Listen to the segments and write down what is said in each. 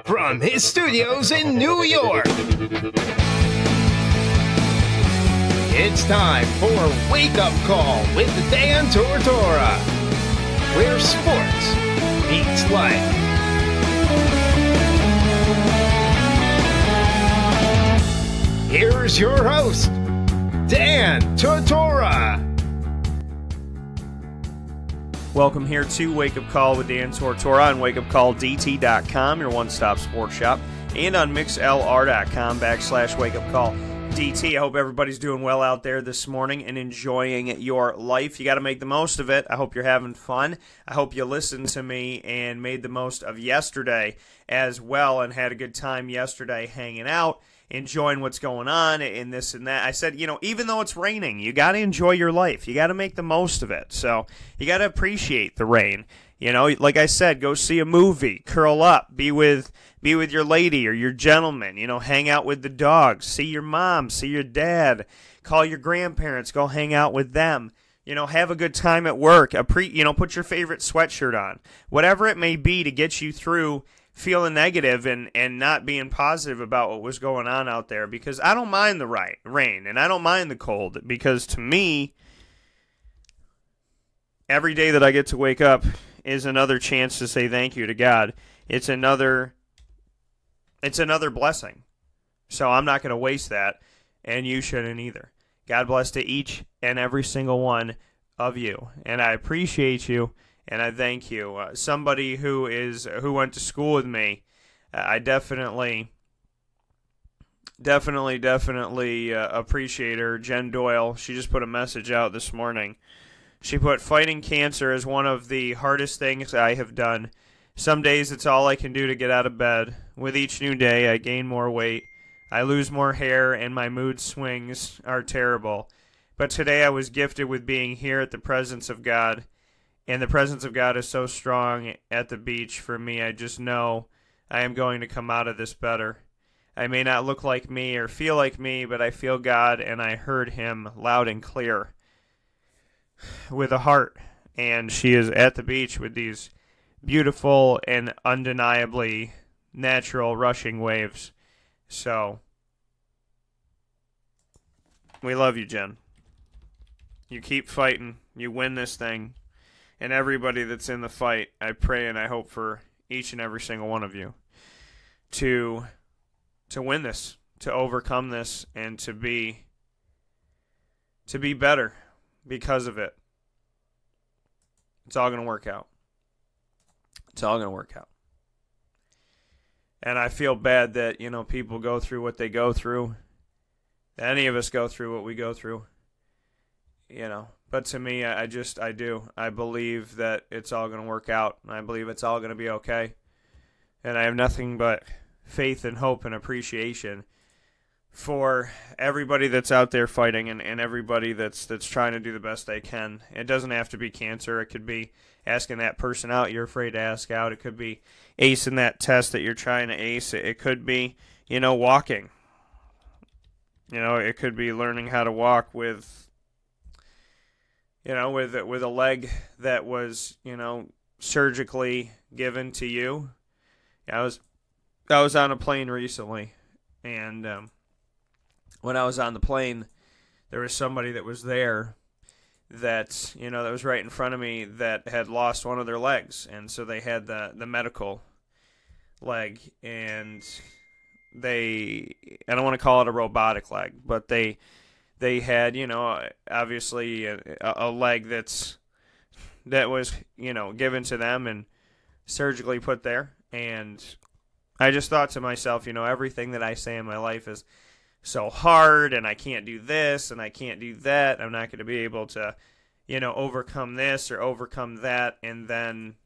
from his studios in New York, it's time for Wake Up Call with Dan Tortora, where sports meets life. Here's your host, Dan Tortora. Welcome here to Wake Up Call with Dan Tortora on WakeUpCallDT.com, your one-stop sports shop, and on MixLR.com/WakeUpCallDT. I hope everybody's doing well out there this morning and enjoying your life. You got to make the most of it. I hope you're having fun. I hope you listened to me and made the most of yesterday as well and had a good time yesterday hanging out, enjoying what's going on and this and that. I said, even though it's raining, you got to enjoy your life. You got to make the most of it. So you got to appreciate the rain. Like I said, go see a movie, curl up, be with your lady or your gentleman, hang out with the dogs, see your mom, see your dad, call your grandparents, go hang out with them. Have a good time at work. Put your favorite sweatshirt on. Whatever it may be to get you through feeling negative and not being positive about what was going on out there, because I don't mind the rain and I don't mind the cold, because to me, every day that I get to wake up is another chance to say thank you to God. It's another blessing. So I'm not going to waste that, and you shouldn't either. God bless to each and every single one of you, and I appreciate you. And I thank you. Somebody who went to school with me, I definitely appreciate her. Jen Doyle, she just put a message out this morning. She put, fighting cancer is one of the hardest things I have done. Some days it's all I can do to get out of bed. With each new day, I gain more weight. I lose more hair, and my mood swings are terrible. But today I was gifted with being here at the presence of God. And the presence of God is so strong at the beach for me. I just know I am going to come out of this better. I may not look like me or feel like me, but I feel God, and I heard Him loud and clear with a heart. And she is at the beach with these beautiful and undeniably natural rushing waves. So, we love you, Jen. You keep fighting. You win this thing. And everybody that's in the fight, I pray and I hope for each and every single one of you to win this, to overcome this, and to be better because of it. It's all going to work out. It's all going to work out. And I feel bad that, people go through what they go through. Any of us go through what we go through. But to me, I do. I believe that it's all going to work out. I believe it's all going to be okay. And I have nothing but faith and hope and appreciation for everybody that's out there fighting and everybody that's trying to do the best they can. It doesn't have to be cancer. It could be asking that person out you're afraid to ask out. It could be acing that test that you're trying to ace. It could be, walking. It could be learning how to walk with a leg that was, surgically given to you. I was on a plane recently, and when I was on the plane, there was somebody that was there that, that was right in front of me that had lost one of their legs, and so they had the medical leg, and I don't want to call it a robotic leg, but they had, obviously a leg that was, given to them and surgically put there. And I just thought to myself, everything that I say in my life is so hard, and I can't do this and I can't do that. I'm not going to be able to, overcome this or overcome that. And then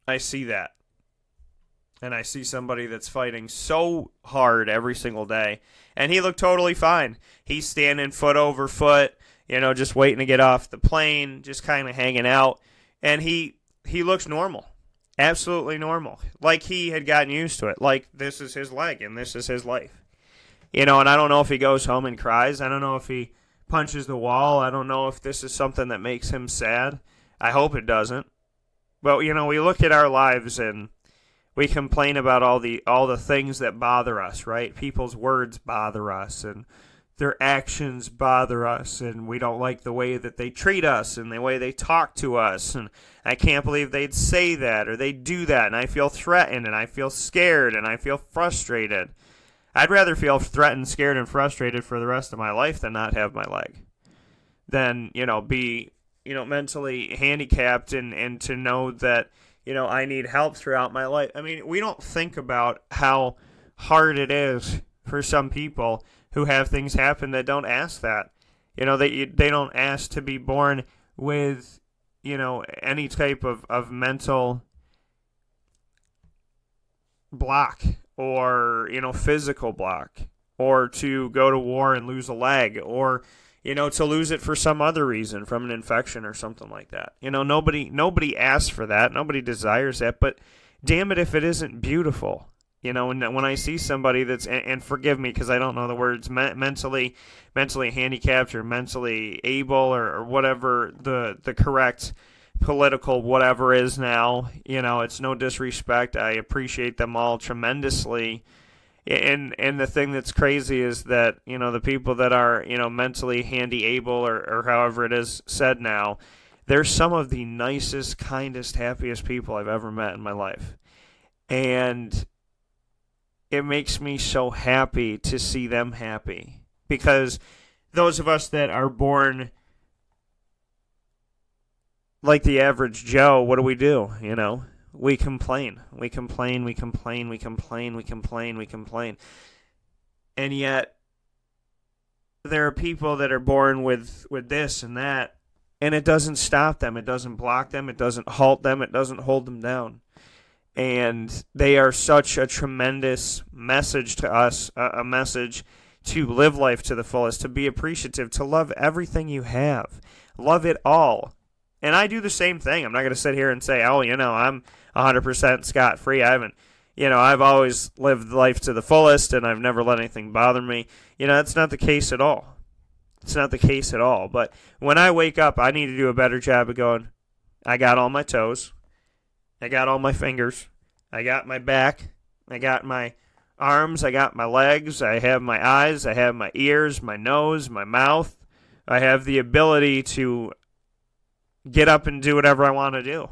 I see that. And I see somebody that's fighting so hard every single day. And he looked totally fine. He's standing foot over foot, just waiting to get off the plane, just kind of hanging out. And he looks normal. Absolutely normal. Like he had gotten used to it. Like this is his leg and this is his life. And I don't know if he goes home and cries. I don't know if he punches the wall. I don't know if this is something that makes him sad. I hope it doesn't. But, we look at our lives and We complain about all the things that bother us, right? People's words bother us, and their actions bother us, and we don't like the way that they treat us and the way they talk to us, and I can't believe they'd say that or they'd do that, and I feel threatened, and I feel scared, and I feel frustrated. I'd rather feel threatened, scared, and frustrated for the rest of my life than not have my leg. Than, be, mentally handicapped and to know that, I need help throughout my life. I mean, we don't think about how hard it is for some people who have things happen that don't ask that. They don't ask to be born with, any type of mental block or, physical block, or to go to war and lose a leg, or, to lose it for some other reason, from an infection or something like that. Nobody asks for that. Nobody desires that. But damn it if it isn't beautiful. And when I see somebody that's, and forgive me because I don't know the words, mentally handicapped or mentally able or whatever the correct political whatever is now, it's no disrespect. I appreciate them all tremendously. And the thing that's crazy is that, the people that are, mentally handy able or however it is said now, they're some of the nicest, kindest, happiest people I've ever met in my life. And it makes me so happy to see them happy. Because those of us that are born like the average Joe, what do? We complain. We complain. And yet, there are people that are born with this and that, and it doesn't stop them. It doesn't block them. It doesn't halt them. It doesn't hold them down. And they are such a tremendous message to us, a message to live life to the fullest, to be appreciative, to love everything you have. Love it all. And I do the same thing. I'm not going to sit here and say, I'm 100% scot-free. I've always lived life to the fullest, and I've never let anything bother me. That's not the case at all. It's not the case at all. But when I wake up, I need to do a better job of going, I got all my toes. I got all my fingers. I got my back. I got my arms. I got my legs. I have my eyes. I have my ears, my nose, my mouth. I have the ability to get up and do whatever I want to do.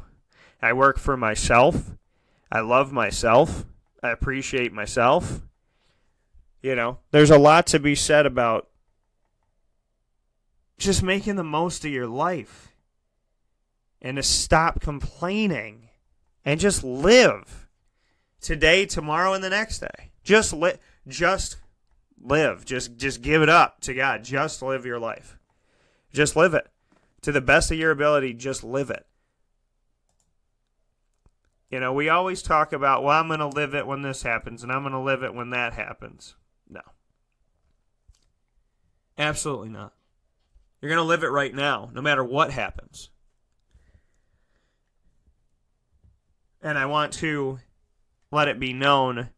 I work for myself. I love myself. I appreciate myself. There's a lot to be said about just making the most of your life and to stop complaining and just live today, tomorrow, and the next day. Just live. Just give it up to God. Just live your life. Just live it. To the best of your ability, just live it. We always talk about, well, I'm going to live it when this happens, and I'm going to live it when that happens. No. Absolutely not. You're going to live it right now, no matter what happens. And I want to let it be known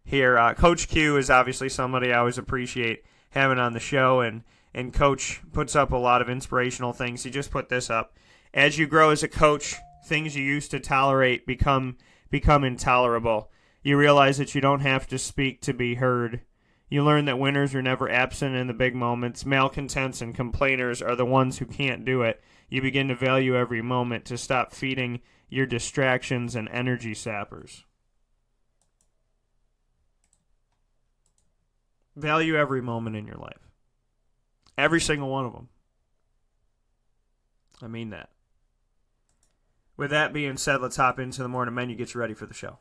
here, Coach Q is obviously somebody I always appreciate having on the show, and Coach puts up a lot of inspirational things. He just put this up. As you grow as a coach, things you used to tolerate become intolerable. You realize that you don't have to speak to be heard. You learn that winners are never absent in the big moments. Malcontents and complainers are the ones who can't do it. You begin to value every moment, to stop feeding your distractions and energy sappers. Value every moment in your life. Every single one of them. I mean that. With that being said, let's hop into the morning menu, get you ready for the show.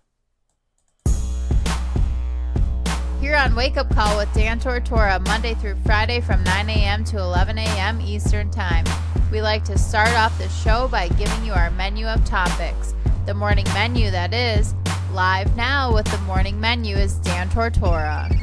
Here on Wake Up Call with Dan Tortora, Monday through Friday from 9 a.m. to 11 a.m. Eastern Time. We like to start off the show by giving you our menu of topics. The morning menu, that is. Live now with the morning menu is Dan Tortora.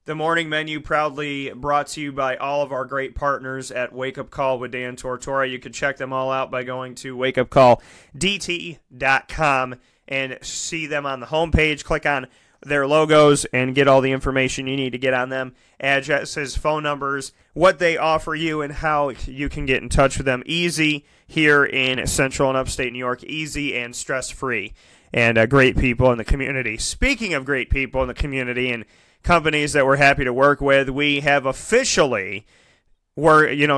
The morning menu proudly brought to you by all of our great partners at Wake Up Call with Dan Tortora. You can check them all out by going to wakeupcalldt.com and see them on the homepage. Click on their logos and get all the information you need to get on them, addresses, phone numbers, what they offer you, and how you can get in touch with them. Easy here in Central and Upstate New York, easy and stress-free, and great people in the community. Speaking of great people in the community and companies that we're happy to work with, we have officially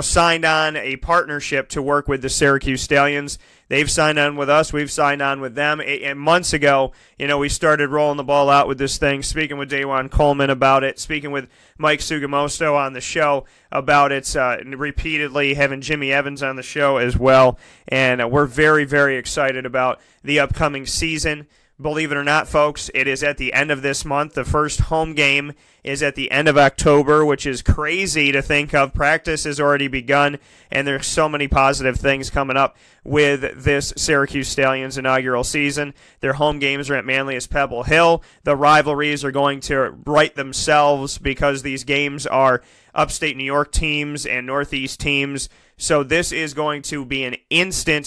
signed on a partnership to work with the Syracuse Stallions. They've signed on with us. We've signed on with them. And months ago, we started rolling the ball out with this thing, speaking with DaJuan Coleman about it, speaking with Mike Sugamosto on the show about it, repeatedly having Jimmy Evans on the show as well. And we're very, very excited about the upcoming season. Believe it or not, folks, it is at the end of this month. The first home game is at the end of October, which is crazy to think of. Practice has already begun, and there's so many positive things coming up with this Syracuse Stallions inaugural season. Their home games are at Manlius Pebble Hill. The rivalries are going to right themselves because these games are upstate New York teams and Northeast teams. So this is going to be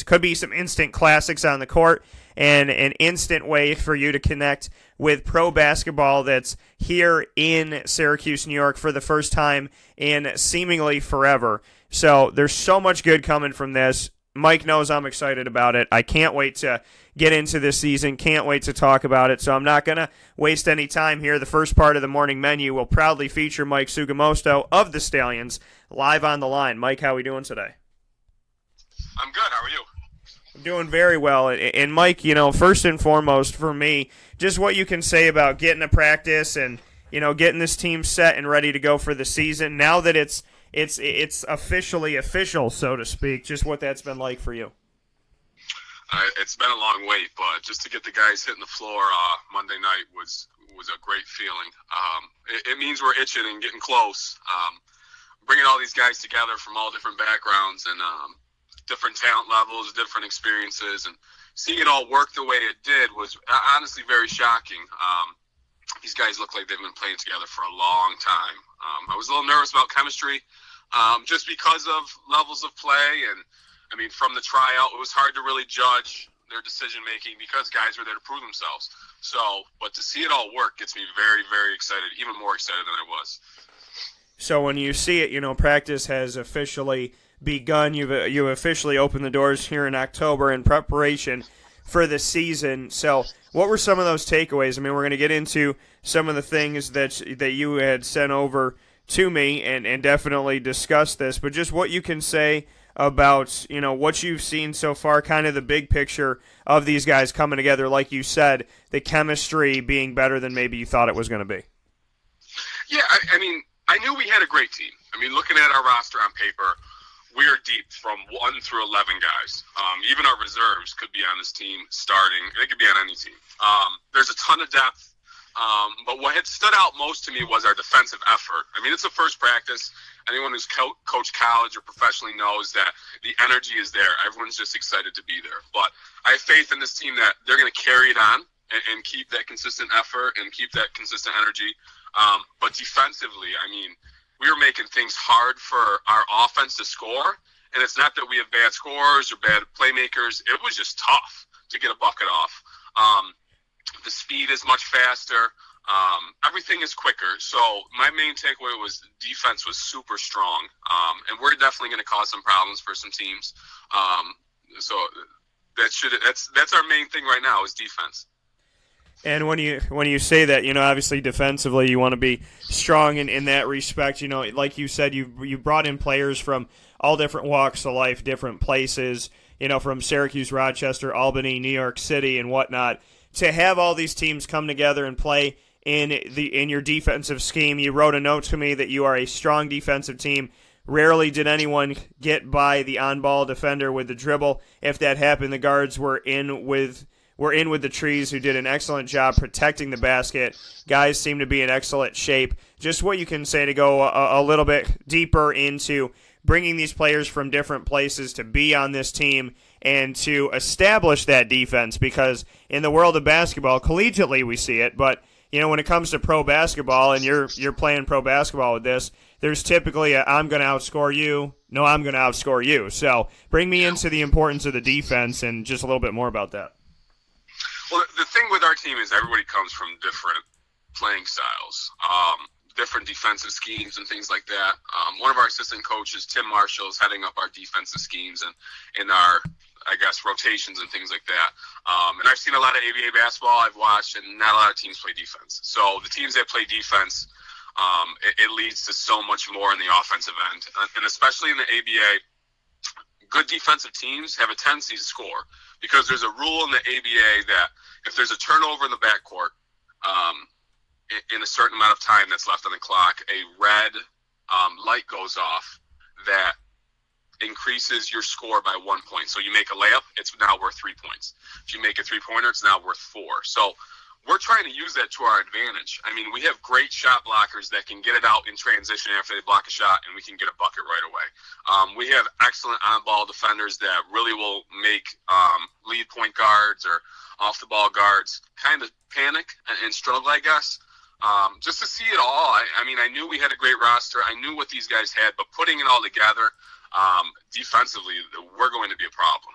could be some instant classics on the court, and an instant way for you to connect with pro basketball that's here in Syracuse, New York for the first time in seemingly forever. So there's so much good coming from this. Mike knows I'm excited about it. I can't wait to get into this season. Can't wait to talk about it. So I'm not going to waste any time here. The first part of the morning menu will proudly feature Mike Sugamosto of the Stallions live on the line. Mike, how are we doing today? I'm good. How are you? Doing very well. And Mike, first and foremost for me, just what you can say about getting to practice and, getting this team set and ready to go for the season now that it's officially official, so to speak, just what that's been like for you. It's been a long wait, but just to get the guys hitting the floor Monday night was a great feeling. It means we're itching and getting close. Bringing all these guys together from all different backgrounds and different talent levels, different experiences, and seeing it all work the way it did was honestly very shocking. These guys look like they've been playing together for a long time. I was a little nervous about chemistry just because of levels of play, and from the tryout, it was hard to really judge their decision-making because guys were there to prove themselves. But to see it all work gets me very, very excited, even more excited than I was. So when you see it, practice has officially begun. You've officially opened the doors here in October in preparation for the season. So what were some of those takeaways? We're going to get into some of the things that you had sent over to me and definitely discuss this, but just what you can say about, what you've seen so far, kind of the big picture of these guys coming together, like you said, the chemistry being better than maybe you thought it was going to be. Yeah, I knew we had a great team. Looking at our roster on paper, we are deep from 1 through 11 guys. Even our reserves could be on this team starting. They could be on any team. There's a ton of depth. But what had stood out most to me was our defensive effort. It's a first practice. Anyone who's coached college or professionally knows that the energy is there. Everyone's just excited to be there. But I have faith in this team that they're going to carry it on and keep that consistent effort and keep that consistent energy. But defensively, we were making things hard for our offense to score. And it's not that we have bad scorers or bad playmakers. It was just tough to get a bucket off. The speed is much faster. Everything is quicker. So my main takeaway was defense was super strong. And we're definitely going to cause some problems for some teams. So that's our main thing right now is defense. And when you say that, obviously defensively you want to be strong in that respect. Like you said, you brought in players from all different walks of life, different places, from Syracuse, Rochester, Albany, New York City, and whatnot. To have all these teams come together and play in your defensive scheme, you wrote a note to me that you are a strong defensive team. Rarely did anyone get by the on-ball defender with the dribble. If that happened, the guards were in with the trees, who did an excellent job protecting the basket. Guys seem to be in excellent shape. Just what you can say to go a little bit deeper into bringing these players from different places to be on this team and to establish that defense, because in the world of basketball, collegiately we see it, but when it comes to pro basketball and you're playing pro basketball with this, there's typically a I'm going to outscore you, no, I'm going to outscore you. So bring me into the importance of the defense and just a little bit more about that. Well, the thing with our team is everybody comes from different playing styles, different defensive schemes and things like that. One of our assistant coaches, Tim Marshall, is heading up our defensive schemes and in our, I guess, rotations and things like that. And I've seen a lot of ABA basketball I've watched, and not a lot of teams play defense. So the teams that play defense, it leads to so much more in the offensive end. And especially in the ABA, good defensive teams have a tendency to score because there's a rule in the ABA that if there's a turnover in the backcourt, in a certain amount of time that's left on the clock, a red light goes off that increases your score by 1 point. So you make a layup, it's now worth 3 points. If you make a three-pointer, it's now worth 4. So we're trying to use that to our advantage. I mean, we have great shot blockers that can get it out in transition after they block a shot, and we can get a bucket right away. We have excellent on-ball defenders that really will make lead point guards or off-the-ball guards kind of panic and struggle, I guess. Just to see it all, I mean, I knew we had a great roster. I knew what these guys had, but putting it all together defensively, we're going to be a problem.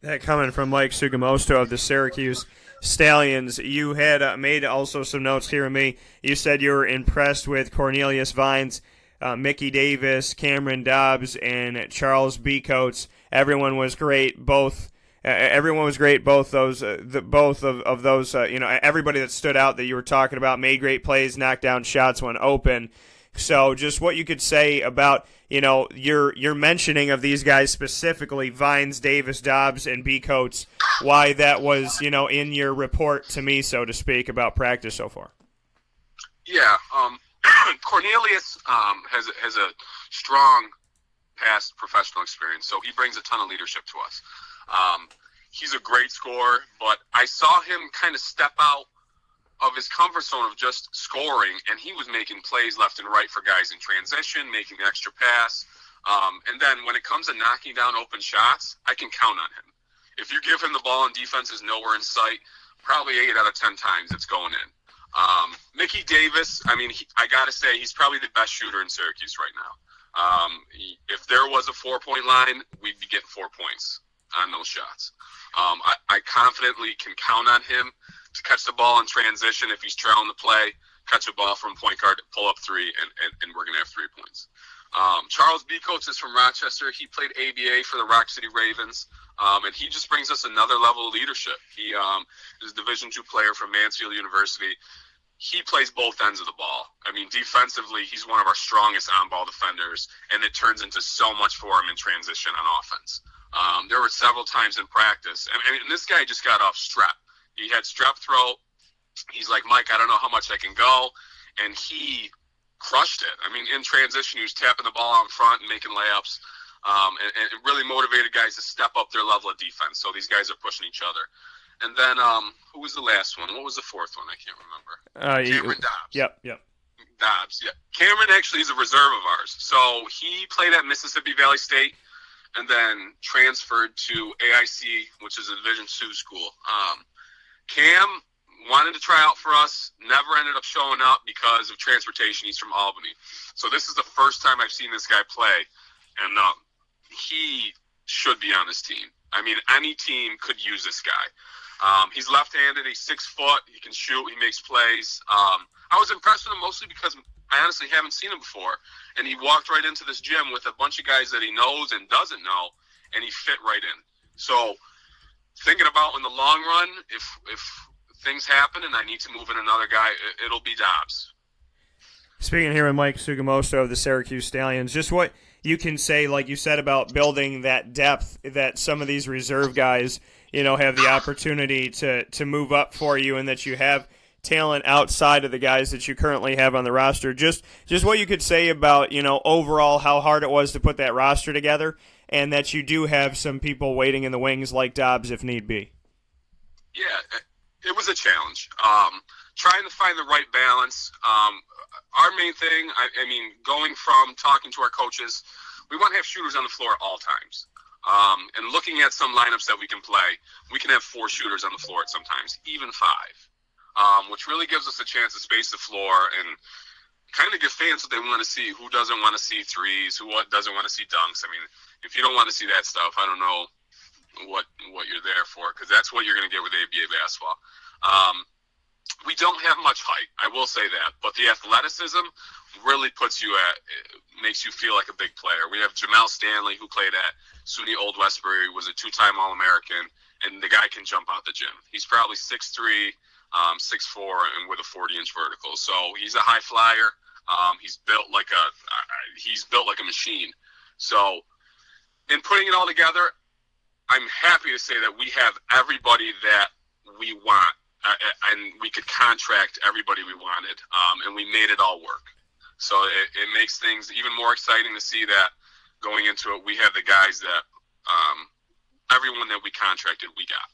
That coming from Mike Sugamosto of the Syracuse Stallions. You had made also some notes here of me. You said you were impressed with Cornelius Vines, Mickey Davis, Cameron Dobbs, and Charles B. Coates. Everyone was great. Everyone was great. Both those, both of those. Everybody that stood out that you were talking about made great plays, knocked down shots when open. So, just what you could say about your mentioning of these guys specifically, Vines, Davis, Dobbs, and B. Coates. Why that was in your report to me, so to speak, about practice so far. Yeah, Cornelius has a strong past professional experience, so he brings a ton of leadership to us. He's a great scorer, but I saw him kind of step out of his comfort zone of just scoring, and he was making plays left and right for guys in transition, making the extra pass. And then when it comes to knocking down open shots, I can count on him. If you give him the ball and defense is nowhere in sight, probably 8 out of 10 times it's going in. Mickey Davis, I mean, I got to say, he's probably the best shooter in Syracuse right now. If there was a 4-point line, we'd be getting 4 points on those shots. I confidently can count on him to catch the ball in transition if he's trailing the play, catch a ball from point guard, pull up 3, and we're going to have 3 points. Charles B. Coates is from Rochester. He played ABA for the Rock City Ravens, and he just brings us another level of leadership. He is a Division II player from Mansfield University. He plays both ends of the ball. I mean, defensively, he's one of our strongest on-ball defenders, and it turns into so much for him in transition on offense. There were several times in practice, and this guy just got off strep. He had strep throat. He's like, Mike, I don't know how much I can go, and he crushed it. I mean, in transition, he was tapping the ball out in front and making layups, and it really motivated guys to step up their level of defense. So these guys are pushing each other. And then who was the last one? What was the fourth one? I can't remember. Cameron Dobbs. Yep. Dobbs, yeah. Cameron actually is a reserve of ours. So he played at Mississippi Valley State and then transferred to AIC, which is a Division II school. Cam wanted to try out for us, never ended up showing up because of transportation. He's from Albany. So this is the first time I've seen this guy play, and he should be on this team. I mean, any team could use this guy. He's left-handed. He's 6 foot. He can shoot. He makes plays. I was impressed with him mostly because I honestly haven't seen him before, and he walked right into this gym with a bunch of guys that he knows and doesn't know, and he fit right in. So thinking about in the long run, if things happen and I need to move in another guy, it'll be Dobbs. Speaking here with Mike Sugamosto of the Syracuse Stallions, just what you can say, like you said, about building that depth that some of these reserve guys, have the opportunity to move up for you, and that you have talent outside of the guys that you currently have on the roster. Just what you could say about, overall how hard it was to put that roster together, and that you do have some people waiting in the wings like Dobbs if need be. Yeah, it was a challenge. Trying to find the right balance. Our main thing, I mean, going from talking to our coaches, we want to have shooters on the floor at all times. And looking at some lineups that we can play, we can have 4 shooters on the floor at sometimes, even 5, which really gives us a chance to space the floor and kind of give fans what they want to see. Who doesn't want to see threes? Who doesn't want to see dunks? I mean, if you don't want to see that stuff, I don't know what you're there for, because that's what you're going to get with ABA basketball. we don't have much height, I will say that, but the athleticism really makes you feel like a big player. We have Jamel Stanley, who played at SUNY Old Westbury, was a 2-time All-American, and the guy can jump out the gym. He's probably 6'3", 6'4", and with a 40-inch vertical. So he's a high flyer. He's built like a machine. So in putting it all together, I'm happy to say that we have everybody that we want, and we could contract everybody we wanted, and we made it all work. So it makes things even more exciting to see that going into it, we have the guys that everyone that we contracted, we got.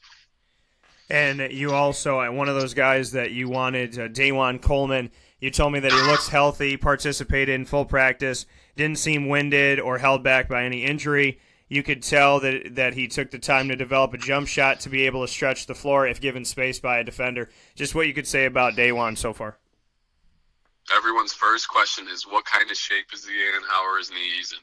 And you also, one of those guys that you wanted, DaJuan Coleman, you told me that he looks healthy, participated in full practice, didn't seem winded or held back by any injury. You could tell that he took the time to develop a jump shot to be able to stretch the floor if given space by a defender. Just what you could say about DaJuan so far. Everyone's first question is, what kind of shape is he in? How are his knees? And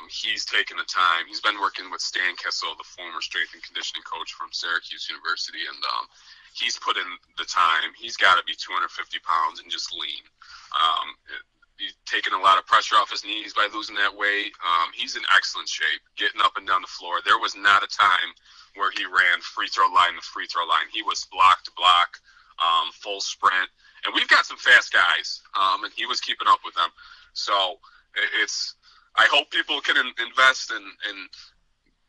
he's taken the time. He's been working with Stan Kessel, the former strength and conditioning coach from Syracuse University, and he's put in the time. He's got to be 250 pounds and just lean. He's taken a lot of pressure off his knees by losing that weight. He's in excellent shape, getting up and down the floor. There was not a time where he ran free throw line to free throw line. He was block to block, full sprint. And we've got some fast guys, and he was keeping up with them. So I hope people can invest and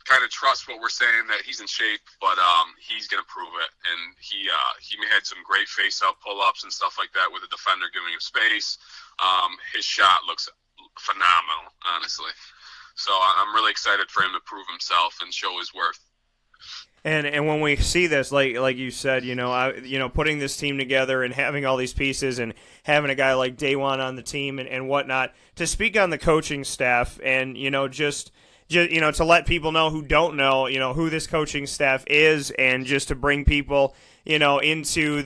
kind of trust what we're saying, that he's in shape, but he's going to prove it. And he had some great face-up pull-ups and stuff like that with the defender giving him space. His shot looks phenomenal, honestly. So I'm really excited for him to prove himself and show his worth. And when we see this, like you said, putting this team together and having all these pieces and having a guy like DaJuan on the team and whatnot, to speak on the coaching staff and just to let people know who don't know, who this coaching staff is, and just to bring people, into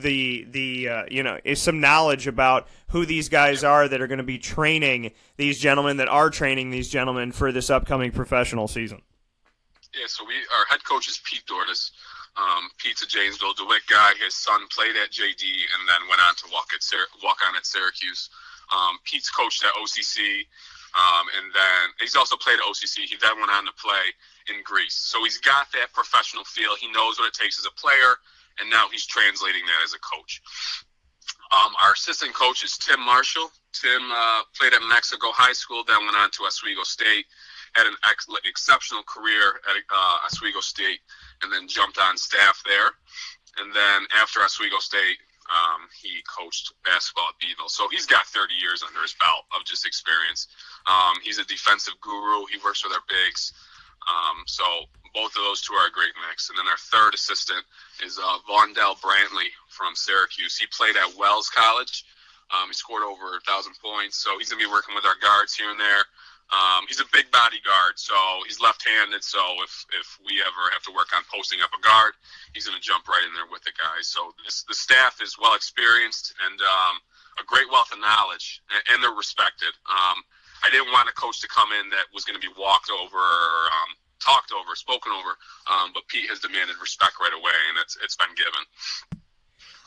some knowledge about who these guys are that are going to be training these gentlemen for this upcoming professional season. Yeah, so our head coach is Pete Dortis. Pete's a Janesville DeWitt guy. His son played at JD and then went on to walk on at Syracuse. Pete's coached at OCC, and then he's also played at OCC. He then went on to play in Greece. So he's got that professional feel. He knows what it takes as a player, and now he's translating that as a coach. Our assistant coach is Tim Marshall. Tim played at Mexico High School, then went on to Oswego State. Had an exceptional career at Oswego State, and then jumped on staff there. And then after Oswego State, he coached basketball at Beeville. So he's got 30 years under his belt of just experience. He's a defensive guru. He works with our bigs. So both of those two are a great mix. And then our third assistant is Vondell Brantley from Syracuse. He played at Wells College. He scored over 1,000 points. So he's going to be working with our guards here and there. He's a big body guard, so he's left-handed, so if we ever have to work on posting up a guard, he's going to jump right in there with the guys. So the staff is well-experienced and a great wealth of knowledge, and they're respected. I didn't want a coach to come in that was going to be walked over or talked over, spoken over, but Pete has demanded respect right away, and it's been given.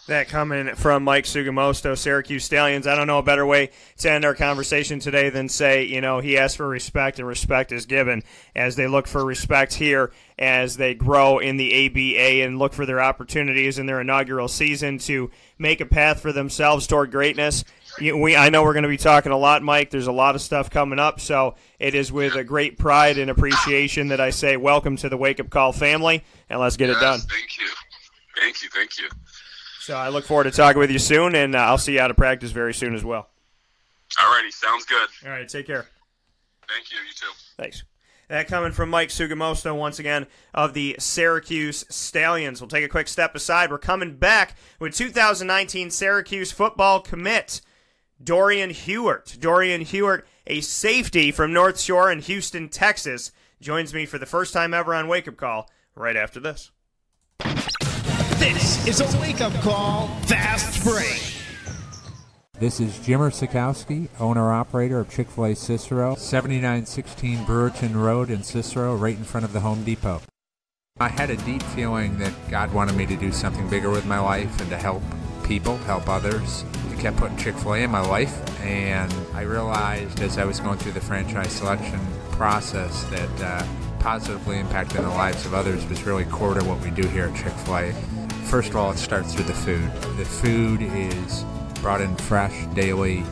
That coming from Mike Sugamosto, Syracuse Stallions. I don't know a better way to end our conversation today than say, he asked for respect and respect is given as they look for respect here as they grow in the ABA and look for their opportunities in their inaugural season to make a path for themselves toward greatness. I know we're going to be talking a lot, Mike. There's a lot of stuff coming up, so it is with a great pride and appreciation that I say welcome to the Wake Up Call family, and let's get it done. Thank you. So I look forward to talking with you soon, and I'll see you out of practice very soon as well. All righty, sounds good. All right, take care. Thank you, you too. Thanks. That coming from Mike Sugamosto, once again, of the Syracuse Stallions. We'll take a quick step aside. We're coming back with 2019 Syracuse football commit, Dorian Hewett. Dorian Hewett, a safety from North Shore in Houston, Texas, joins me for the first time ever on Wake Up Call right after this. This is a Wake Up Call Fast Break. This is Jimmer Sikowski, owner-operator of Chick-fil-A Cicero, 7916 Brewerton Road in Cicero, right in front of the Home Depot. I had a deep feeling that God wanted me to do something bigger with my life and to help people, help others. I kept putting Chick-fil-A in my life, and I realized as I was going through the franchise selection process that positively impacting the lives of others was really core to what we do here at Chick-fil-A. First of all, it starts with the food. The food is brought in fresh daily.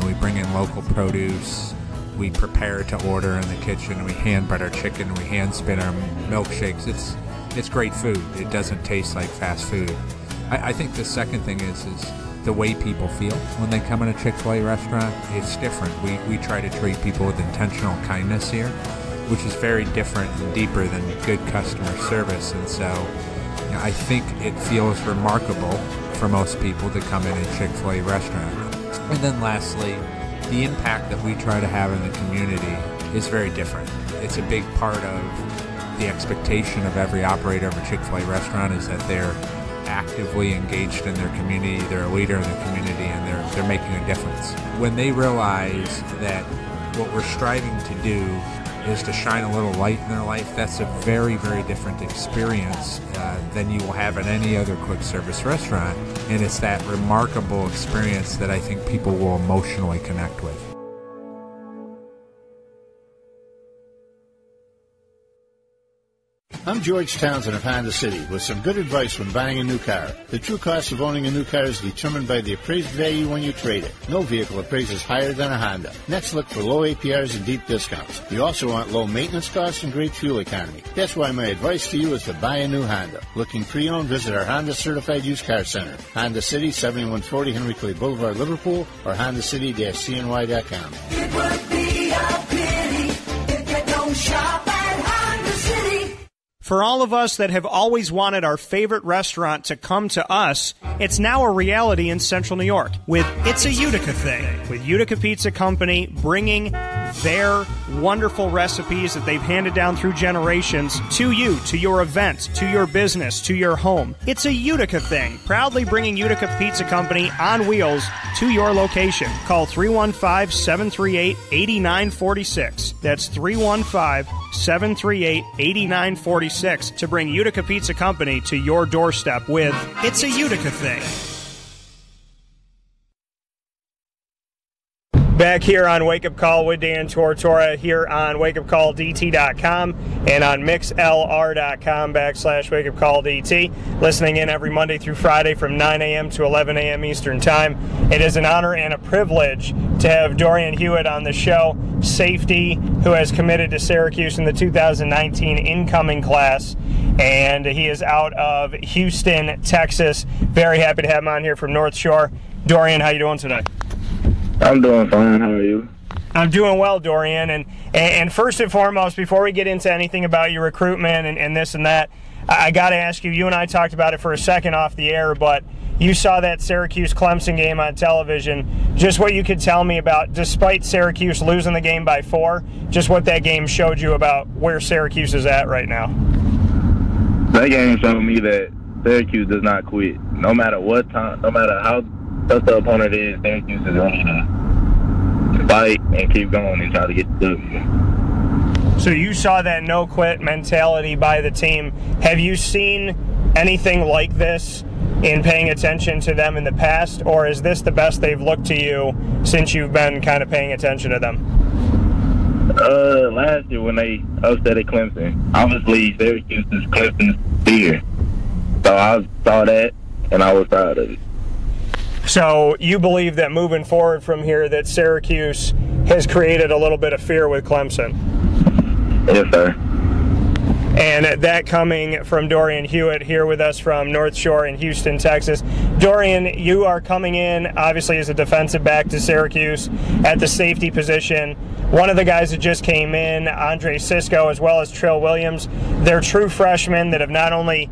We bring in local produce. We prepare to order in the kitchen. We hand bread our chicken. We hand spin our milkshakes. It's great food. It doesn't taste like fast food. I think the second thing is the way people feel when they come in a Chick-fil-A restaurant. It's different. We try to treat people with intentional kindness here, which is very different and deeper than good customer service. And so I think it feels remarkable for most people to come in a Chick-fil-A restaurant. And then lastly, the impact that we try to have in the community is very different. It's a big part of the expectation of every operator of a Chick-fil-A restaurant is that they're actively engaged in their community, they're a leader in the community, and they're making a difference. When they realize that what we're striving to do is to shine a little light in their life, that's a very, very different experience than you will have in any other quick service restaurant. And it's that remarkable experience that I think people will emotionally connect with. I'm George Townsend of Honda City with some good advice when buying a new car. The true cost of owning a new car is determined by the appraised value when you trade it. No vehicle appraises higher than a Honda. Next, look for low APRs and deep discounts. You also want low maintenance costs and great fuel economy. That's why my advice to you is to buy a new Honda. Looking pre-owned, visit our Honda Certified Used Car Center. Honda City, 7140 Henry Clay Boulevard, Liverpool, or HondaCity-CNY.com. It would be a pity if you don't shop at Honda City. For all of us that have always wanted our favorite restaurant to come to us, it's now a reality in Central New York with It's a Utica Thing, with Utica Pizza Company bringing their wonderful recipes that they've handed down through generations to you, to your event, to your business, to your home. It's a Utica Thing, proudly bringing Utica Pizza Company on wheels to your location. Call 315-738-8946. That's 315-738-8946 to bring Utica Pizza Company to your doorstep with It's a Utica Thing. Back here on Wake Up Call with Dan Tortora here on WakeUpCallDT.com and on MixLR.com/WakeUpCallDT. Listening in every Monday through Friday from 9 a.m. to 11 a.m. Eastern Time. It is an honor and a privilege to have Dorian Hewett on the show, safety, who has committed to Syracuse in the 2019 incoming class. And he is out of Houston, Texas. Very happy to have him on here from North Shore. Dorian, how you doing today? I'm doing fine. How are you? I'm doing well, Dorian. And first and foremost, before we get into anything about your recruitment and this and that, I got to ask you, you and I talked about it for a second off the air, but you saw that Syracuse-Clemson game on television. Just what you could tell me about, despite Syracuse losing the game by 4, just what that game showed you about where Syracuse is at right now. That game showed me that Syracuse does not quit. No matter what time, no matter how tough the opponent is, Syracuse is going to fight and keep going and try to get the W. So you saw that no-quit mentality by the team. Have you seen anything like this in paying attention to them in the past, or is this the best they've looked to you since you've been kind of paying attention to them? Last year when they upset at Clemson, obviously Syracuse is Clemson's fear. So I saw that, and I was proud of it. So you believe that moving forward from here that Syracuse has created a little bit of fear with Clemson? Yes, sir. And that coming from Dorian Hewett here with us from North Shore in Houston, Texas. Dorian, you are coming in, obviously, as a defensive back to Syracuse at the safety position. One of the guys that just came in, Andre Cisco, as well as Trill Williams, they're true freshmen that have not only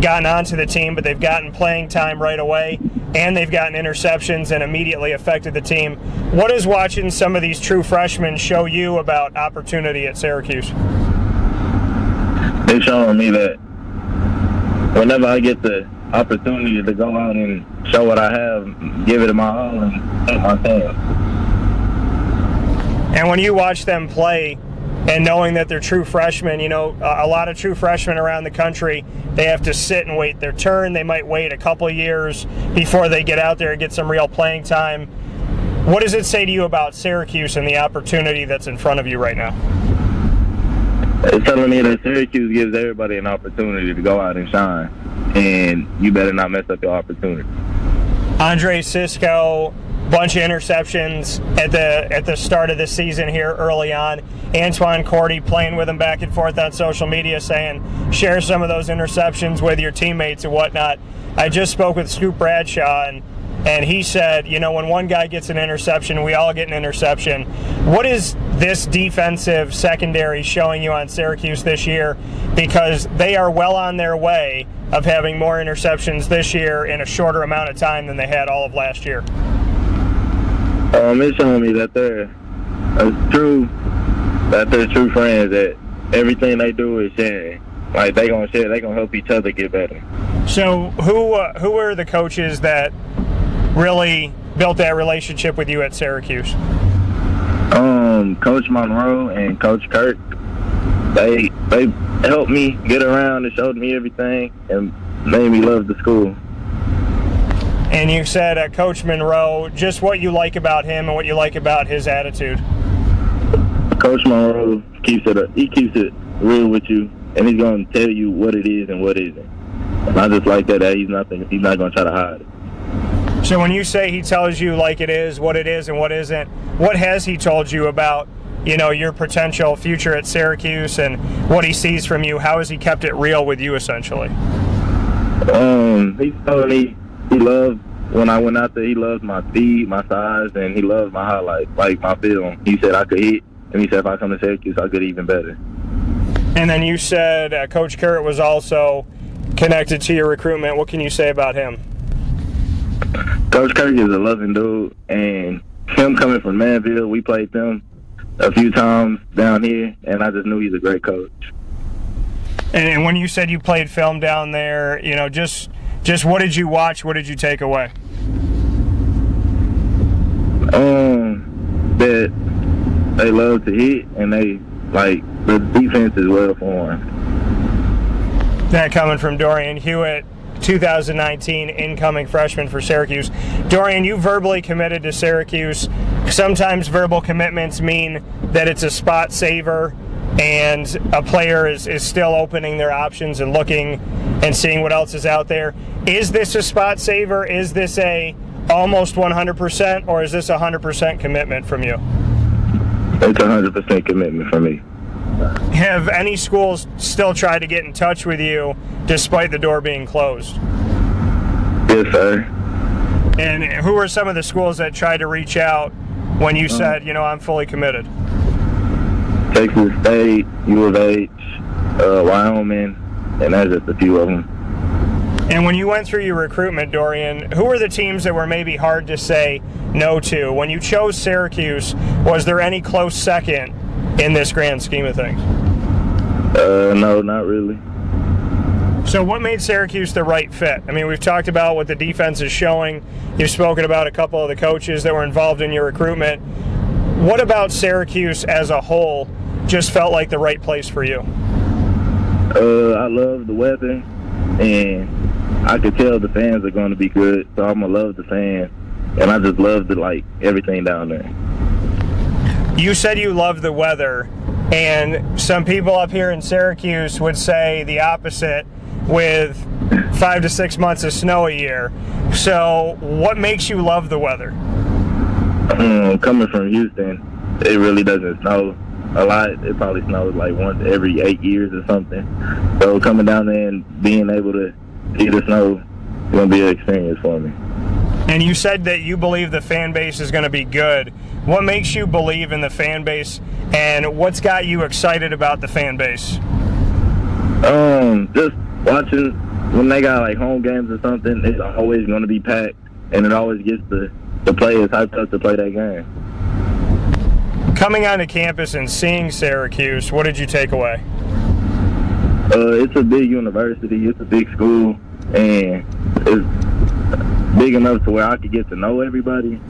gotten onto the team, but they've gotten playing time right away, and they've gotten interceptions and immediately affected the team. What does watching some of these true freshmen show you about opportunity at Syracuse? They're showing me that whenever I get the opportunity to go out and show what I have, give it my all and take my time. And when you watch them play, and knowing that they're true freshmen. You know, a lot of true freshmen around the country, they have to sit and wait their turn. They might wait a couple years before they get out there and get some real playing time. What does it say to you about Syracuse and the opportunity that's in front of you right now? It's telling me that Syracuse gives everybody an opportunity to go out and shine, and you better not mess up your opportunity. Andre Cisco, bunch of interceptions at the start of the season here early on. Antoine Cordy playing with him back and forth on social media saying, share some of those interceptions with your teammates and whatnot. I just spoke with Scoop Bradshaw, and he said, you know, when one guy gets an interception, we all get an interception. What is this defensive secondary showing you on Syracuse this year? Because they are well on their way of having more interceptions this year in a shorter amount of time than they had all of last year. It's showing me that they're true friends, that everything they do is sharing. Like, they gonna share, they gonna help each other get better. So who are the coaches that really built that relationship with you at Syracuse? Coach Monroe and Coach Kirk. They helped me get around and showed me everything and made me love the school. And you said Coach Monroe, just what you like about him and what you like about his attitude. Coach Monroe keeps it real with you, and he's going to tell you what it is and what isn't. And I just like that he's not going to try to hide it. So when you say he tells you like it is, and what isn't, what has he told you about, you know, your potential future at Syracuse and what he sees from you? How has he kept it real with you, essentially? He told me he loved, when I went out there, he loved my speed, my size, and he loved my highlights, like my film. He said I could hit, and he said if I come to Syracuse, I could even better. And then you said Coach Kurt was also connected to your recruitment. What can you say about him? Coach Kirk is a loving dude, and him coming from Manville, we played them a few times down here, and I just knew he's a great coach. And when you said you played film down there, you know, just what did you watch? What did you take away? That they love to hit, and they like the defense is well formed. That coming from Dorian Hewett, 2019 incoming freshman for Syracuse. Dorian, you verbally committed to Syracuse. Sometimes verbal commitments mean that it's a spot saver and a player is still opening their options and looking and seeing what else is out there. Is this a spot saver? Is this a almost 100%, or is this a 100% commitment from you? It's a 100% commitment from me. Have any schools still tried to get in touch with you despite the door being closed? Yes, sir. And who are some of the schools that tried to reach out when you said, you know, I'm fully committed? Texas State, U of H, Wyoming, and that's just a few of them. And when you went through your recruitment, Dorian, who were the teams that were maybe hard to say no to? When you chose Syracuse, was there any close second in this grand scheme of things? No, not really. So what made Syracuse the right fit? I mean, we've talked about what the defense is showing. You've spoken about a couple of the coaches that were involved in your recruitment. What about Syracuse as a whole just felt like the right place for you? I love the weather, and I could tell the fans are going to be good, so I'm going to love the fans. And I just love everything down there. You said you love the weather, and some people up here in Syracuse would say the opposite with 5 to 6 months of snow a year. So what makes you love the weather? Coming from Houston, it really doesn't snow a lot. It probably snows like once every 8 years or something. So coming down there and being able to see the snow is going to be an experience for me. And you said that you believe the fan base is going to be good. What makes you believe in the fan base, and what's got you excited about the fan base? Just watching when they got like home games or something, it's always going to be packed, and it always gets the players hyped up to play that game. Coming onto campus and seeing Syracuse, what did you take away? It's a big university, it's a big school, and it's big enough to where I could get to know everybody,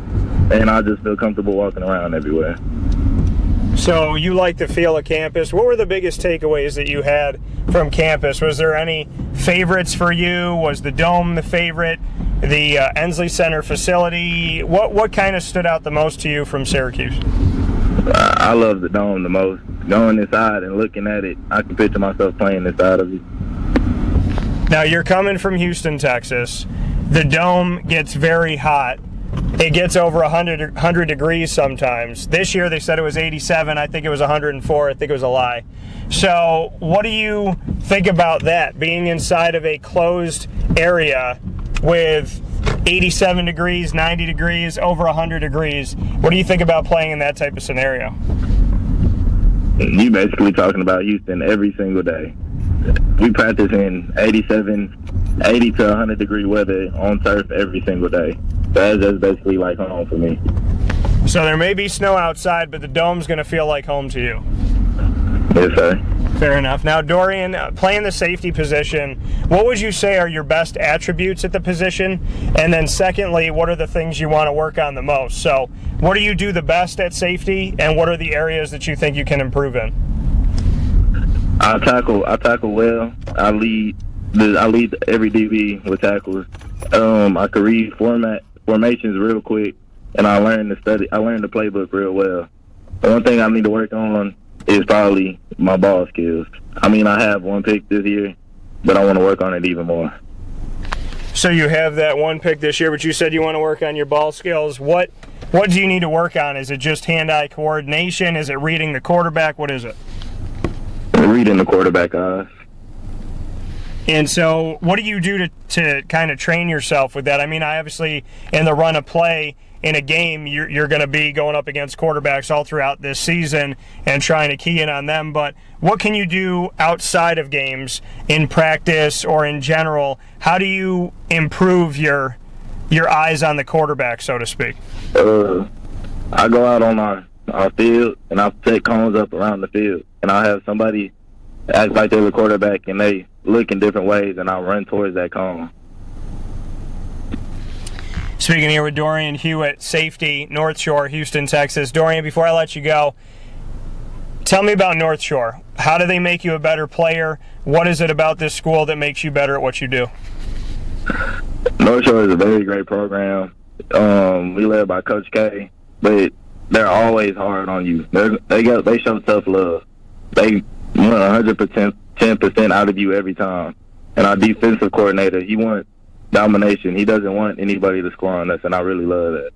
and I just feel comfortable walking around everywhere. So you like the feel of campus. What were the biggest takeaways that you had from campus? Was there any favorites for you? Was the Dome the favorite? The Ensley Center facility? What kind of stood out the most to you from Syracuse? I love the Dome the most. Going inside and looking at it, I can picture myself playing inside of it. Now, you're coming from Houston, Texas. The Dome gets very hot. It gets over 100 degrees sometimes. This year they said it was 87. I think it was 104. I think it was a lie. So what do you think about that, being inside of a closed area with 87 degrees, 90 degrees, over 100 degrees? What do you think about playing in that type of scenario? You basically talking about Houston every single day. We practice in 80 to 100 degree weather on turf every single day. So that's basically like home for me. So there may be snow outside, but the Dome's going to feel like home to you. Yes, sir. Fair enough. Now, Dorian, playing the safety position, what would you say are your best attributes at the position? And then secondly, what are the things you want to work on the most? So what do you do the best at safety, and what are the areas that you think you can improve in? I tackle well. I lead every DB with tackles. I can read formations real quick, and I learned the playbook real well. The one thing I need to work on is probably my ball skills. I mean, I have one pick this year, but I want to work on it even more. So you have that one pick this year, but you said you want to work on your ball skills. What do you need to work on? Is it just hand-eye coordination? Is it reading the quarterback? What is it? Reading the quarterback eyes. And so what do you do to kind of train yourself with that? I mean, obviously, in the run of play in a game, you're going to be going up against quarterbacks all throughout this season and trying to key in on them. But what can you do outside of games, in practice or in general? How do you improve your eyes on the quarterback, so to speak? I go out on our field, and I set cones up around the field. And I'll have somebody act like they're the quarterback, and they look in different ways, and I'll run towards that cone. Speaking here with Dorian Hewett, safety, North Shore, Houston, Texas. Dorian, before I let you go, tell me about North Shore. How do they make you a better player? What is it about this school that makes you better at what you do? North Shore is a very great program. We led by Coach K, but they're always hard on you. They show tough love. They want 100%, 10% out of you every time. And our defensive coordinator, he wants domination. He doesn't want anybody to score on us, and I really love that.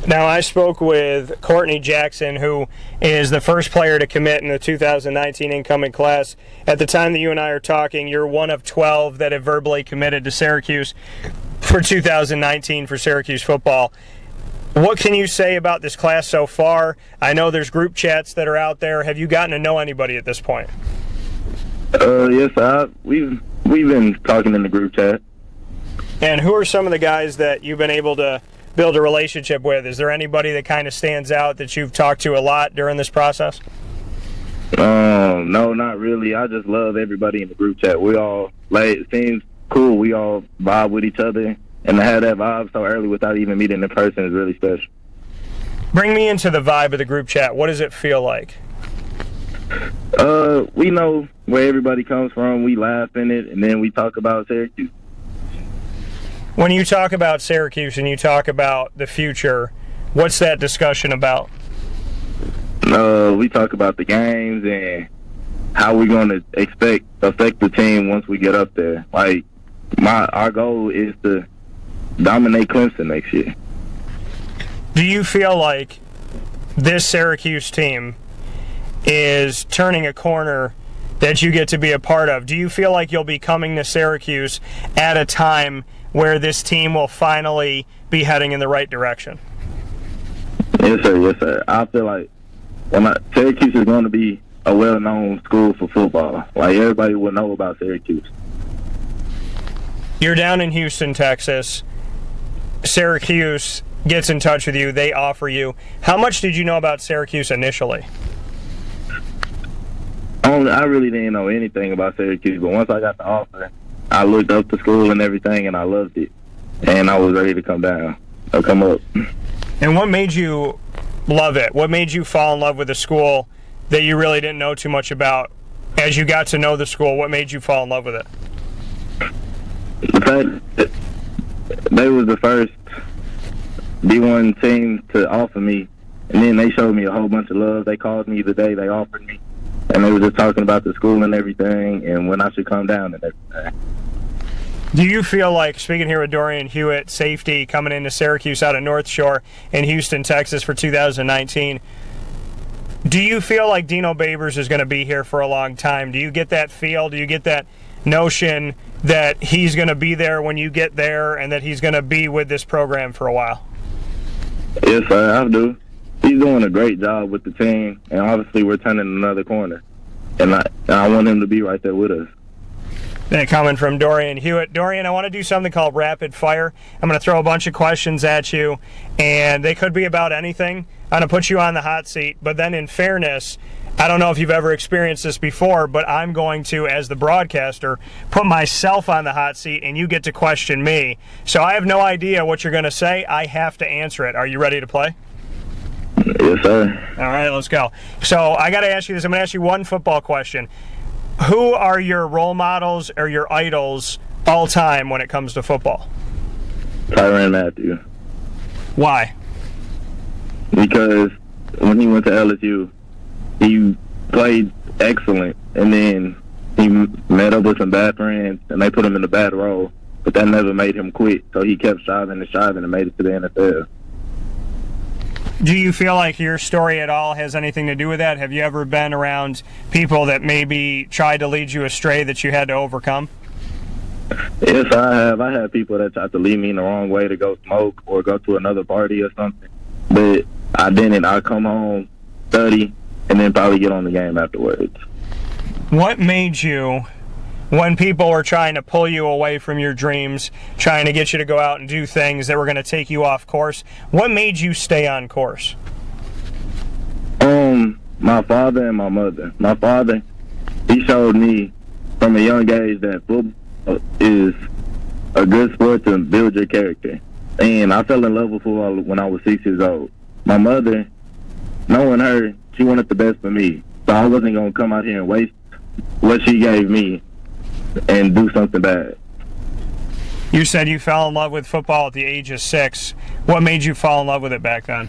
Now, I spoke with Courtney Jackson, who is the first player to commit in the 2019 incoming class. At the time that you and I are talking, you're one of 12 that have verbally committed to Syracuse for 2019 for Syracuse football. What can you say about this class so far? I know there's group chats that are out there. Have you gotten to know anybody at this point? Yes, we've been talking in the group chat. And who are some of the guys that you've been able to build a relationship with? Is there anybody that kind of stands out that you've talked to a lot during this process? No, not really. I just love everybody in the group chat. We all, it seems cool. We all vibe with each other. And to have that vibe so early without even meeting in person is really special. Bring me into the vibe of the group chat. What does it feel like? We know where everybody comes from. We laugh in it, and then we talk about Syracuse. When you talk about Syracuse and you talk about the future, what's that discussion about? We talk about the games and how we're going to affect the team once we get up there. Like, our goal is to dominate Clemson next year. Do you feel like this Syracuse team is turning a corner that you get to be a part of? Do you feel like you'll be coming to Syracuse at a time where this team will finally be heading in the right direction? Yes, sir. Yes, sir. I feel like Syracuse is going to be a well-known school for football. Like, everybody will know about Syracuse. You're down in Houston, Texas. Syracuse gets in touch with you. They offer you. How much did you know about Syracuse initially? I really didn't know anything about Syracuse, but once I got the offer, I looked up the school and everything, and I loved it. And I was ready to come up. And what made you love it? What made you fall in love with the school that you really didn't know too much about? As you got to know the school, what made you fall in love with it? The fact that they was the first D1 team to offer me, and then they showed me a whole bunch of love. They called me the day they offered me, and they were just talking about the school and everything, and when I should come down and everything. Do you feel like, speaking here with Dorian Hewett, safety coming into Syracuse out of North Shore in Houston, Texas for 2019, do you feel like Dino Babers is going to be here for a long time? Do you get that feel? Do you get that notion that he's going to be there when you get there and that he's going to be with this program for a while? Yes, sir, I do. He's doing a great job with the team, and obviously we're turning another corner. And I want him to be right there with us. That coming from Dorian Hewett. Dorian, I want to do something called rapid fire. I'm going to throw a bunch of questions at you, and they could be about anything. I'm going to put you on the hot seat, but then in fairness, I don't know if you've ever experienced this before, but I'm going to, as the broadcaster, put myself on the hot seat, and you get to question me. So I have no idea what you're going to say. I have to answer it. Are you ready to play? Yes, sir. All right, let's go. So I got to ask you this. I'm going to ask you one football question. Who are your role models or your idols all time when it comes to football? Tyrann Mathieu. Why? Because when he went to LSU, he played excellent, and then he met up with some bad friends, and they put him in a bad role, but that never made him quit, so he kept striving and made it to the NFL. Do you feel like your story at all has anything to do with that? Have you ever been around people that maybe tried to lead you astray that you had to overcome? Yes, I have. I had people that tried to lead me in the wrong way to go smoke or go to another party or something, but I didn't. I come home, study, and then probably get on the game afterwards. What made you, when people were trying to pull you away from your dreams, trying to get you to go out and do things that were going to take you off course, what made you stay on course? My father and my mother. My father, he showed me from a young age that football is a good sport to build your character. And I fell in love with football when I was 6 years old. My mother, knowing her, she wanted the best for me. So I wasn't going to come out here and waste what she gave me and do something bad. You said you fell in love with football at the age of 6. What made you fall in love with it back then?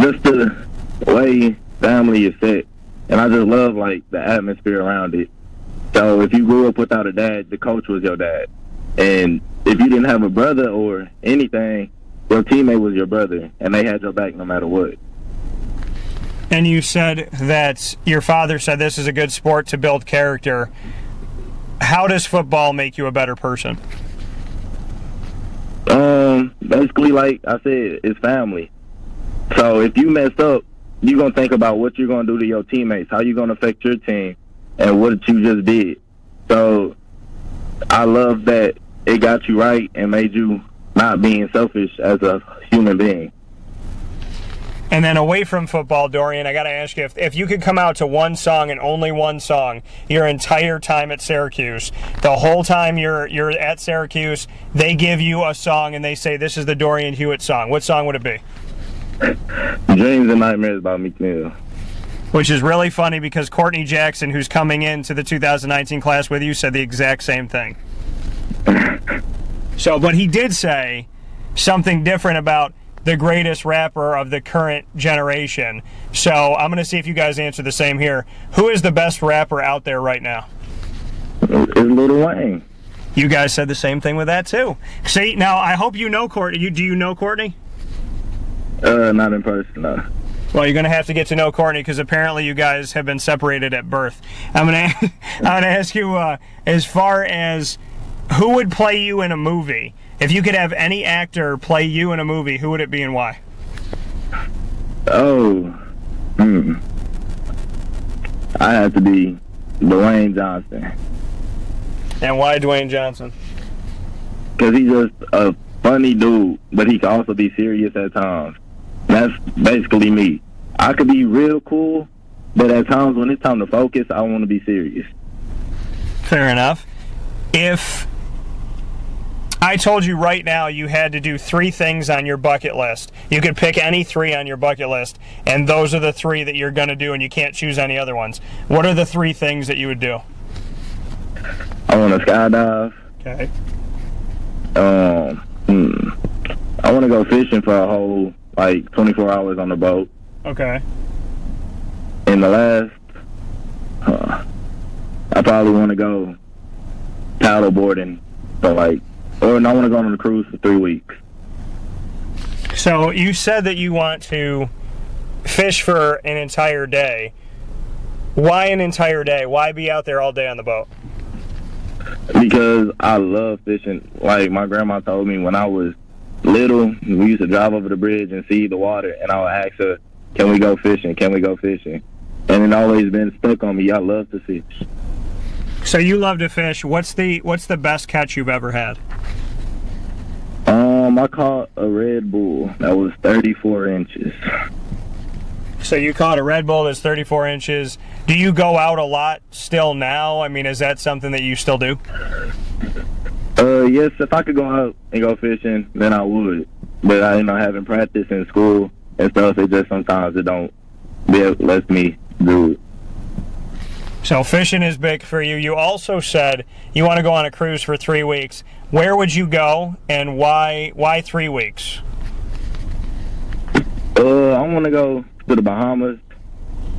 Just the way family is set. And I just love, like, the atmosphere around it. So if you grew up without a dad, the coach was your dad. And if you didn't have a brother or anything, your teammate was your brother, and they had your back no matter what. And you said that your father said this is a good sport to build character. How does football make you a better person? Basically, like I said, it's family. So if you mess up, you're going to think about what you're going to do to your teammates, how you're going to affect your team, and what you just did. So I love that it got you right and made you not being selfish as a human being. And then away from football, Dorian, I got to ask you, if you could come out to one song and only one song your entire time at Syracuse, the whole time you're at Syracuse, they give you a song and they say, this is the Dorian Hewett song. What song would it be? Dreams and Nightmares by Meek Mill. Which is really funny because Courtney Jackson, who's coming into the 2019 class with you, said the exact same thing. So, but he did say something different about the greatest rapper of the current generation. So I'm going to see if you guys answer the same here. Who is the best rapper out there right now? It's Lil Wayne. You guys said the same thing with that too. See, now I hope you know Courtney. Do you know Courtney? Not in person, no. Well, you're going to have to get to know Courtney because apparently you guys have been separated at birth. I'm going to ask you as far as who would play you in a movie. If you could have any actor play you in a movie, who would it be and why? I have to be Dwayne Johnson. And why Dwayne Johnson? Because he's just a funny dude, but he can also be serious at times. That's basically me. I could be real cool, but at times when it's time to focus, I want to be serious. Fair enough. If I told you right now you had to do 3 things on your bucket list. You could pick any 3 on your bucket list, and those are the 3 that you're going to do, and you can't choose any other ones. What are the 3 things that you would do? I want to skydive. Okay. I want to go fishing for a whole, 24 hours on the boat. Okay. And the last, I probably want to go paddle boarding for I want to go on a cruise for 3 weeks. So you said that you want to fish for an entire day. Why an entire day? Why be out there all day on the boat? Because I love fishing. Like my grandma told me when I was little, we used to drive over the bridge and see the water, and I would ask her, can we go fishing? Can we go fishing? And it always been stuck on me. I love to fish. So you love to fish. What's the best catch you've ever had? I caught a Red Bull that was 34 inches. So you caught a Red Bull that's 34 inches. Do you go out a lot still now? I mean, is that something that you still do? Yes, if I could go out and go fishing, then I would. But I having practice in school and stuff, it just sometimes it don't let me do it. So fishing is big for you. You also said you want to go on a cruise for 3 weeks. Where would you go, and why 3 weeks? I want to go to the Bahamas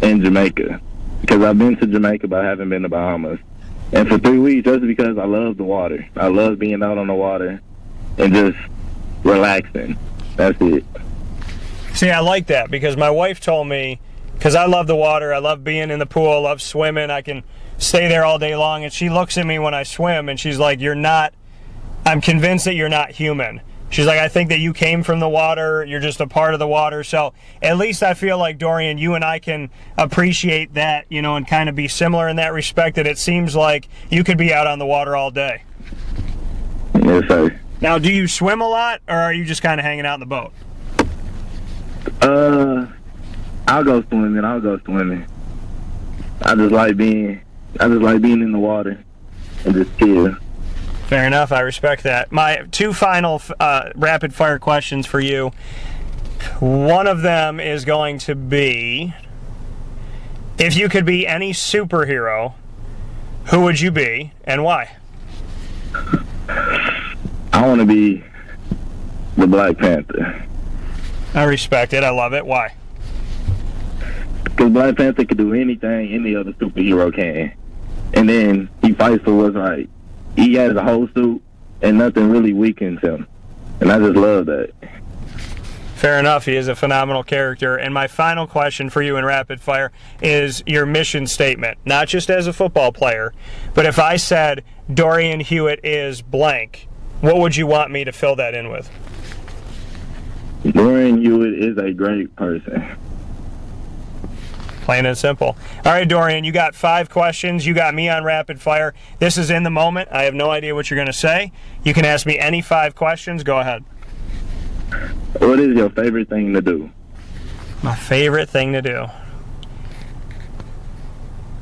and Jamaica, because I've been to Jamaica but I haven't been to Bahamas. And for 3 weeks, just because I love the water. I love being out on the water and just relaxing. That's it. See, I like that, because my wife told me, because I love the water, I love being in the pool, I love swimming, I can stay there all day long, and she looks at me when I swim and she's like, I'm convinced that you're not human. She's like, I think that you came from the water, you're just a part of the water. So at least I feel like, Dorian, you and I can appreciate that, and kind of be similar in that respect, that it seems like you could be out on the water all day. Yes, sir. Now, do you swim a lot, or are you just kind of hanging out in the boat? I'll go swimming. I just like being in the water and just chill. Fair enough. I respect that. My 2 final rapid-fire questions for you. One of them is going to be, if you could be any superhero, who would you be and why? I want to be the Black Panther. I respect it. I love it. Why? Because Black Panther can do anything any other superhero can. And then he fights for what's right. He has a whole suit, and nothing really weakens him. And I just love that. Fair enough. He is a phenomenal character. And my final question for you in rapid fire is your mission statement. Not just as a football player, but if I said Dorian Hewett is blank, what would you want me to fill that in with? Dorian Hewett is a great person. Plain and simple. All right, Dorian, you got 5 questions. You got me on rapid fire. This is in the moment. I have no idea what you're going to say. You can ask me any 5 questions. Go ahead. What is your favorite thing to do? My favorite thing to do.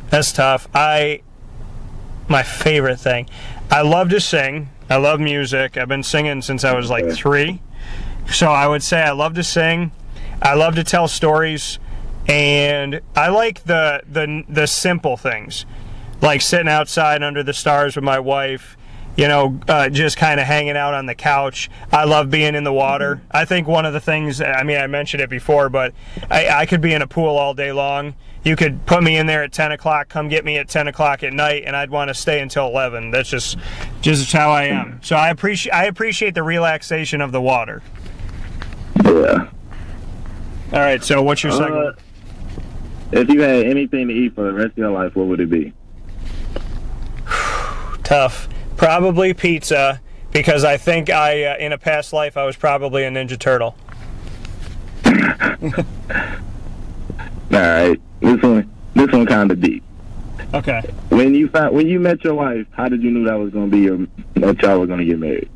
That's tough. My favorite thing. I love to sing. I love music. I've been singing since I was like 3. So I would say I love to sing. I love to tell stories. And I like the simple things, like sitting outside under the stars with my wife, just kind of hanging out on the couch. I love being in the water. I think one of the things, I mentioned it before, but I could be in a pool all day long. You could put me in there at 10 o'clock, come get me at 10 o'clock at night, and I'd want to stay until 11. That's just how I am. So I appreciate the relaxation of the water. Yeah. All right, so what's your second? If you had anything to eat for the rest of your life, what would it be? Tough. Probably pizza, because I think in a past life, I was probably a Ninja Turtle. All right. This one kind of deep. Okay. When you met your wife, how did you know that was going to be that y'all were going to get married?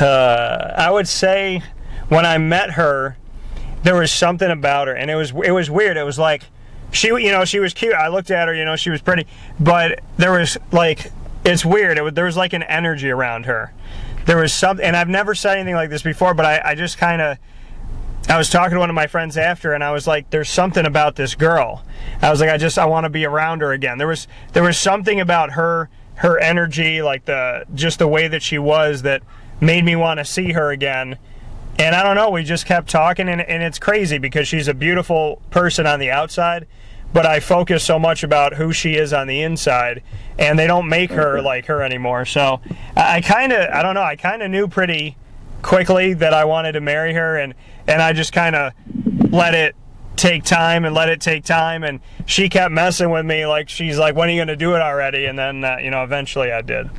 I would say when I met her, there was something about her, and it was weird. It was like she was cute. I looked at her, she was pretty, but there was like it's weird. There was like an energy around her. There was something, and I've never said anything like this before, but I just kind of, I was talking to one of my friends after, and I was like, there's something about this girl. I was like, I want to be around her again. There was something about her energy, like just the way that she was, that made me want to see her again. And I don't know, we just kept talking, and it's crazy because she's a beautiful person on the outside, but I focus so much about who she is on the inside, and they don't make her like her anymore. So I kind of knew pretty quickly that I wanted to marry her, and I just kind of let it take time, and she kept messing with me, like she's like, when are you going to do it already? And then eventually I did.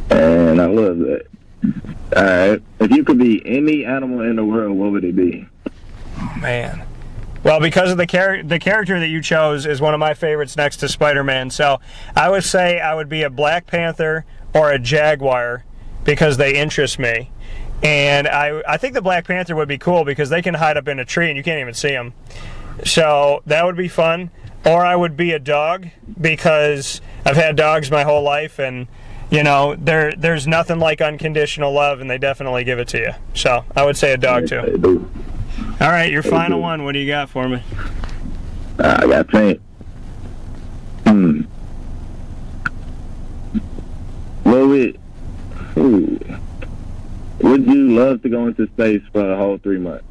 And I love that. All right, if you could be any animal in the world, what would it be? Oh, man. Well, because of the character that you chose is one of my favorites next to Spider-Man, so I would say I would be a Black Panther or a Jaguar because they interest me. And I think the Black Panther would be cool because they can hide up in a tree and you can't even see them. So that would be fun. Or I would be a dog because I've had dogs my whole life, and there's nothing like unconditional love, and they definitely give it to you. So I would say a dog too. All right, your final one. What do you got for me? I got Tank. Would you love to go into space for a whole 3 months?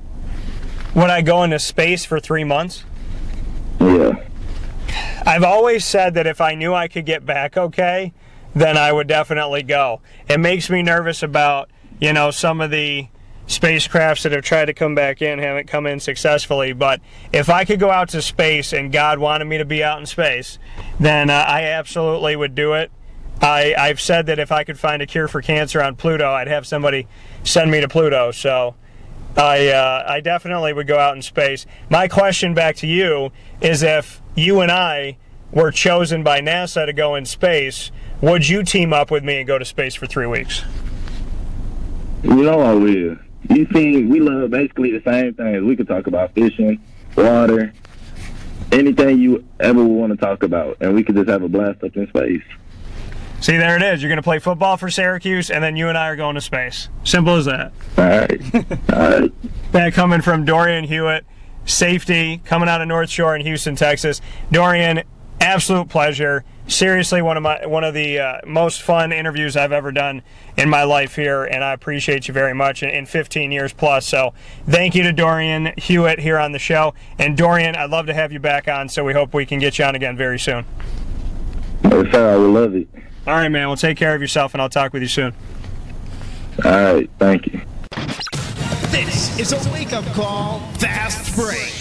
Would I go into space for 3 months? Yeah. I've always said that if I knew I could get back okay, then I would definitely go. It makes me nervous about, some of the spacecrafts that have tried to come back in haven't come in successfully, but if I could go out to space and God wanted me to be out in space, then I absolutely would do it. I've said that if I could find a cure for cancer on Pluto, I'd have somebody send me to Pluto, so I definitely would go out in space. My question back to you is, if you and I were chosen by NASA to go in space, would you team up with me and go to space for 3 weeks? I will. You see, we love basically the same things. We could talk about fishing, water, anything you ever want to talk about, and we could just have a blast up in space. See, there it is. You're going to play football for Syracuse, and then you and I are going to space. Simple as that. All right. All right. That coming from Dorian Hewett, safety, coming out of North Shore in Houston, Texas. Dorian, absolute pleasure. Seriously, one of the most fun interviews I've ever done in my life here, and I appreciate you very much in 15 years plus. So thank you to Dorian Hewett here on the show. And Dorian, I'd love to have you back on, so we hope we can get you on again very soon. Yes, sir. I would love it. All right, man. Well, take care of yourself, and I'll talk with you soon. All right. Thank you. This is a wake-up call fast break.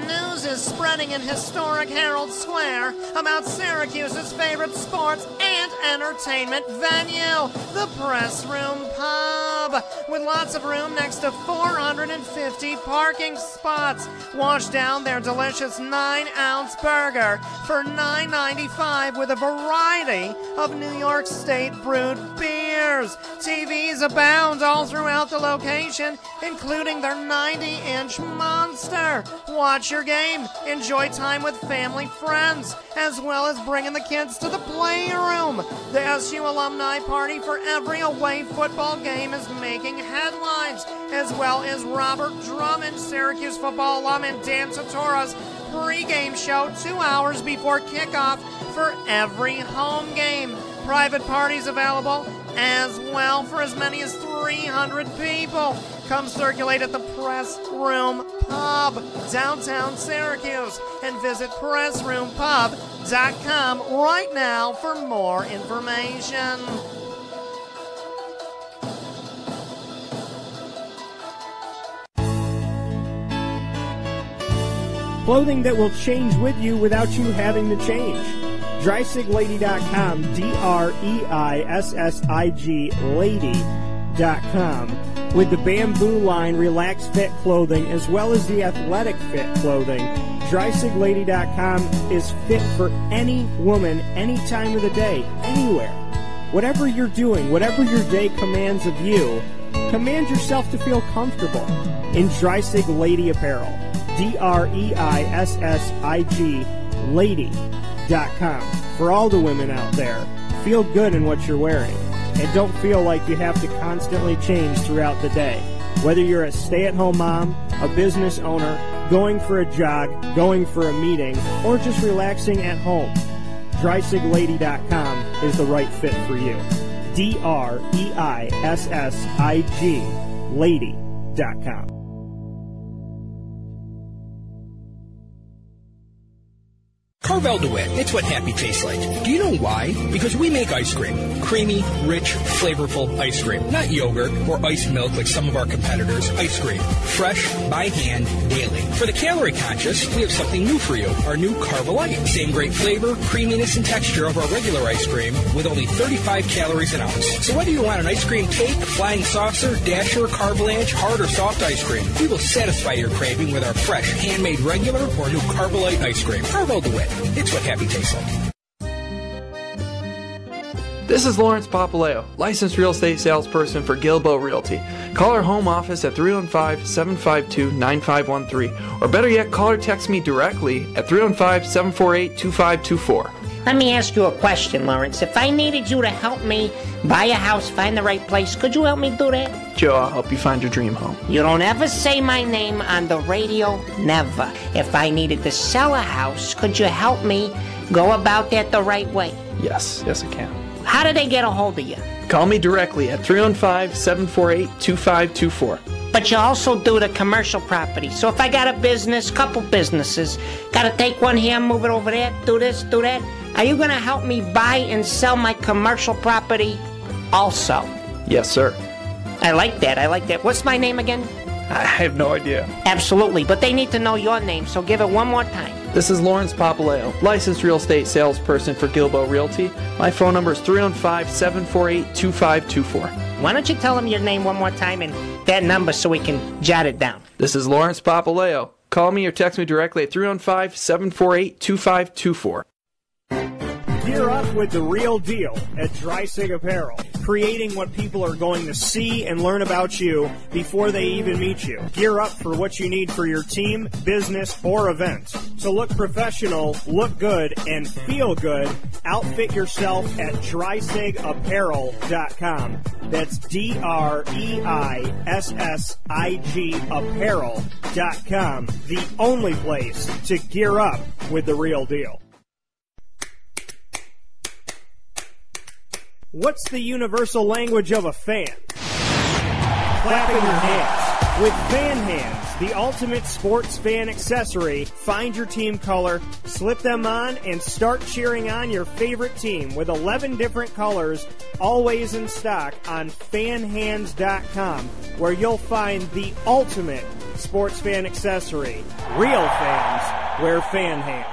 News is spreading in historic Herald Square about Syracuse's favorite sports and entertainment venue, the Press Room Pub, with lots of room next to 450 parking spots. Wash down their delicious 9-ounce burger for $9.95 with a variety of New York State brewed beers. TVs abound all throughout the location, including their 90-inch monster. Watch your game, enjoy time with family, friends, as well as bringing the kids to the playroom. The SU Alumni Party for every away football game is making headlines, as well as Robert Drummond, Syracuse football alum, and Dan Tortora's pregame show 2 hours before kickoff for every home game. Private parties available as well for as many as 300 people. Come circulate at the Press Room Pub, downtown Syracuse, and visit PressRoomPub.com right now for more information. Clothing that will change with you without you having to change. DreisigLady.com, DREISSIG Lady.com, with the Bamboo line Relax Fit clothing as well as the Athletic Fit clothing. DreisigLady.com is fit for any woman, any time of the day, anywhere. Whatever you're doing, whatever your day commands of you, Command yourself to feel comfortable in Dreissig Lady Apparel. DREISSIG Lady.com. For all the women out there, feel good in what you're wearing. And don't feel like you have to constantly change throughout the day. Whether you're a stay-at-home mom, a business owner, going for a jog, going for a meeting, or just relaxing at home, DreisigLady.com is the right fit for you. DREISSIG Lady.com. Carvel DeWitt, it's what happy tastes like. Do you know why? Because we make ice cream. Creamy, rich, flavorful ice cream. Not yogurt or iced milk like some of our competitors. Ice cream. Fresh, by hand, daily. For the calorie conscious, we have something new for you. Our new Carvelite. Same great flavor, creaminess, and texture of our regular ice cream with only 35 calories an ounce. So whether you want an ice cream cake, flying saucer, dasher, carvalanche, hard or soft ice cream, we will satisfy your craving with our fresh, handmade regular or new Carvelite ice cream. Carvel DeWitt. It's what happy tastes like. This is Lawrence Papaleo, licensed real estate salesperson for Gilbo Realty. Call our home office at 315-752-9513. Or better yet, call or text me directly at 315-748-2524. Let me ask you a question, Lawrence. If I needed you to help me buy a house, find the right place, could you help me do that? Joe, I'll help you find your dream home. You don't ever say my name on the radio, never. If I needed to sell a house, could you help me go about that the right way? Yes, I can. How do they get a hold of you? Call me directly at 315-748-2524. But you also do the commercial property. So if I got a business, couple businesses, got to take one here, move it over there, do this, do that, are you going to help me buy and sell my commercial property also? Yes, sir. I like that. What's my name again? I have no idea. Absolutely, but they need to know your name, so give it one more time. This is Lawrence Papaleo, licensed real estate salesperson for Gilbo Realty. My phone number is 315-748-2524. Why don't you tell them your name one more time and that number so we can jot it down? This is Lawrence Papaleo. Call me or text me directly at 315-748-2524. Gear up with the real deal at Dreissig Apparel, creating what people are going to see and learn about you before they even meet you. Gear up for what you need for your team, business, or event. To look professional, look good, and feel good, outfit yourself at DreisigApparel.com. That's DREISSIG Apparel.com. The only place to gear up with the real deal. What's the universal language of a fan? Clapping your hands. With Fan Hands, the ultimate sports fan accessory, find your team color, slip them on, and start cheering on your favorite team with 11 different colors, always in stock on fanhands.com, where you'll find the ultimate sports fan accessory. Real fans wear Fan Hands.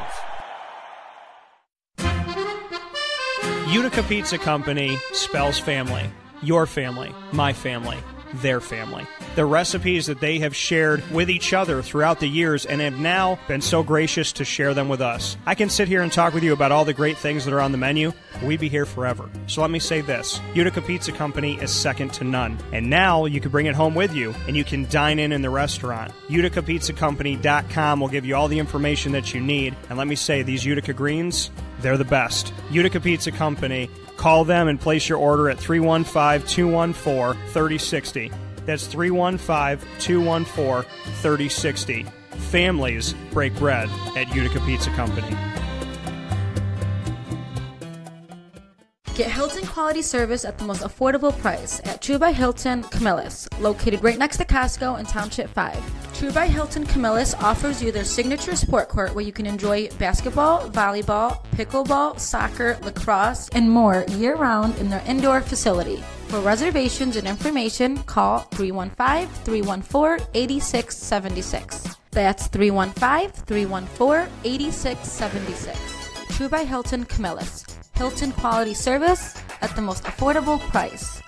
Utica Pizza Company spells family. Your family, my family, their family. The recipes that they have shared with each other throughout the years and have now been so gracious to share them with us. I can sit here and talk with you about all the great things that are on the menu. We'd be here forever. So let me say this. Utica Pizza Company is second to none. And now you can bring it home with you and you can dine in the restaurant. UticaPizzaCompany.com will give you all the information that you need. And let me say, these Utica greens, they're the best. Utica Pizza Company. Call them and place your order at 315-214-3060. That's 315-214-3060. Families break bread at Utica Pizza Company. Get Hilton quality service at the most affordable price at True by Hilton Camillus, located right next to Costco in Township 5. True by Hilton Camillus offers you their signature sport court where you can enjoy basketball, volleyball, pickleball, soccer, lacrosse, and more year-round in their indoor facility. For reservations and information, call 315-314-8676. That's 315-314-8676. True by Hilton Camillus. Hilton quality service at the most affordable price.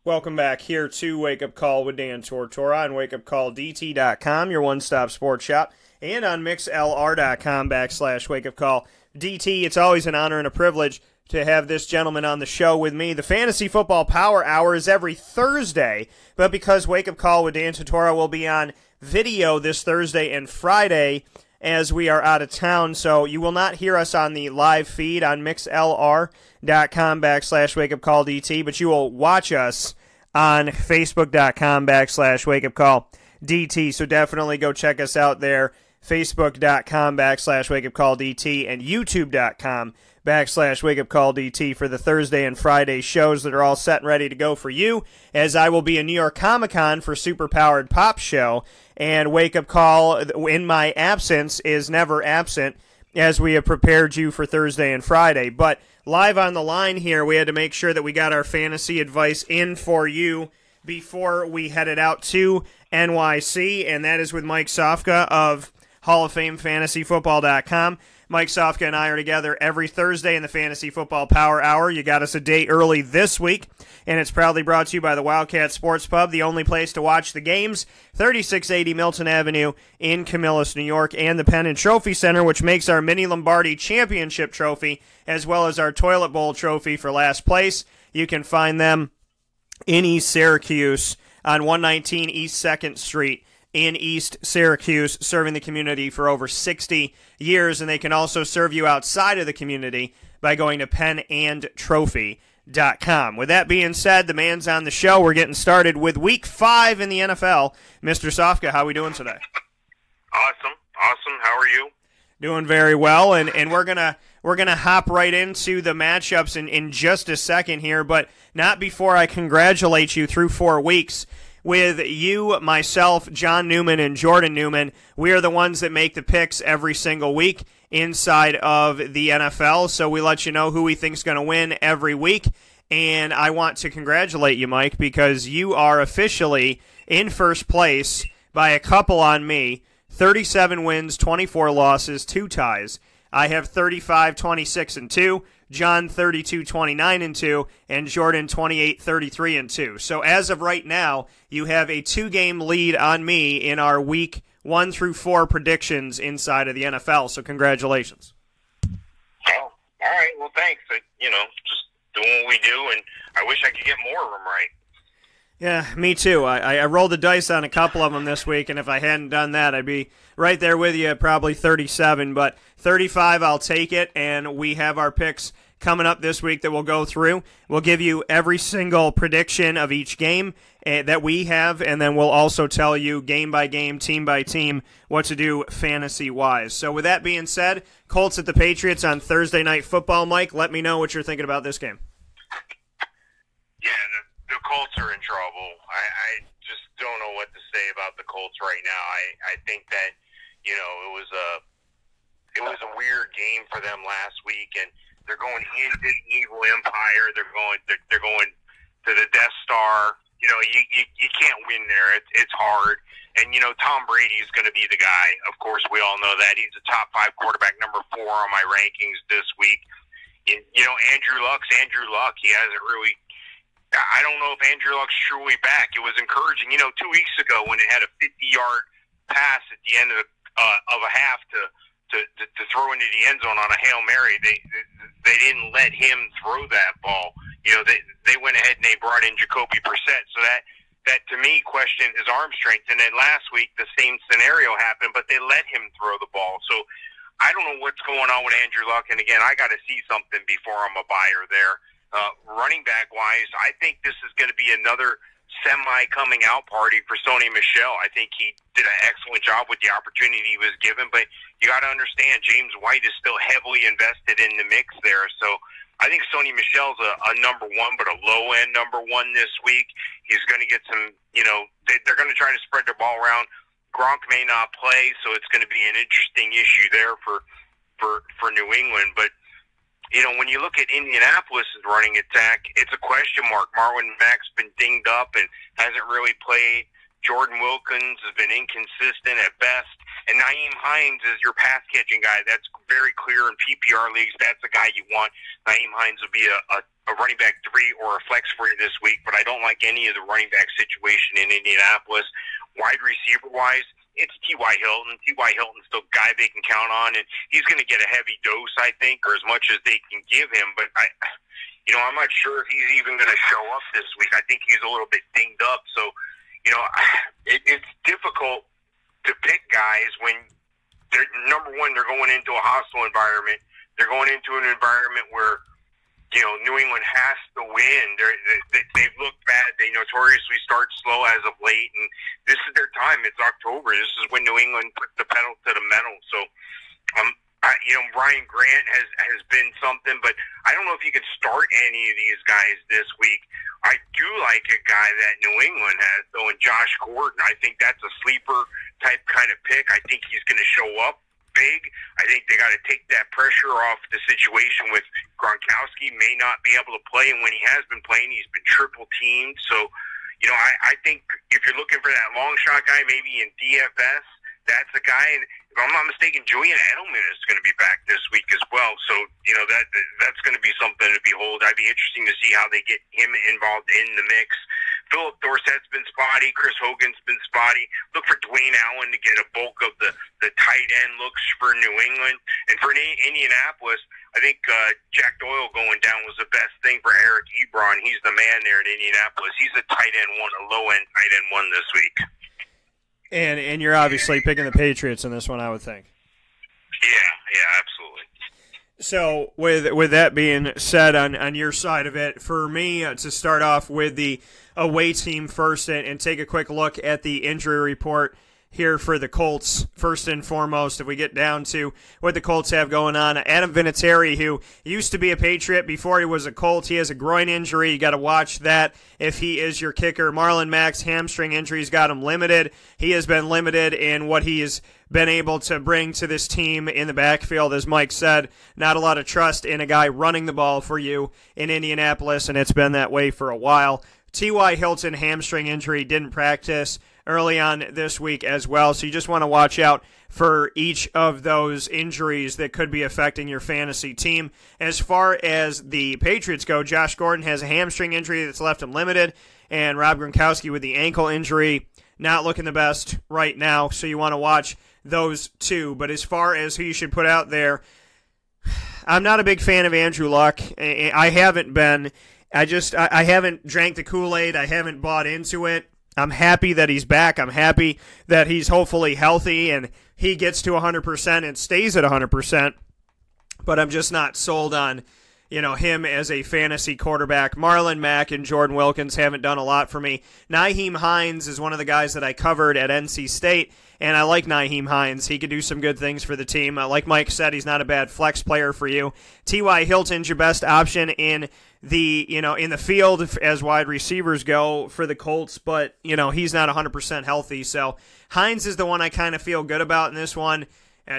Welcome back here to Wake Up Call with Dan Tortora on WakeUpCallDT.com, your one-stop sports shop, and on MixLR.com/WakeUpCallDT. It's always an honor and a privilege to have this gentleman on the show with me. The Fantasy Football Power Hour is every Thursday, but because Wake Up Call with Dan Tortora will be on video this Thursday and Friday as we are out of town, so you will not hear us on the live feed on MixLR.com/WakeUpCallDT, but you will watch us on Facebook.com/WakeUpCallDT, so definitely go check us out there, Facebook.com/WakeUpCallDT and YouTube.com/WakeUpCallDT for the Thursday and Friday shows that are all set and ready to go for you, as I will be in New York Comic-Con for Superpowered Pop Show, and Wake Up Call, in my absence, is never absent, as we have prepared you for Thursday and Friday. But live on the line here, we had to make sure that we got our fantasy advice in for you before we headed out to NYC, and that is with Mike Sofka of Hall of Fame FantasyFootball.com. Mike Sofka and I are together every Thursday in the Fantasy Football Power Hour. You got us a day early this week, and it's proudly brought to you by the Wildcat Sports Pub, the only place to watch the games, 3680 Milton Avenue in Camillus, New York, and the Penn and Trophy Center, which makes our Mini Lombardi Championship Trophy, as well as our Toilet Bowl Trophy for last place. You can find them in East Syracuse on 119 East 2nd Street in East Syracuse, serving the community for over 60 years, and they can also serve you outside of the community by going to penandtrophy.com. With that being said, the man's on the show. We're getting started with Week 5 in the NFL. Mr. Sofka, how are we doing today? Awesome. How are you? Doing very well, and we're gonna hop right into the matchups in just a second here, but not before I congratulate you through 4 weeks. With you, myself, John Newman, and Jordan Newman, we are the ones that make the picks every single week inside of the NFL, so we let you know who we think is going to win every week. And I want to congratulate you, Mike, because you are officially in first place by a couple on me. 37 wins, 24 losses, 2 ties. I have 35, 26, and 2. John 32, 29, and 2, and Jordan 28, 33, and 2. So as of right now, you have a 2-game lead on me in our week 1 through 4 predictions inside of the NFL. So congratulations. Oh, all right. Well, thanks. Just doing what we do, and I wish I could get more of them right. Yeah, me too. I rolled the dice on a couple of them this week, and if I hadn't done that, I'd be right there with you at probably 37. But 35, I'll take it, and we have our picks coming up this week that we'll go through. We'll give you every single prediction of each game that we have, and then we'll also tell you game by game, team by team, what to do fantasy-wise. So with that being said, Colts at the Patriots on Thursday Night Football. Mike, let me know what you're thinking about this game. Yeah, the Colts are in trouble. I just don't know what to say about the Colts right now. I think that, it was a weird game for them last week, and they're going into the evil empire. They're going to the Death Star. You can't win there. It's hard. And Tom Brady is going to be the guy. Of course, we all know that he's the top 5 quarterback, number 4 on my rankings this week. And, Andrew Luck. He hasn't really. I don't know if Andrew Luck's truly back. It was encouraging. 2 weeks ago when it had a 50-yard pass at the end of a half to throw into the end zone on a Hail Mary, they didn't let him throw that ball. They went ahead and they brought in Jacoby Brissett. So that to me questioned his arm strength. And then last week the same scenario happened, but they let him throw the ball. So I don't know what's going on with Andrew Luck. And again, I got to see something before I'm a buyer there. Running back wise, I think this is going to be another semi-coming out party for Sony Michel. I think he did an excellent job with the opportunity he was given, but you got to understand James White is still heavily invested in the mix there. So I think Sony Michel's a number 1, but a low-end number 1 this week. He's going to get some, they're going to try to spread the ball around. Gronk may not play, so it's going to be an interesting issue there for New England. But when you look at Indianapolis' running attack, it's a question mark. Marlon Mack's been dinged up and hasn't really played. Jordan Wilkins has been inconsistent at best. And Nyheim Hines is your pass-catching guy. That's very clear in PPR leagues. That's the guy you want. Nyheim Hines will be a a running back 3 or a flex for you this week, but I don't like any of the running back situation in Indianapolis. Wide receiver-wise, it's T.Y. Hilton. T.Y. Hilton's still a guy they can count on, and he's going to get a heavy dose, I think, or as much as they can give him. But I'm not sure if he's even going to show up this week. I think he's a little bit dinged up. So, it's difficult to pick guys when they're, number one, they're going into a hostile environment. They're going into an environment where, New England has to win. They've looked bad. They notoriously start slow as of late, and this is their time. It's October. This is when New England puts the pedal to the metal. So, Ryan Grant has been something, but I don't know if you could start any of these guys this week. I do like a guy that New England has, though, in Josh Gordon. I think that's a sleeper type kind of pick. I think he's going to show up big. I think they got to take that pressure off the situation with Gronkowski may not be able to play, and when he has been playing, he's been triple teamed. So, I think if you're looking for that long shot guy, maybe in DFS, that's the guy. And if I'm not mistaken, Julian Edelman is going to be back this week as well. So, that's going to be something to behold. I'd be interesting to see how they get him involved in the mix. Philip Dorsett's been spotty. Chris Hogan's been spotty. Look for Dwayne Allen to get a bulk of the tight end looks for New England. And for Indianapolis, I think Jack Doyle going down was the best thing for Eric Ebron. He's the man there in Indianapolis. He's a tight end one, a low-end tight end one this week. And you're obviously picking the Patriots in this one, I would think. Yeah, absolutely. So with that being said on your side of it, for me to start off with the away team first and take a quick look at the injury report here for the Colts. First and foremost, if we get down to what the Colts have going on, Adam Vinatieri, who used to be a Patriot before he was a Colt, he has a groin injury. You got to watch that if he is your kicker. Marlon Mack's hamstring injuries got him limited. He has been limited in what he has been able to bring to this team in the backfield. As Mike said, not a lot of trust in a guy running the ball for you in Indianapolis, and it's been that way for a while. T.Y. Hilton hamstring injury, didn't practice early on this week as well, so you just want to watch out for each of those injuries that could be affecting your fantasy team. As far as the Patriots go, Josh Gordon has a hamstring injury that's left him limited, and Rob Gronkowski with the ankle injury, not looking the best right now, so you want to watch those two. But as far as who you should put out there, I'm not a big fan of Andrew Luck. I haven't been. I haven't drank the Kool-Aid. I haven't bought into it. I'm happy that he's back. I'm happy that he's hopefully healthy and he gets to 100% and stays at 100%. But I'm just not sold on, him as a fantasy quarterback. Marlon Mack and Jordan Wilkins haven't done a lot for me. Nyheim Hines is one of the guys that I covered at NC State, and I like Nyheim Hines. He could do some good things for the team. Like Mike said, he's not a bad flex player for you. T.Y. Hilton's your best option in the field as wide receivers go for the Colts, but he's not 100% healthy. So Hines is the one I kind of feel good about in this one.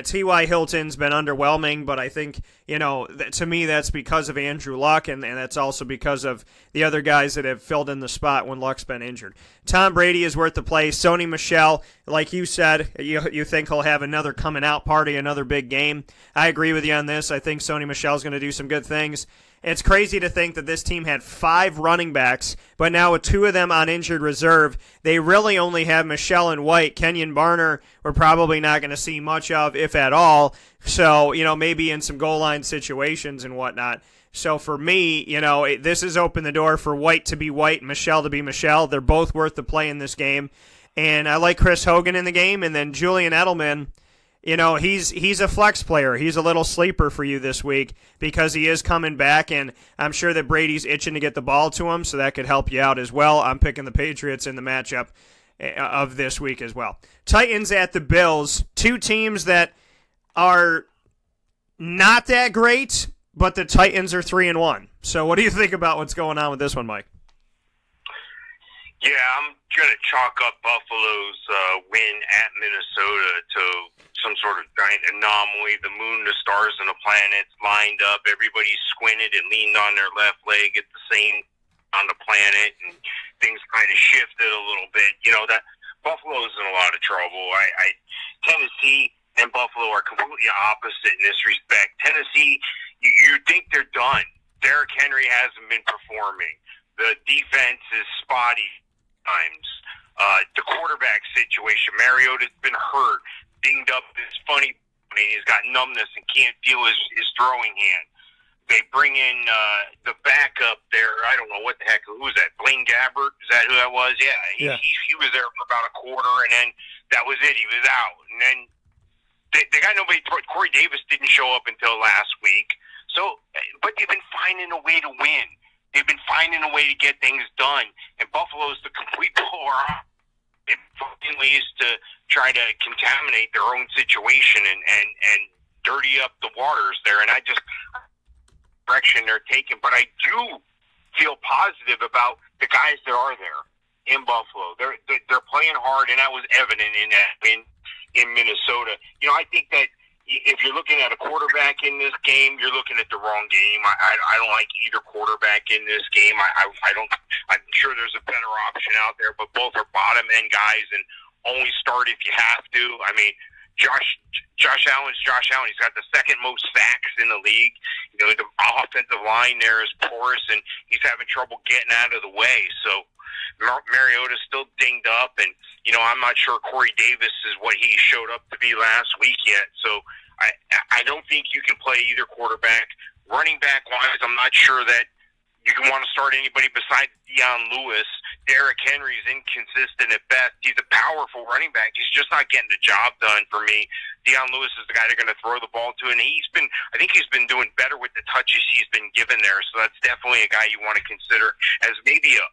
T.Y. Hilton's been underwhelming, but I think, to me that's because of Andrew Luck, and that's also because of the other guys that have filled in the spot when Luck's been injured. Tom Brady is worth the play. Sony Michel, like you said, you think he'll have another coming out party, another big game. I agree with you on this. I think Sony Michel's going to do some good things. It's crazy to think that this team had 5 running backs, but now with 2 of them on injured reserve, they really only have Michel and White. Kenyon Barner we're probably not going to see much of, if at all. So, maybe in some goal line situations and whatnot. So for me, this has opened the door for White to be White and Michel to be Michel. They're both worth the play in this game. And I like Chris Hogan in the game. And then Julian Edelman, he's a flex player. He's a little sleeper for you this week because he is coming back, and I'm sure that Brady's itching to get the ball to him, so that could help you out as well. I'm picking the Patriots in the matchup of this week as well. Titans at the Bills, 2 teams that are not that great, but the Titans are 3-1. So what do you think about what's going on with this one, Mike? Yeah, I'm going to chalk up Buffalo's win at Minnesota to some sort of giant anomaly. The moon, the stars, and the planets lined up. Everybody squinted and leaned on their left leg at the same on the planet, and things kind of shifted a little bit. That Buffalo's in a lot of trouble. Tennessee and Buffalo are completely opposite in this respect. Tennessee, you think they're done. Derrick Henry hasn't been performing. The defense is spotty at times. The quarterback situation, Mariota's been hurt, dinged up. It's funny. I mean, he's got numbness and can't feel his throwing hand. They bring in the backup there. I don't know what the heck. Who was that? Blaine Gabbert? Is that who that was? Yeah. He was there for about a quarter, and then that was it. He was out. And then they got nobody. Corey Davis didn't show up until last week. So, but they've been finding a way to win. They've been finding a way to get things done. And Buffalo's the complete polar opposite. They find ways to try to contaminate their own situation and dirty up the waters there. And I just direction they're taking. But I do feel positive about the guys that are there in Buffalo. They're playing hard, and that was evident in Minnesota. You know, I think that if you're looking at a quarterback in this game, you're looking at the wrong game. I don't like either quarterback in this game. I'm sure there's a better option out there, but both are bottom end guys and only start if you have to. I mean, Josh Allen's Josh Allen. He's got the second most sacks in the league. You know, the offensive line there is porous, and he's having trouble getting out of the way. So Mariota's still dinged up, and you know, I'm not sure Corey Davis is what he showed up to be last week yet. So I don't think you can play either quarterback. Running back wise, I'm not sure that you can want to start anybody besides Deion Lewis. Derrick Henry's inconsistent at best. He's a powerful running back. He's just not getting the job done for me. Deion Lewis is the guy they're going to throw the ball to, and I think he's been doing better with the touches he's been given there. So that's definitely a guy you want to consider as maybe a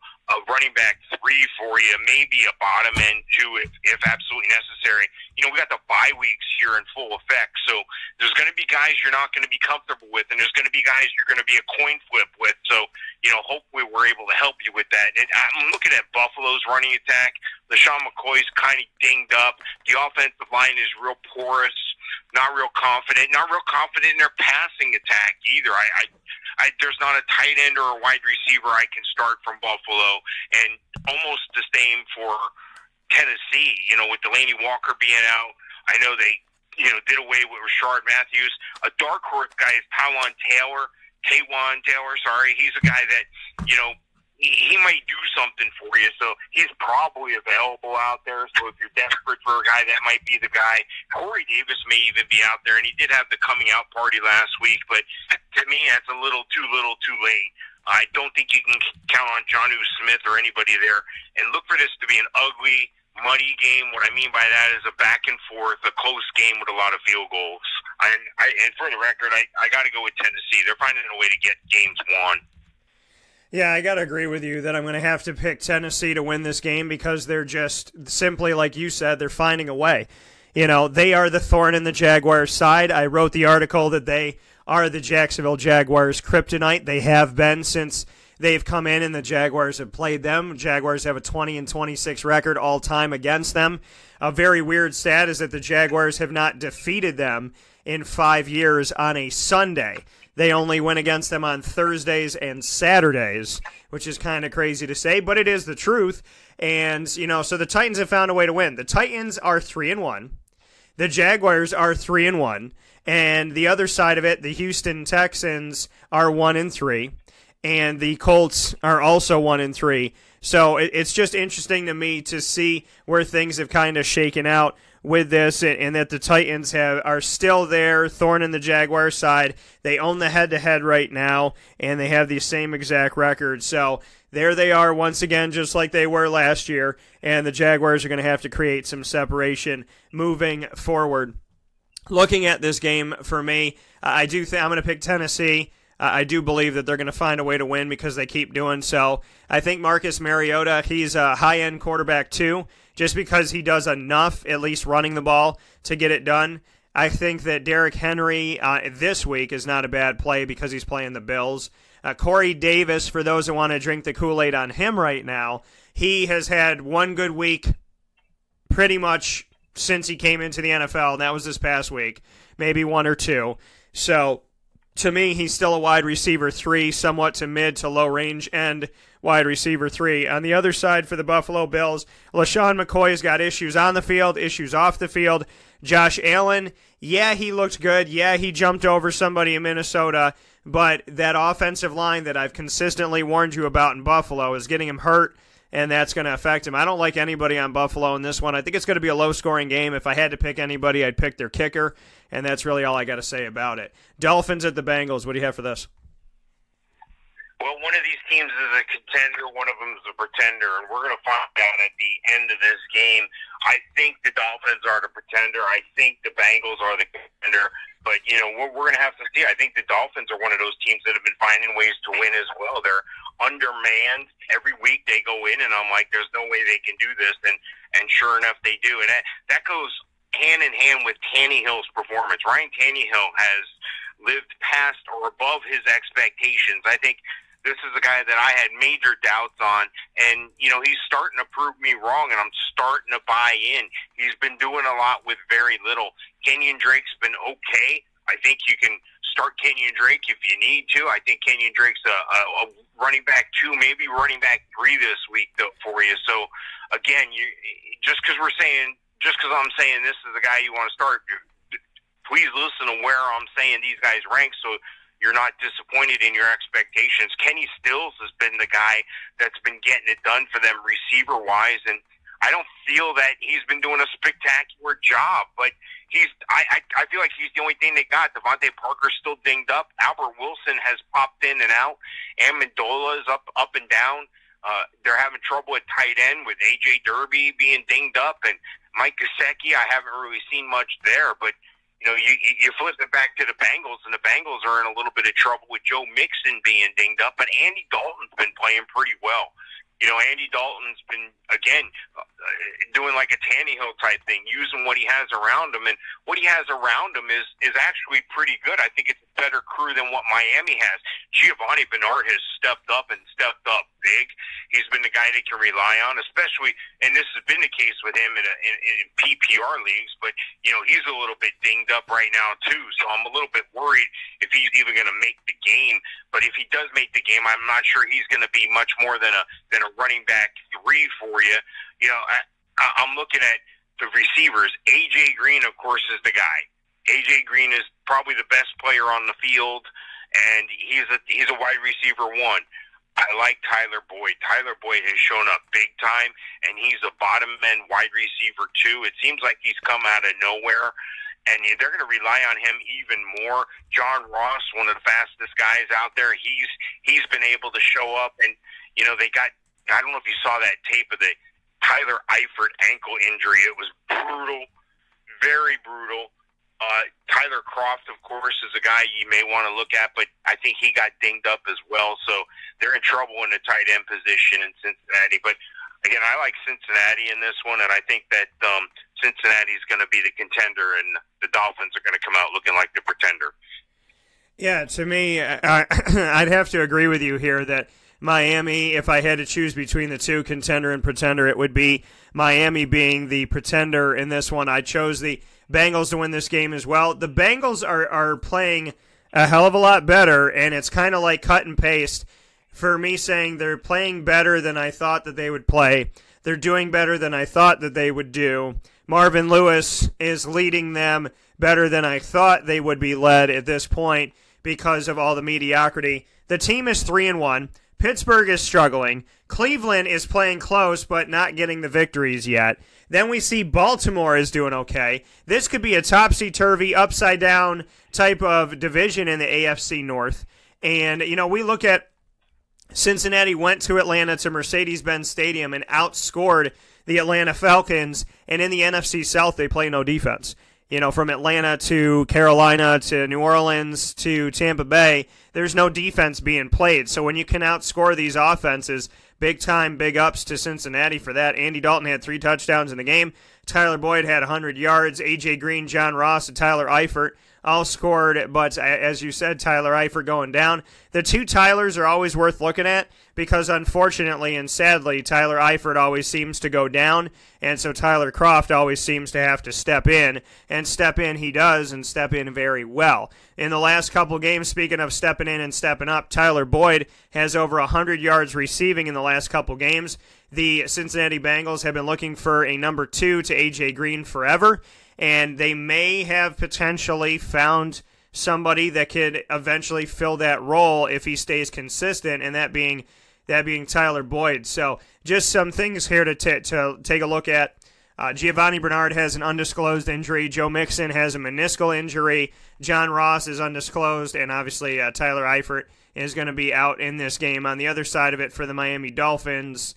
running back 3 for you, maybe a bottom end 2 if absolutely necessary. You know, we got the bye weeks here in full effect, so there's going to be guys you're not going to be comfortable with, and there's going to be guys you're going to be a coin flip with. So, you know, hopefully we're able to help you with that. And I'm looking at Buffalo's running attack. LaShawn McCoy's kind of dinged up. The offensive line is real porous, not real confident in their passing attack either. There's not a tight end or a wide receiver I can start from Buffalo, and almost the same for Tennessee. You know, with Delaney Walker being out, I know they, you know, did away with Rashard Matthews. A dark horse guy is Taywan Taylor. Sorry, he's a guy that, you know, he might do something for you. So he's probably available out there. So if you're desperate for a guy, that might be the guy. Corey Davis may even be out there, and he did have the coming out party last week. But to me, that's a little too late. I don't think you can count on Jonnu Smith or anybody there. And look for this to be an ugly, muddy game. What I mean by that is a back and forth, a close game with a lot of field goals. And for the record, I got to go with Tennessee. They're finding a way to get games won. Yeah, I got to agree with you that I'm going to have to pick Tennessee to win this game because they're just simply, like you said, they're finding a way. You know, they are the thorn in the Jaguars' side. I wrote the article that they are the Jacksonville Jaguars' kryptonite. They have been since they've come in and the Jaguars have played them. Jaguars have a 20-26 record all time against them. A very weird stat is that the Jaguars have not defeated them in 5 years on a Sunday. They only win against them on Thursdays and Saturdays, which is kind of crazy to say, but it is the truth. And, you know, so the Titans have found a way to win. The Titans are 3-1. The Jaguars are 3-1. And the other side of it, the Houston Texans are 1-3. And the Colts are also 1-3. So it's just interesting to me to see where things have kind of shaken out with this, and that the Titans are still there, thorn in the Jaguars' side. They own the head-to-head right now, and they have the same exact record. So there they are once again, just like they were last year, and the Jaguars are going to have to create some separation moving forward. Looking at this game, for me, I do think I'm going to pick Tennessee. I do believe that they're going to find a way to win because they keep doing so. I think Marcus Mariota, he's a high-end quarterback too, just because he does enough, at least running the ball, to get it done. I think that Derrick Henry this week is not a bad play because he's playing the Bills. Corey Davis, for those that want to drink the Kool-Aid on him right now, he has had one good week pretty much since he came into the NFL, and that was this past week, maybe one or two. So to me, he's still a wide receiver 3, somewhat to mid to low range end wide receiver 3. On the other side for the Buffalo Bills, LaShawn McCoy's got issues on the field, issues off the field. Josh Allen, yeah, he looked good. Yeah, he jumped over somebody in Minnesota. but that offensive line that I've consistently warned you about in Buffalo is getting him hurt, and that's going to affect him. I don't like anybody on Buffalo in this one. I think it's going to be a low-scoring game. If I had to pick anybody, I'd pick their kicker, and that's really all I got to say about it. Dolphins at the Bengals. What do you have for this? Well, one of these teams is a contender, one of them is a pretender, and we're going to find out at the end of this game. I think the Dolphins are the pretender. I think the Bengals are the contender. But, we're going to have to see. I think the Dolphins are one of those teams that have been finding ways to win as well. They're undermanned. Every week they go in, and I'm like, there's no way they can do this. And sure enough, they do. And that goes hand in hand with Tannehill's performance. Ryan Tannehill has lived past or above his expectations. I think this is a guy that I had major doubts on, and, he's starting to prove me wrong, and I'm starting to buy in. He's been doing a lot with very little. Kenyon Drake's been okay. I think you can start Kenyon Drake if you need to. I think Kenyon Drake's a running back 2, maybe running back 3 this week for you. So, again, just because I'm saying this is the guy you want to start, please listen to where I'm saying these guys rank so you're not disappointed in your expectations. Kenny Stills has been the guy that's been getting it done for them receiver-wise, and I don't feel that he's been doing a spectacular job, but I feel like he's the only thing they got. Devontae Parker's still dinged up. Albert Wilson has popped in and out. Amendola is up and down. They're having trouble at tight end with A.J. Derby being dinged up, and Mike Gesicki, I haven't really seen much there, but you flip it back to the Bengals, and the Bengals are in a little bit of trouble with Joe Mixon being dinged up, but Andy Dalton's been playing pretty well. Andy Dalton's been, again, doing like a Tannehill type thing, using what he has around him, and what he has around him is actually pretty good. I think it's a better crew than what Miami has. Giovanni Bernard has stepped up big. He's been the guy they can rely on, especially, and this has been the case with him in PPR leagues, but, he's a little bit dinged up right now, too, so I'm a little bit worried if he's even going to make the game. But if he does make the game, I'm not sure he's going to be much more than a running back 3 for you. I'm looking at the receivers. A.J. Green, of course, is the guy. A.J. Green is probably the best player on the field, and he's a wide receiver 1. I like Tyler Boyd. Tyler Boyd has shown up big time, and he's a bottom-end wide receiver, too. It seems like he's come out of nowhere, and they're going to rely on him even more. John Ross, one of the fastest guys out there, he's been able to show up, and, they got, I don't know if you saw that tape of the Tyler Eifert ankle injury. It was brutal, very brutal. Tyler Kroft, of course, is a guy you may want to look at, but I think he got dinged up as well. So they're in trouble in the tight end position in Cincinnati. But, again, I like Cincinnati in this one, and I think that Cincinnati is going to be the contender, and the Dolphins are going to come out looking like the pretender. Yeah, to me, I'd have to agree with you here that Miami, if I had to choose between the two, contender and pretender, it would be Miami being the pretender in this one. I chose the Bengals to win this game as well. The Bengals are playing a hell of a lot better, and it's kind of like cut and paste for me saying they're playing better than I thought that they would play. They're doing better than I thought that they would do. Marvin Lewis is leading them better than I thought they would be led at this point because of all the mediocrity. The team is 3-1. Pittsburgh is struggling. Cleveland is playing close but not getting the victories yet. Then we see Baltimore is doing okay. This could be a topsy-turvy, upside-down type of division in the AFC North. And, we look at Cincinnati went to Atlanta to Mercedes-Benz Stadium and outscored the Atlanta Falcons. And in the NFC South, they play no defense. From Atlanta to Carolina to New Orleans to Tampa Bay, there's no defense being played. So when you can outscore these offenses, big time, big ups to Cincinnati for that. Andy Dalton had 3 touchdowns in the game. Tyler Boyd had 100 yards. A.J. Green, John Ross, and Tyler Eifert all scored. But as you said, Tyler Eifert going down. The 2 Tylers are always worth looking at because unfortunately and sadly, Tyler Eifert always seems to go down. And so Tyler Kroft always seems to have to step in. And step in he does, and step in very well. In the last couple games, speaking of stepping in and stepping up, Tyler Boyd has over 100 yards receiving in the last couple games. The Cincinnati Bengals have been looking for a number 2 to A.J. Green forever, and they may have potentially found somebody that could eventually fill that role if he stays consistent, and that being Tyler Boyd. So just some things here to take a look at. Giovanni Bernard has an undisclosed injury. Joe Mixon has a meniscal injury. John Ross is undisclosed, and obviously Tyler Eifert is going to be out in this game. On the other side of it for the Miami Dolphins,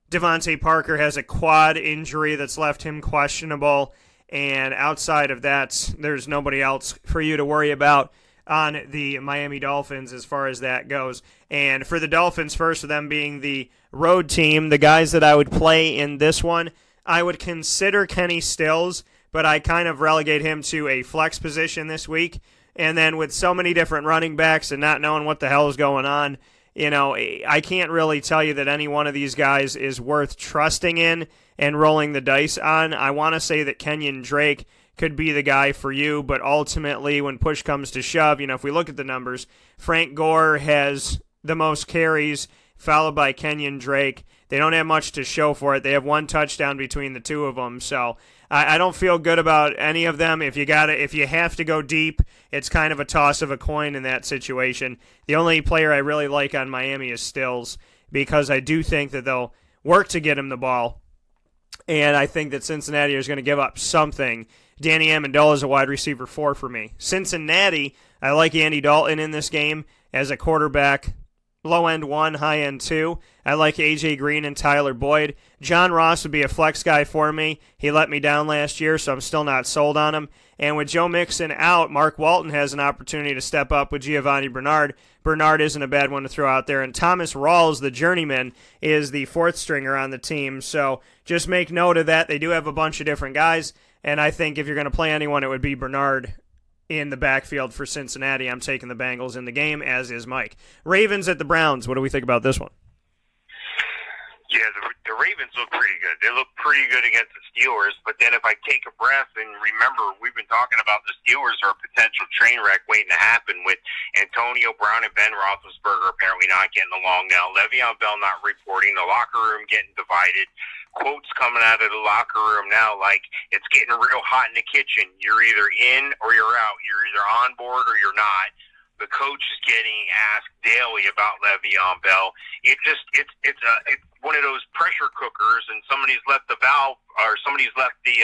Devontae Parker has a quad injury that's left him questionable, and outside of that, there's nobody else for you to worry about on the Miami Dolphins as far as that goes. And for the Dolphins, first, for them being the road team, the guys that I would play in this one, I would consider Kenny Stills, but I kind of relegate him to a flex position this week. And then with so many different running backs and not knowing what the hell is going on, I can't really tell you that any one of these guys is worth trusting in and rolling the dice on. I want to say that Kenyon Drake could be the guy for you, but ultimately when push comes to shove, if we look at the numbers, Frank Gore has the most carries, followed by Kenyon Drake. They don't have much to show for it. They have one touchdown between the two of them, so I don't feel good about any of them. If you have to go deep, it's kind of a toss of a coin in that situation. The only player I really like on Miami is Stills, because I do think that they'll work to get him the ball, and I think that Cincinnati is going to give up something. Danny Amendola is a wide receiver 4 for me. Cincinnati, I like Andy Dalton in this game as a quarterback. Low end 1, high end 2. I like A.J. Green and Tyler Boyd. John Ross would be a flex guy for me. He let me down last year, so I'm still not sold on him. And with Joe Mixon out, Mark Walton has an opportunity to step up with Giovanni Bernard. Bernard isn't a bad one to throw out there. And Thomas Rawls, the journeyman, is the 4th stringer on the team. So just make note of that. They do have a bunch of different guys, and I think if you're going to play anyone, it would be Bernard in the backfield for Cincinnati. I'm taking the Bengals in the game, as is Mike. Ravens at the Browns. What do we think about this one? Yeah, the Ravens look pretty good. They look pretty good against the Steelers, but then if I take a breath and remember, we've been talking about the Steelers are a potential train wreck waiting to happen with Antonio Brown and Ben Roethlisberger apparently not getting along now, Le'Veon Bell not reporting, the locker room getting divided, quotes coming out of the locker room now like it's getting real hot in the kitchen. You're either in or you're out. You're either on board or you're not. The coach is getting asked daily about Le'Veon Bell. It's one of those pressure cookers, and somebody's left the valve, or somebody's left the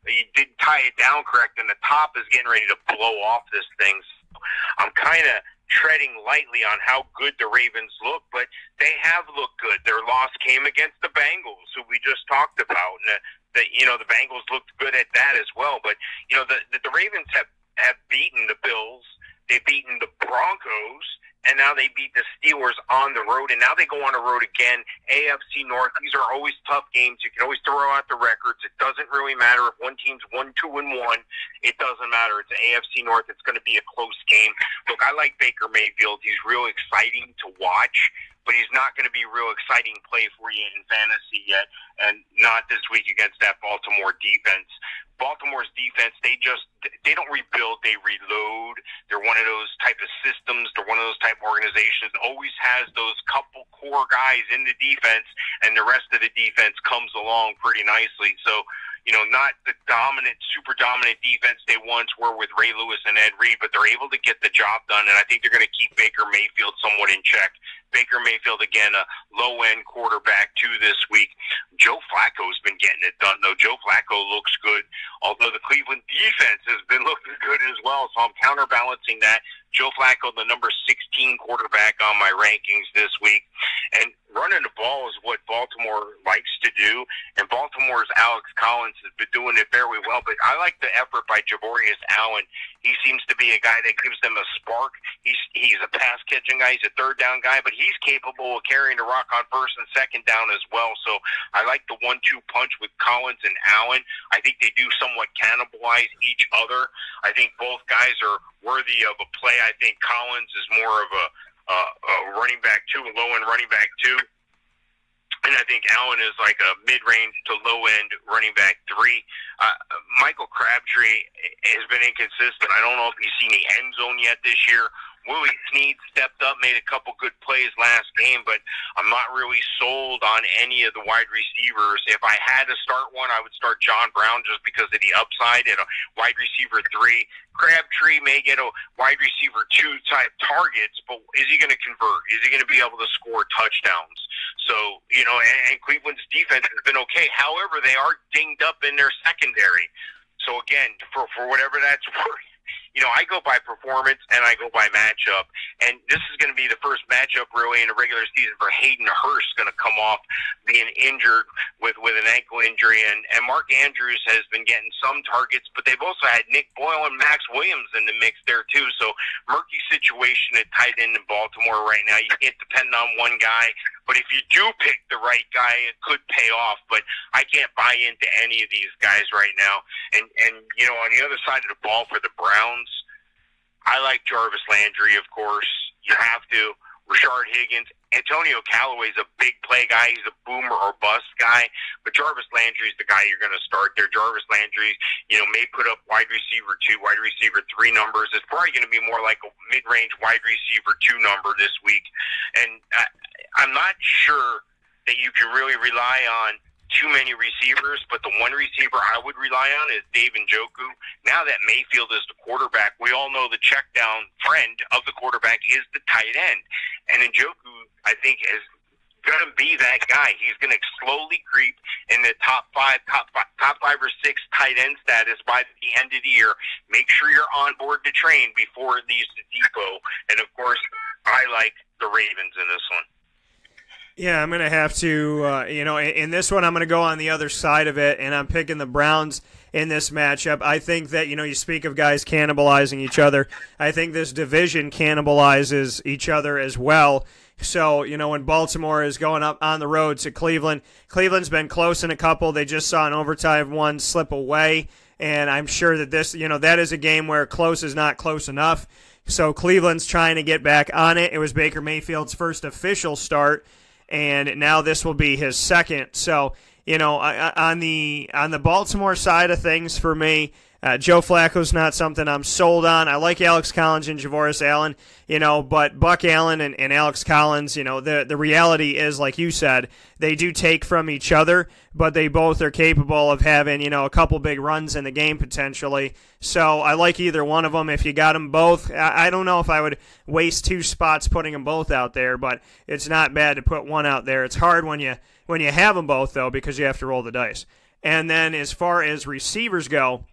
you didn't tie it down correct, and the top is getting ready to blow off this thing. So I'm kind of treading lightly on how good the Ravens look, but they have looked good. Their loss came against the Bengals, who we just talked about, and the Bengals looked good at that as well. But the Ravens have beaten the Bills. They've beaten the Broncos, and now they beat the Steelers on the road, and now they go on the road again. AFC North, these are always tough games. You can always throw out the records. It doesn't really matter if one team's 1-2-1. It doesn't matter. It's the AFC North. It's going to be a close game. Look, I like Baker Mayfield. He's real exciting to watch, but he's not going to be a real exciting play for you in fantasy yet, and not this week against that Baltimore defense. Baltimore's defense, they don't rebuild, they reload. They're one of those type of systems. They're one of those type of organizations that always has those couple core guys in the defense, and the rest of the defense comes along pretty nicely. So, not the super dominant defense they once were with Ray Lewis and Ed Reed, but they're able to get the job done, and I think they're going to keep Baker Mayfield somewhat in check. Baker Mayfield, again, a low-end quarterback, too, this week. Joe Flacco's been getting it done, though. Joe Flacco looks good, although the Cleveland defense has been looking good as well, so I'm counterbalancing that. Joe Flacco, the number 16 quarterback on my rankings this week. And running the ball is what Baltimore likes to do, and Baltimore's Alex Collins has been doing it very well, but I like the effort by Javorius Allen. He seems to be a guy that gives them a spark. He's a pass-catching guy. He's a third-down guy, but he's capable of carrying the rock on first and second down as well. So I like the 1-2 punch with Collins and Allen. I think they do somewhat cannibalize each other. I think both guys are worthy of a play. I think Collins is more of a running back 2, a low-end running back 2. And I think Allen is like a mid-range to low-end running back 3. Michael Crabtree has been inconsistent. I don't know if he's seen the end zone yet this year. Willie Snead stepped up, made a couple good plays last game, but I'm not really sold on any of the wide receivers. If I had to start one, I would start John Brown just because of the upside at a wide receiver 3. Crabtree may get a wide receiver 2 type targets, but is he going to convert? Is he going to be able to score touchdowns? So, and Cleveland's defense has been okay. However, they are dinged up in their secondary. So again, for whatever that's worth, I go by performance and I go by matchup. And this is going to be the first matchup really in the regular season for Hayden Hurst, going to come off being injured with an ankle injury. And Mark Andrews has been getting some targets, but they've also had Nick Boyle and Max Williams in the mix there too. So murky situation at tight end in Baltimore right now. You can't depend on one guy. But if you do pick the right guy, it could pay off. But I can't buy into any of these guys right now. And on the other side of the ball for the Browns, I like Jarvis Landry, of course. You have to. Rashard Higgins. Antonio Callaway's a big play guy. He's a boomer or bust guy. But Jarvis Landry's the guy you're going to start there. Jarvis Landry, may put up wide receiver 2, wide receiver 3 numbers. It's probably going to be more like a mid-range wide receiver 2 number this week. And I'm not sure that you can really rely on too many receivers, but the one receiver I would rely on is Dave Njoku. Now that Mayfield is the quarterback, we all know the check down friend of the quarterback is the tight end. And Njoku, I think, is going to be that guy. He's going to slowly creep in the top 5 or 6 tight end status by the end of the year. Make sure you're on board to train before it leaves the depot. And, of course, I like the Ravens in this one. Yeah, I'm going to have to, in this one I'm going to go on the other side of it, and I'm picking the Browns in this matchup. I think that, you speak of guys cannibalizing each other. I think this division cannibalizes each other as well. So, when Baltimore is going up on the road to Cleveland, Cleveland's been close in a couple. They just saw an overtime one slip away, and I'm sure that this, that is a game where close is not close enough. So Cleveland's trying to get back on it. It was Baker Mayfield's first official start, and now this will be his second. So, on the Baltimore side of things for me, Joe Flacco's not something I'm sold on. I like Alex Collins and Javoris Allen, but Buck Allen and Alex Collins, the reality is, like you said, they do take from each other, but they both are capable of having, a couple big runs in the game potentially. So I like either one of them. If you got them both, I don't know if I would waste 2 spots putting them both out there, but it's not bad to put one out there. It's hard when you have them both, though, because you have to roll the dice. And then as far as receivers go,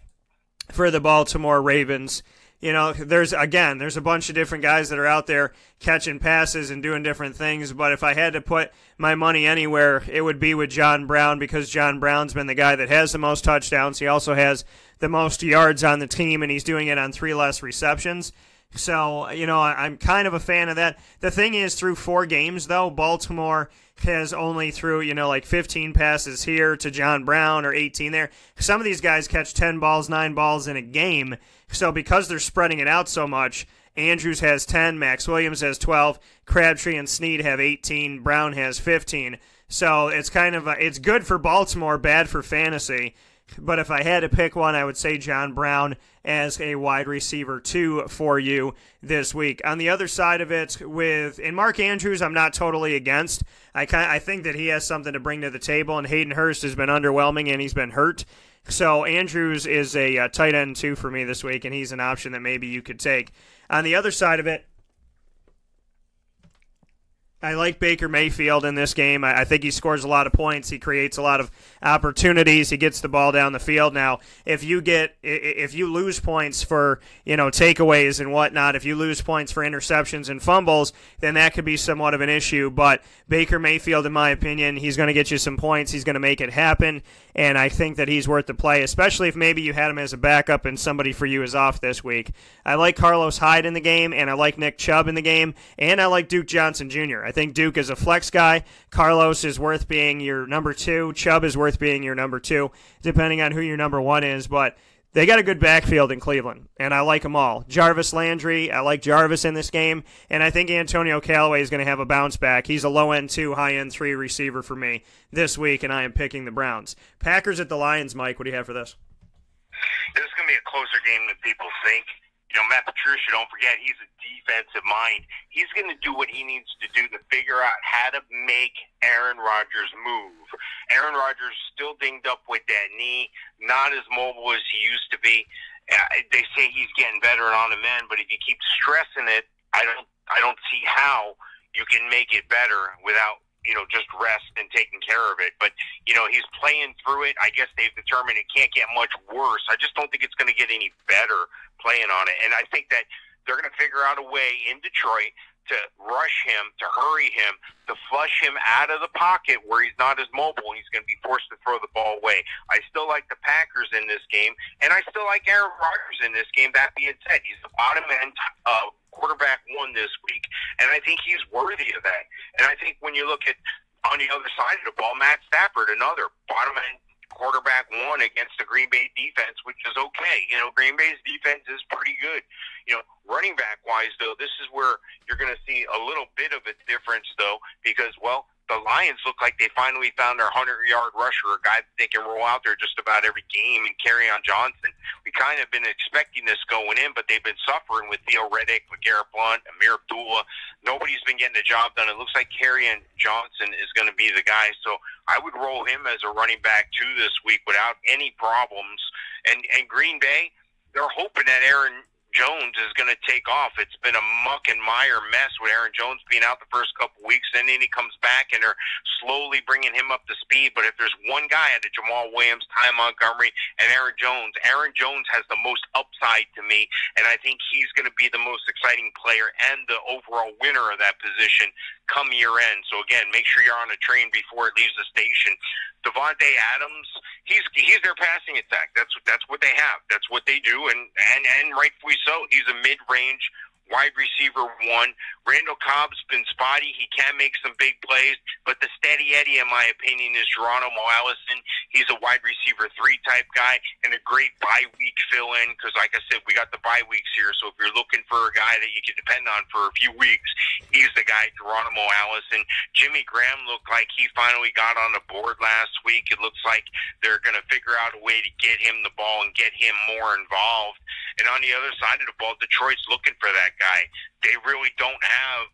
for the Baltimore Ravens, there's a bunch of different guys that are out there catching passes and doing different things, but if I had to put my money anywhere, it would be with John Brown, because John Brown's been the guy that has the most touchdowns. He also has the most yards on the team, and he's doing it on 3 less receptions. So, I'm kind of a fan of that. The thing is, through 4 games, though, Baltimore has only threw, 15 passes here to John Brown or 18 there. Some of these guys catch 10 balls, 9 balls in a game. So because they're spreading it out so much, Andrews has 10, Max Williams has 12, Crabtree and Snead have 18, Brown has 15. So it's it's good for Baltimore, bad for fantasy. But if I had to pick one, I would say John Brown as a wide receiver 2 for you this week. On the other side of it, in Mark Andrews, I'm not totally against. I think that he has something to bring to the table, and Hayden Hurst has been underwhelming, and he's been hurt. So Andrews is a tight end 2 for me this week, and he's an option that maybe you could take. On the other side of it, I like Baker Mayfield in this game. I think he scores a lot of points. He creates a lot of opportunities. He gets the ball down the field. Now, if you lose points for, takeaways and whatnot, if you lose points for interceptions and fumbles, then that could be somewhat of an issue. But Baker Mayfield, in my opinion, he's going to get you some points. He's going to make it happen, and I think that he's worth the play, especially if maybe you had him as a backup and somebody for you is off this week. I like Carlos Hyde in the game, and I like Nick Chubb in the game, and I like Duke Johnson Jr. I think Duke is a flex guy. Carlos is worth being your number 2. Chubb is worth being your number 2, depending on who your number 1 is. But they got a good backfield in Cleveland, and I like them all. Jarvis Landry, I like Jarvis in this game, and I think Antonio Callaway is going to have a bounce back. He's a low-end 2, high-end 3 receiver for me this week, and I am picking the Browns. Packers at the Lions, Mike, what do you have for this? This is going to be a closer game than people think. Matt Patricia, don't forget, he's a defensive mind. He's going to do what he needs to do to figure out how to make Aaron Rodgers move. Aaron Rodgers still dinged up with that knee, not as mobile as he used to be. They say he's getting better on the mend, but if you keep stressing it, I don't see how you can make it better without just rest and taking care of it. But, he's playing through it. I guess they've determined it can't get much worse. I just don't think it's going to get any better playing on it. And I think that they're going to figure out a way in Detroit to rush him, to hurry him, to flush him out of the pocket where he's not as mobile and he's going to be forced to throw the ball away. I still like the Packers in this game, and I still like Aaron Rodgers in this game. That being said, he's the bottom end quarterback one this week, and I think he's worthy of that. And I think when you look at on the other side of the ball, Matt Stafford, another bottom end quarterback one against the Green Bay defense, which is okay. Green Bay's defense is pretty good. Running back wise, though, this is where you're going to see a little bit of a difference, though, because, the Lions look like they finally found their 100-yard rusher, a guy that they can roll out there just about every game, and Kerryon Johnson. We kind of been expecting this going in, but they've been suffering with Theo Riddick, LeGarrette Blount, Amir Abdullah. Nobody's been getting the job done. It looks like Kerryon Johnson is going to be the guy, so I would roll him as a running back, too, this week without any problems. And Green Bay, they're hoping that Aaron Jones is going to take off. It's been a muck and mire mess with Aaron Jones being out the first couple weeks, and then he comes back and they're slowly bringing him up to speed. But if there's one guy out of Jamal Williams, Ty Montgomery, and Aaron Jones has the most upside to me, and I think he's going to be the most exciting player and the overall winner of that position come year end. So again, make sure you're on the train before it leaves the station. Devontae Adams, he's their passing attack. That's what they have. That's what they do, and rightfully so. He's a mid-range wide receiver one. Randall Cobb's been spotty. He can make some big plays, but the steady Eddie, in my opinion, is Geronimo Allison. He's a wide receiver 3 type guy and a great bye week fill-in because, like I said, we got the bye weeks here. So if you're looking for a guy that you can depend on for a few weeks, he's the guy, Geronimo Allison. Jimmy Graham looked like he finally got on the board last week. It looks like they're going to figure out a way to get him the ball and get him more involved. And on the other side of the ball, Detroit's looking for that guy. They really don't have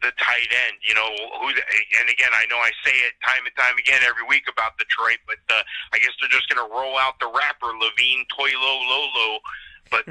the tight end, and again, I know I say it time and time again every week about Detroit, but I guess they're just going to roll out the rapper Levine Toilo Lolo. But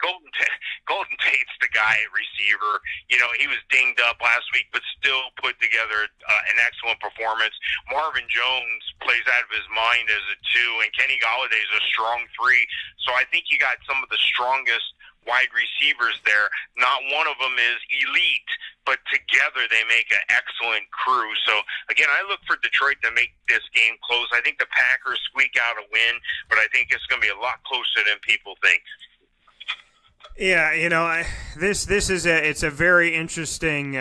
Golden Tate's the guy at receiver. He was dinged up last week, but still put together an excellent performance. Marvin Jones plays out of his mind as a 2, and Kenny Galladay is a strong 3. So I think you got some of the strongest wide receivers there. Not one of them is elite, but together they make an excellent crew. So, again, I look for Detroit to make this game close. I think the Packers squeak out a win, but I think it's going to be a lot closer than people think. Yeah, this is it's a very interesting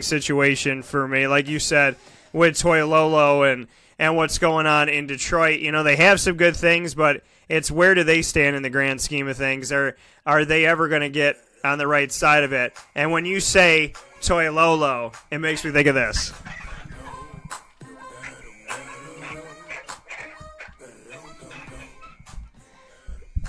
situation for me. Like you said, with Toilolo and what's going on in Detroit, they have some good things, but it's where do they stand in the grand scheme of things? Are they ever going to get on the right side of it? And when you say Toilolo, it makes me think of this.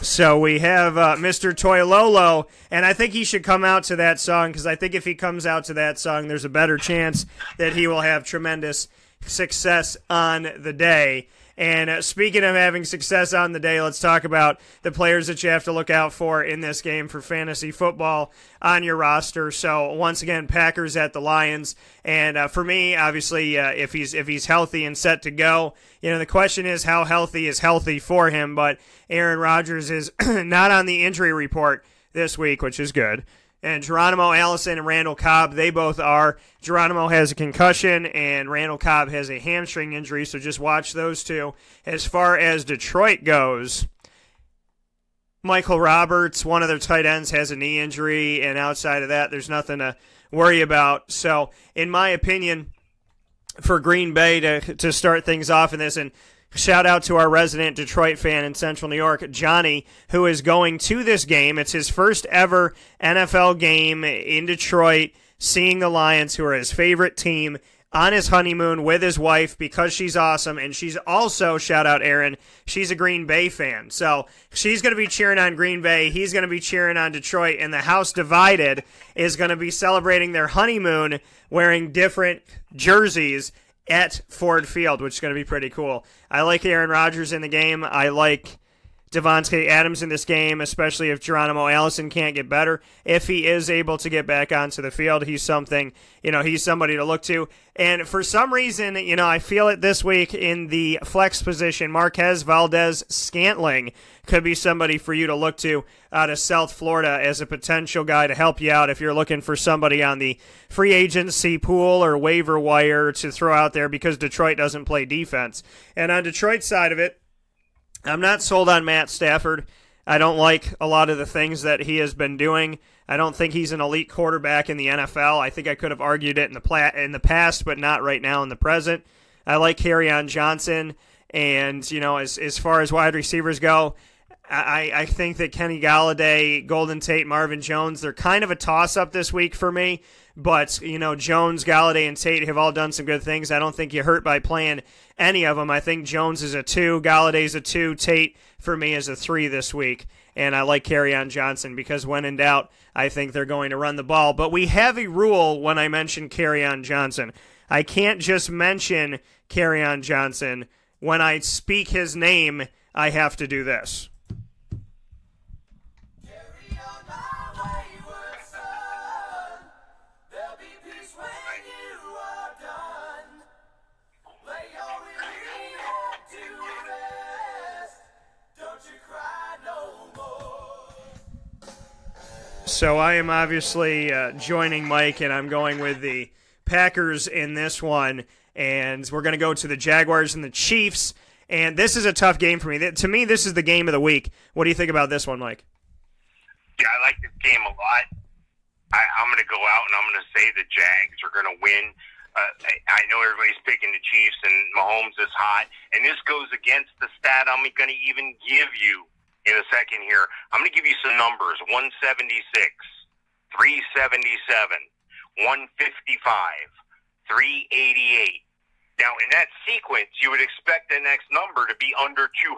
So we have Mr. Toilolo, and I think he should come out to that song because I think if he comes out to that song, there's a better chance that he will have tremendous success on the day. And speaking of having success on the day, let's talk about the players that you have to look out for in this game for fantasy football on your roster. So once again, Packers at the Lions, and for me, obviously, if he's healthy and set to go, the question is how healthy is healthy for him. But Aaron Rodgers is not on the injury report this week, which is good. And Geronimo Allison and Randall Cobb, they both are. Geronimo has a concussion, and Randall Cobb has a hamstring injury, so just watch those two. As far as Detroit goes, Michael Roberts, one of their tight ends, has a knee injury, and outside of that, there's nothing to worry about. So, in my opinion, for Green Bay to start things off in this, and shout out to our resident Detroit fan in Central New York, Johnny, who is going to this game. It's his first ever NFL game in Detroit, seeing the Lions, who are his favorite team, on his honeymoon with his wife because she's awesome, and she's also, shout out Aaron, she's a Green Bay fan. So she's going to be cheering on Green Bay, he's going to be cheering on Detroit, and the house divided is going to be celebrating their honeymoon wearing different jerseys at Ford Field, which is going to be pretty cool. I like Aaron Rodgers in the game. I like Devontae Adams in this game, especially if Geronimo Allison can't get better. If he is able to get back onto the field, he's something, he's somebody to look to. And for some reason, I feel it this week in the flex position. Marquez Valdez-Scantling could be somebody for you to look to out of South Florida as a potential guy to help you out if you're looking for somebody on the free agency pool or waiver wire to throw out there because Detroit doesn't play defense. And on Detroit's side of it, I'm not sold on Matt Stafford. I don't like a lot of the things that he has been doing. I don't think he's an elite quarterback in the NFL. I think I could have argued it in the past, but not right now in the present. I like Kerryon Johnson, and as far as wide receivers go, I think that Kenny Galladay, Golden Tate, Marvin Jones, they're kind of a toss-up this week for me. But, Jones, Galladay, and Tate have all done some good things. I don't think you hurt by playing any of them. I think Jones is a 2, Galladay's a 2, Tate, for me, is a 3 this week. And I like Kerryon Johnson because when in doubt, I think they're going to run the ball. But we have a rule when I mention Kerryon Johnson. I can't just mention Kerryon Johnson. When I speak his name, I have to do this. So I am obviously joining Mike, and I'm going with the Packers in this one. And we're going to go to the Jaguars and the Chiefs. And this is a tough game for me. To me, this is the game of the week. What do you think about this one, Mike? Yeah, I like this game a lot. I'm going to go out and I'm going to say the Jags are going to win. I know everybody's picking the Chiefs and Mahomes is hot. And this goes against the stat I'm going to even give you in a second here. I'm going to give you some numbers. 176, 377, 155, 388. Now, in that sequence, you would expect the next number to be under 200.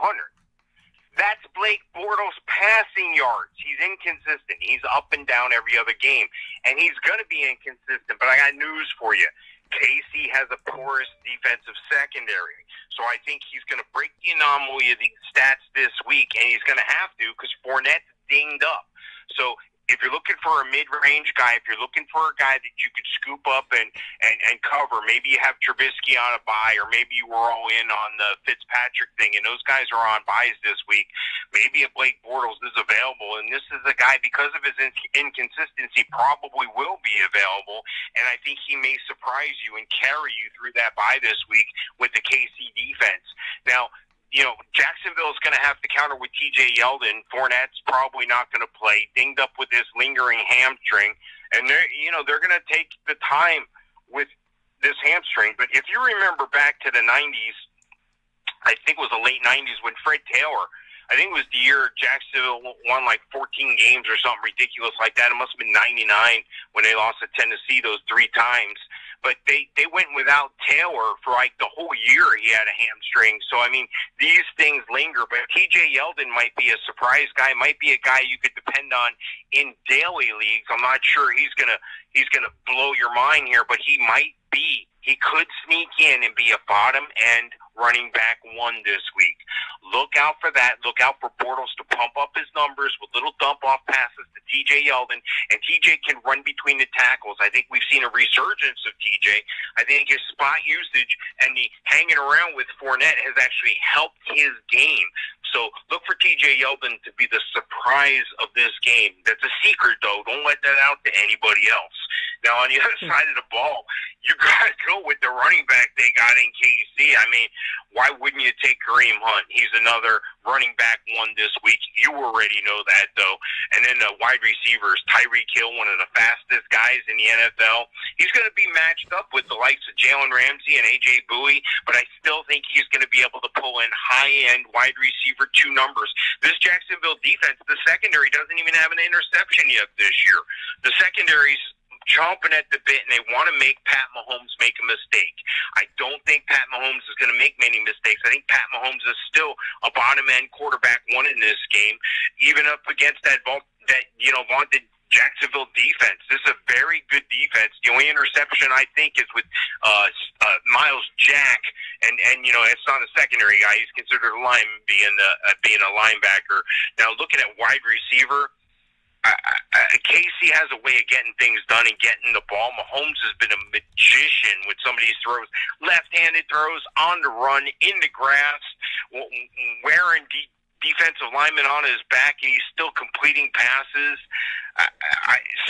That's Blake Bortles' passing yards. He's inconsistent. He's up and down every other game. And he's going to be inconsistent, but I got news for you. Casey has a porous defensive secondary. So I think he's going to break the anomaly of these stats this week, and he's going to have to because Fournette's dinged up. So if you're looking for a mid-range guy, if you're looking for a guy that you could scoop up and cover, maybe you have Trubisky on a bye, or maybe you were all in on the Fitzpatrick thing, and those guys are on buys this week. Maybe a Blake Bortles is available, and this is a guy, because of his inconsistency, probably will be available, and I think he may surprise you and carry you through that bye this week with the KC defense. Now, Jacksonville's going to have to counter with T.J. Yeldon. Fournette's probably not going to play, dinged up with this lingering hamstring, and they're going to take the time with this hamstring. But if you remember back to the 90s, I think it was the late 90s when Fred Taylor, I think it was the year Jacksonville won like 14 games or something ridiculous like that. It must have been 99 when they lost to Tennessee those 3 times. But they went without Taylor for like the whole year. He had a hamstring. So, I mean, these things linger. But T.J. Yeldon might be a surprise guy, might be a guy you could depend on in daily leagues. I'm not sure he's gonna blow your mind here, but he might be. He could sneak in and be a bottom end running back 1 this week. Look out for that. Look out for Bortles to pump up his numbers with little dump-off passes to T.J. Yeldon, and T.J. can run between the tackles. I think we've seen a resurgence of T.J. I think his spot usage and the hanging around with Fournette has actually helped his game. So look for T.J. Yeldon to be the surprise of this game. That's a secret, though. Don't let that out to anybody else. Now, on the other side of the ball, you got to go with the running back they got in KC. I mean, why wouldn't you take Kareem Hunt? He's another running back 1 this week. You already know that, though. And then the wide receivers, Tyreek Hill, one of the fastest guys in the NFL. He's going to be matched up with the likes of Jalen Ramsey and A.J. Bowie, but I still think he's going to be able to pull in high-end wide receiver 2 numbers. This Jacksonville defense, the secondary doesn't even have an interception yet this year. The secondary's chomping at the bit, and they want to make Pat Mahomes make a mistake. I don't think Pat Mahomes is going to make many mistakes. I think Pat Mahomes is still a bottom-end quarterback one in this game, even up against that vaunted Jacksonville defense. This is a very good defense. The only interception I think is with Miles Jack, and it's not a secondary guy. He's considered a lineman, being a linebacker. Now looking at wide receiver, Casey has a way of getting things done and getting the ball. Mahomes has been a magician with some of these throws, left-handed throws on the run, in the grass, wearing defensive linemen on his back, and he's still completing passes.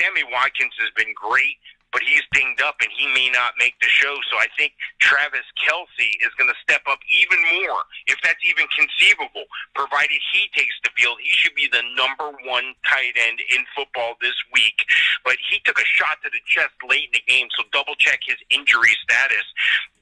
Sammy Watkins has been great, but he's dinged up and he may not make the show. So I think Travis Kelce is going to step up even more, if that's even conceivable, provided he takes the field. He should be the number one tight end in football this week. But he took a shot to the chest late in the game, so double-check his injury status.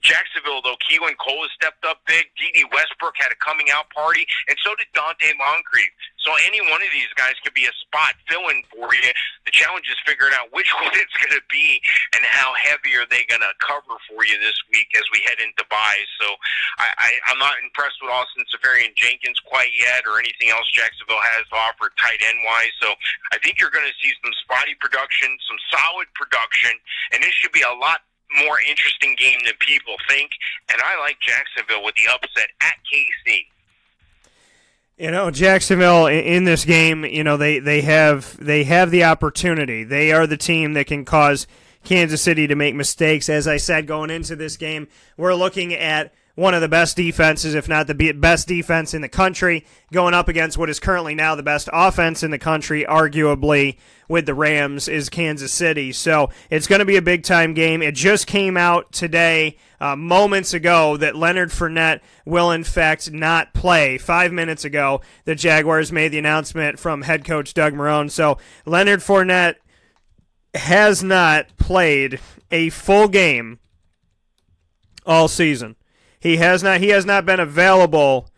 Jacksonville, though, Keelan Cole has stepped up big. D.D. Westbrook had a coming-out party, and so did Dante Moncrief. So any one of these guys could be a spot fill-in for you. The challenge is figuring out which one it's going to be and how heavy are they going to cover for you this week as we head into bye. So I'm not impressed with Austin Seferian-Jenkins quite yet, or anything else Jacksonville has to offer tight end-wise. So I think you're going to see some spotty production, some solid production, and this should be a lot more interesting game than people think, and I like Jacksonville with the upset at KC. Jacksonville in this game, they have the opportunity. They are the team that can cause Kansas City to make mistakes. As I said, going into this game, we're looking at one of the best defenses, if not the best defense in the country, going up against what is currently now the best offense in the country, arguably, with the Rams, is Kansas City. So it's going to be a big-time game. It just came out today, moments ago, that Leonard Fournette will, in fact, not play. 5 minutes ago, the Jaguars made the announcement from head coach Doug Marrone. So Leonard Fournette has not played a full game all season. He has not been available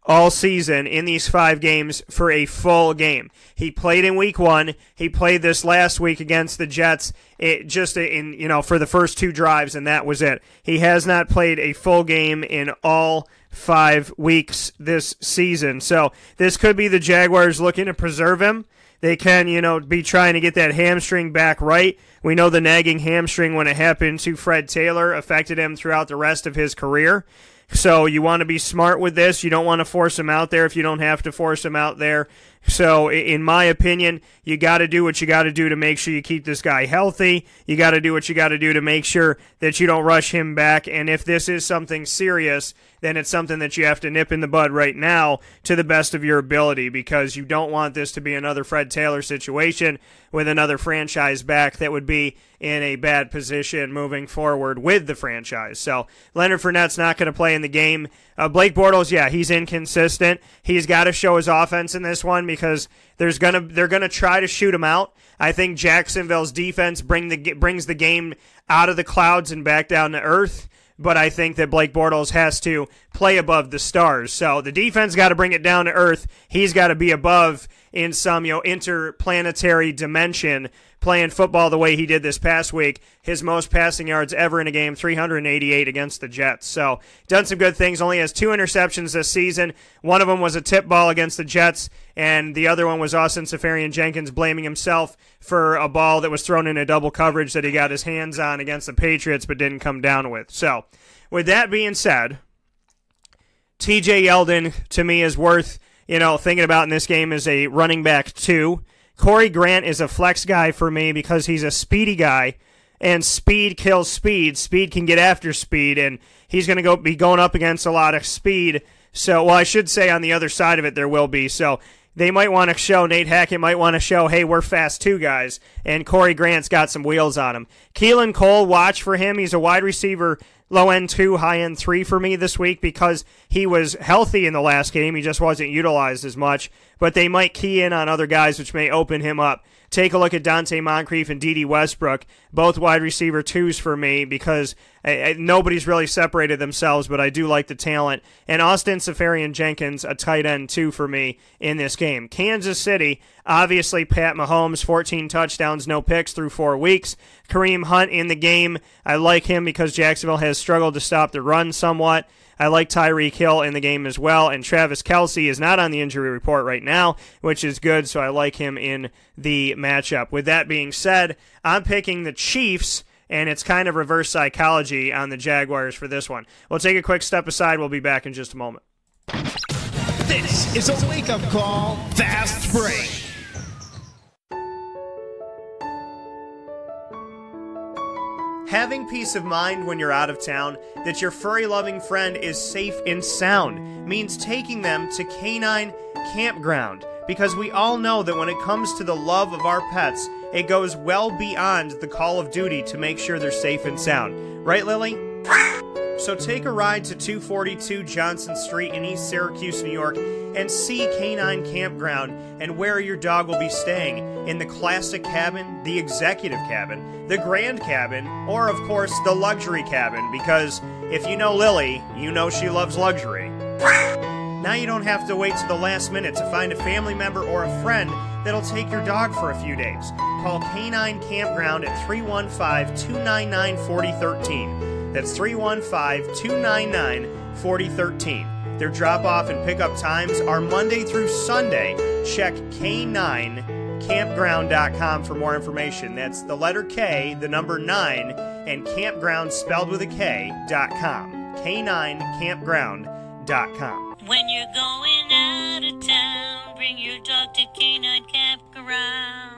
all season in these 5 games for a full game. He played in week 1. He played this last week against the Jets for the first 2 drives, and that was it. He has not played a full game in all 5 weeks this season. So this could be the Jaguars looking to preserve him. They can, be trying to get that hamstring back right. We know the nagging hamstring, when it happened to Fred Taylor, affected him throughout the rest of his career. So you want to be smart with this. You don't want to force him out there if you don't have to force him out there. So in my opinion, you got to do what you got to do to make sure you keep this guy healthy. You got to do what you got to do to make sure that you don't rush him back. And if this is something serious, then it's something that you have to nip in the bud right now to the best of your ability, because you don't want this to be another Fred Taylor situation with another franchise back that would be in a bad position moving forward with the franchise. So Leonard Fournette's not going to play in the game. Blake Bortles, he's inconsistent. He's got to show his offense in this one, because they're gonna try to shoot him out. I think Jacksonville's defense brings the game out of the clouds and back down to earth. But I think that Blake Bortles has to play above the stars. So the defense got to bring it down to earth. He's got to be above in some interplanetary dimension, playing football the way he did this past week. His most passing yards ever in a game, 388 against the Jets. So done some good things. Only has 2 interceptions this season. One of them was a tip ball against the Jets, and the other one was Austin Seferian-Jenkins blaming himself for a ball that was thrown in a double coverage that he got his hands on against the Patriots but didn't come down with. So with that being said, TJ Yeldon, to me, is worth thinking about in this game as a running back 2. Corey Grant is a flex guy for me because he's a speedy guy, and speed kills speed. Speed can get after speed, and he's going to be going up against a lot of speed. So, I should say on the other side of it there will be. So they might want to show, Nate Hackett might want to show, hey, we're fast too, guys, and Corey Grant's got some wheels on him. Keelan Cole, watch for him. He's a wide receiver, low-end 2, high-end 3 for me this week because he was healthy in the last game. He just wasn't utilized as much. but they might key in on other guys, which may open him up. Take a look at Dante Moncrief and Dede Westbrook, both wide receiver 2s for me because nobody's really separated themselves, but I do like the talent. And Austin Seferian-Jenkins, a tight end 2 for me in this game. Kansas City, obviously Pat Mahomes, 14 touchdowns, no picks through 4 weeks. Kareem Hunt in the game. I like him because Jacksonville has struggled to stop the run somewhat. I like Tyreek Hill in the game as well, and Travis Kelce is not on the injury report right now, which is good, so I like him in the matchup. With that being said, I'm picking the Chiefs, and it's kind of reverse psychology on the Jaguars for this one. We'll take a quick step aside. We'll be back in just a moment. This is a wake-up call fast break. Having peace of mind when you're out of town that your furry-loving friend is safe and sound means taking them to Canine Campground, because we all know that when it comes to the love of our pets, it goes well beyond the call of duty to make sure they're safe and sound. Right, Lily? So take a ride to 242 Johnson Street in East Syracuse, New York, and see Canine Campground and where your dog will be staying in the classic cabin, the executive cabin, the grand cabin, or of course the luxury cabin, because if you know Lily, you know she loves luxury. Now you don't have to wait to the last minute to find a family member or a friend that'll take your dog for a few days. Call Canine Campground at 315-299-4013. That's 315-299-4013. Their drop-off and pickup times are Monday through Sunday. Check K9campground.com for more information. That's the letter K, the number 9, and campground spelled with a K.com. K9campground.com. When you're going out of town, bring your dog to Canine Campground.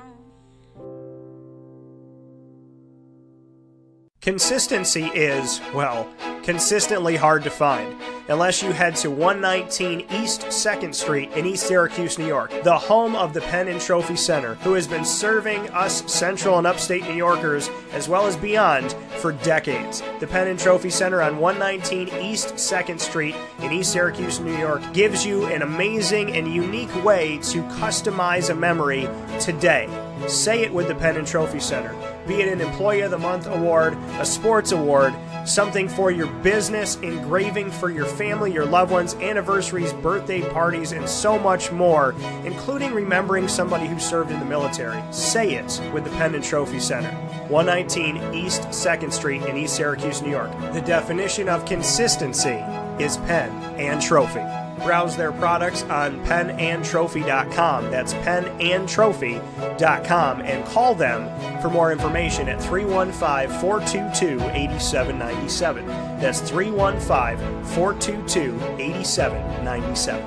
Consistency is, well, consistently hard to find, unless you head to 119 East 2nd Street in East Syracuse, New York, the home of the Pen and Trophy Center, who has been serving us Central and Upstate New Yorkers, as well as beyond, for decades. The Pen and Trophy Center on 119 East 2nd Street in East Syracuse, New York, gives you an amazing and unique way to customize a memory today. Say it with the Pen and Trophy Center. Be it an Employee of the Month award, a sports award, something for your business, engraving for your family, your loved ones, anniversaries, birthday parties, and so much more, including remembering somebody who served in the military. Say it with the Pen and Trophy Center. 119 East 2nd Street in East Syracuse, New York. The definition of consistency is pen and trophy. Browse their products on penandtrophy.com. That's penandtrophy.com, and call them for more information at 315-422-8797. That's 315-422-8797.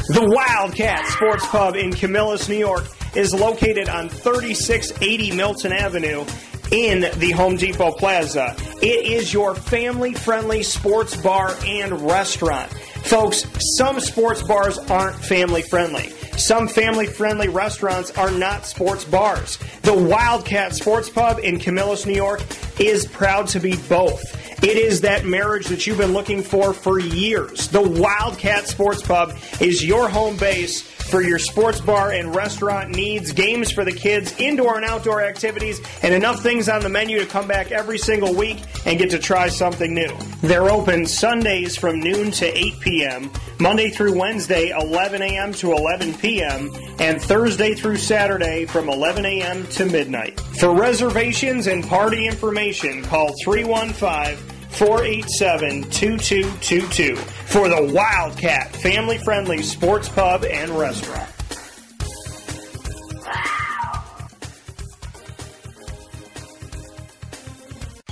The Wildcat Sports Pub in Camillus, New York is located on 3680 Milton Avenue in the Home Depot Plaza. It is your family-friendly sports bar and restaurant. Folks, some sports bars aren't family-friendly. Some family-friendly restaurants are not sports bars. The Wildcat Sports Pub in Camillus, New York is proud to be both. It is that marriage that you've been looking for years. The Wildcat Sports Pub is your home base for your sports bar and restaurant needs, games for the kids, indoor and outdoor activities, and enough things on the menu to come back every single week and get to try something new. They're open Sundays from noon to 8 p.m., Monday through Wednesday, 11 a.m. to 11 p.m., and Thursday through Saturday from 11 a.m. to midnight. For reservations and party information, call 315-487-2222 for the Wildcat family-friendly sports pub and restaurant.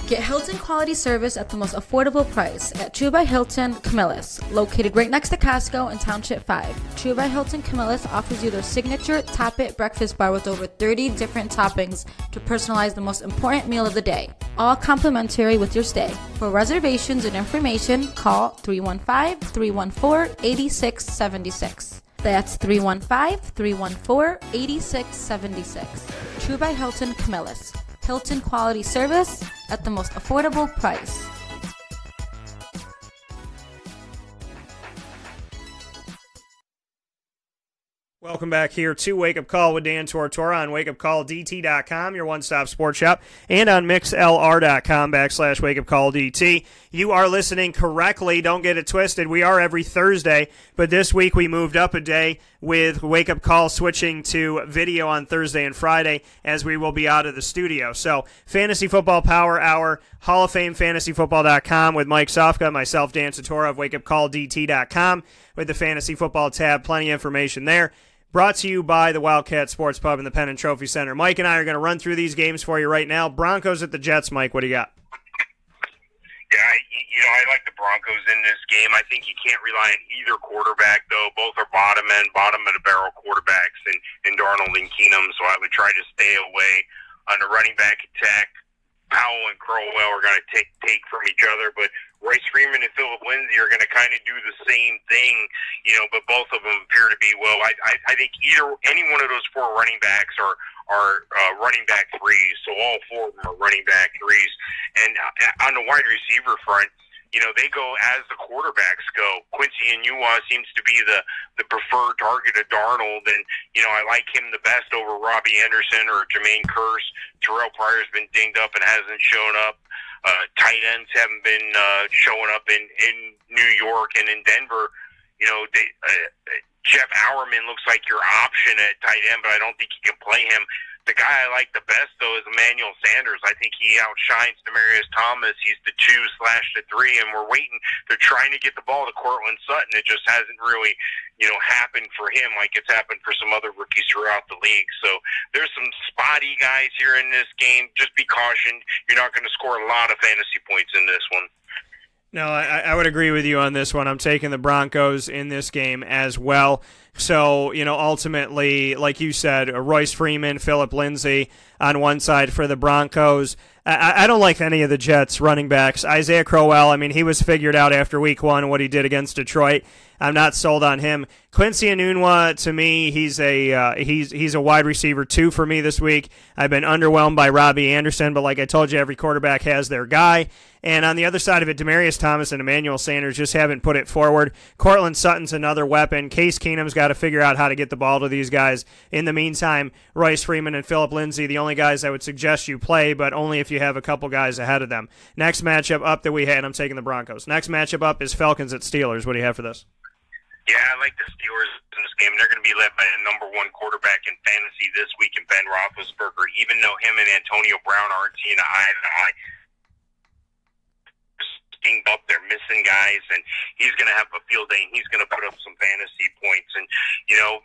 Get Hilton quality service at the most affordable price at True by Hilton Camillus, located right next to Costco in Township 5. True by Hilton Camillus offers you their signature Top It breakfast bar with over 30 different toppings to personalize the most important meal of the day. All complimentary with your stay. For reservations and information, call 315-314-8676. That's 315-314-8676. True by Hilton Camillus. Hilton quality service at the most affordable price. Welcome back here to Wake Up Call with Dan Tortora on WakeUpCallDT.com, your one-stop sports shop, and on MixLR.com/WakeUpCallDT. You are listening correctly. Don't get it twisted. We are every Thursday, but this week we moved up a day with Wake Up Call switching to video on Thursday and Friday as we will be out of the studio. So, Fantasy Football Power Hour, Hall of Fame FantasyFootball.com with Mike Sofka, myself, Dan Tortora of WakeUpCallDT.com with the Fantasy Football tab. Plenty of information there. Brought to you by the Wildcat Sports Pub and the Penn and Trophy Center. Mike and I are going to run through these games for you right now. Broncos at the Jets. Mike, what do you got? Yeah, I like the Broncos in this game. I think you can't rely on either quarterback, though. Both are bottom of the barrel quarterbacks in Darnold and Keenum, so I would try to stay away. On the running back attack, Powell and Crowell are going to take from each other, but Royce Freeman and Philip Lindsay are going to kind of do the same thing, but both of them appear to be, I think any one of those four running backs are running back threes, so all four of them are running back threes. And on the wide receiver front, they go as the quarterbacks go. Quincy Enunwa seems to be the preferred target of Darnold, and, I like him the best over Robbie Anderson or Jermaine Kearse. Terrell Pryor's been dinged up and hasn't shown up. Tight ends haven't been showing up in New York and in Denver. Jeff Auerman looks like your option at tight end, but I don't think you can play him. The guy I like the best, though, is Emmanuel Sanders. I think he outshines Demaryius Thomas. He's the 2/3, and we're waiting. They're trying to get the ball to Cortland Sutton. It just hasn't really, happened for him like it's happened for some other rookies throughout the league. So there's some spotty guys here in this game. Just be cautioned. You're not going to score a lot of fantasy points in this one. No, I would agree with you on this one. I'm taking the Broncos in this game as well. So, ultimately, like you said, Royce Freeman, Philip Lindsay on one side for the Broncos. I don't like any of the Jets running backs. Isaiah Crowell, he was figured out after week one what he did against Detroit. I'm not sold on him. Quincy Enunwa, to me, he's a wide receiver 2 for me this week. I've been underwhelmed by Robbie Anderson, but like I told you, every quarterback has their guy. And on the other side of it, Demaryius Thomas and Emmanuel Sanders just haven't put it forward. Cortland Sutton's another weapon. Case Keenum's got to figure out how to get the ball to these guys. In the meantime, Royce Freeman and Philip Lindsay, the only guys I would suggest you play, but only if you have a couple guys ahead of them. Next matchup up that we had, I'm taking the Broncos. Next matchup up is Falcons at Steelers. What do you have for this? Yeah, I like the Steelers in this game. They're going to be led by the number 1 quarterback in fantasy this week in Ben Roethlisberger, even though him and Antonio Brown aren't seeing eye to eye. Up, they're missing guys, and he's going to have a field day, and he's going to put up some fantasy points. And,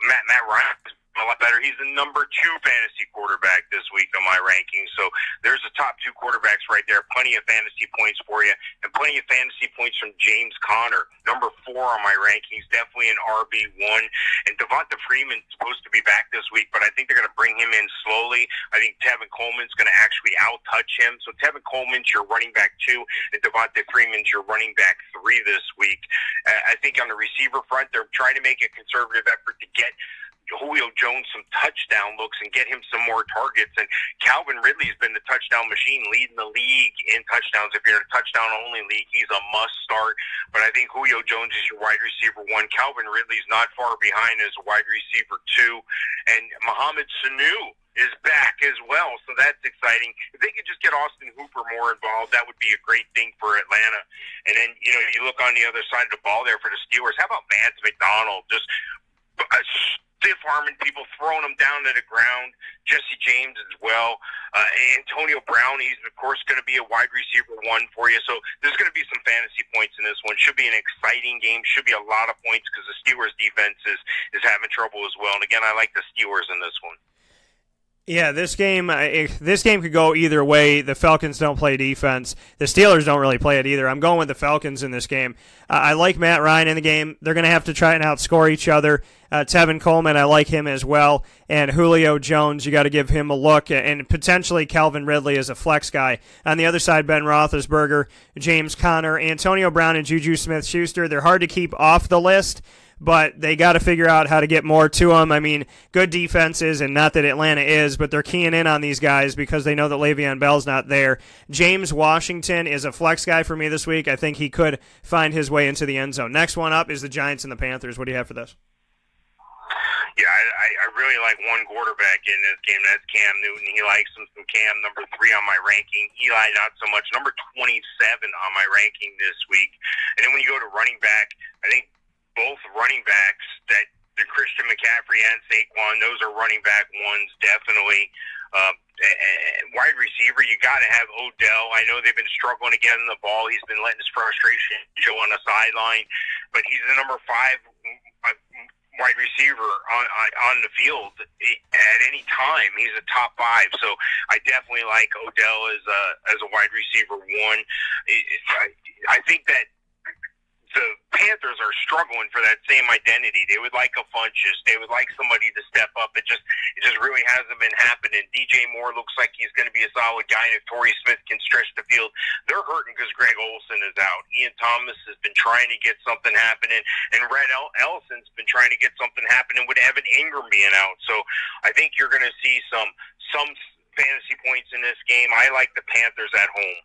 Matt Ryan is a lot better. He's the number 2 fantasy quarterback this week on my rankings. So there's the top 2 quarterbacks right there. Plenty of fantasy points for you, and plenty of fantasy points from James Conner, number 4 on my rankings. Definitely an RB1. And Devonta Freeman's supposed to be back this week, but I think they're going to bring him in slowly. I think Tevin Coleman's going to actually out-touch him. So Tevin Coleman's your running back 2, and Devonta Freeman's your running back 3 this week. I think on the receiver front, they're trying to make a conservative effort to get Julio Jones some touchdown looks and get him some more targets. And Calvin Ridley's been the touchdown machine, leading the league in touchdowns. If you're in a touchdown-only league, he's a must-start. But I think Julio Jones is your wide receiver 1. Calvin Ridley's not far behind as wide receiver 2. And Mohamed Sanu is back as well, so that's exciting. If they could just get Austin Hooper more involved, that would be a great thing for Atlanta. And then, you look on the other side of the ball there for the Steelers. How about Vance McDonald? Just stiff-arming people, throwing them down to the ground. Jesse James as well. Antonio Brown, he's, of course, going to be a wide receiver 1 for you. So there's going to be some fantasy points in this one. Should be an exciting game. Should be a lot of points because the Steelers' defense is having trouble as well. And, again, I like the Steelers in this one. Yeah, this game could go either way. The Falcons don't play defense. The Steelers don't really play it either. I'm going with the Falcons in this game. I like Matt Ryan in the game. They're going to have to try and outscore each other. Tevin Coleman, I like him as well. And Julio Jones, you got to give him a look. And potentially Calvin Ridley as a flex guy. On the other side, Ben Roethlisberger, James Conner, Antonio Brown, and Juju Smith-Schuster. They're hard to keep off the list, but they got to figure out how to get more to them. Good defenses, and not that Atlanta is, but they're keying in on these guys because they know that Le'Veon Bell's not there. James Washington is a flex guy for me this week. I think he could find his way into the end zone. Next one up is the Giants and the Panthers. What do you have for this? Yeah, I really like one quarterback in this game. That's Cam Newton. He likes him some Cam, number 3 on my ranking. Eli, not so much. Number 27 on my ranking this week. And then when you go to running back, I think both running backs, that the Christian McCaffrey and Saquon, those are running back ones, definitely. Wide receiver, you got to have Odell. I know they've been struggling to get him the ball. He's been letting his frustration show on the sideline. But he's the number 5 wide receiver on the field at any time. He's a top 5, so I definitely like Odell as a wide receiver 1. I think that the Panthers are struggling for that same identity. They would like a Funchess. They would like somebody to step up. It just really hasn't been happening. DJ Moore looks like he's going to be a solid guy, and if Torrey Smith can stretch the field, they're hurting because Greg Olsen is out. Ian Thomas has been trying to get something happening, and Red Ellison's been trying to get something happening with Evan Ingram being out. So I think you're going to see some fantasy points in this game. I like the Panthers at home.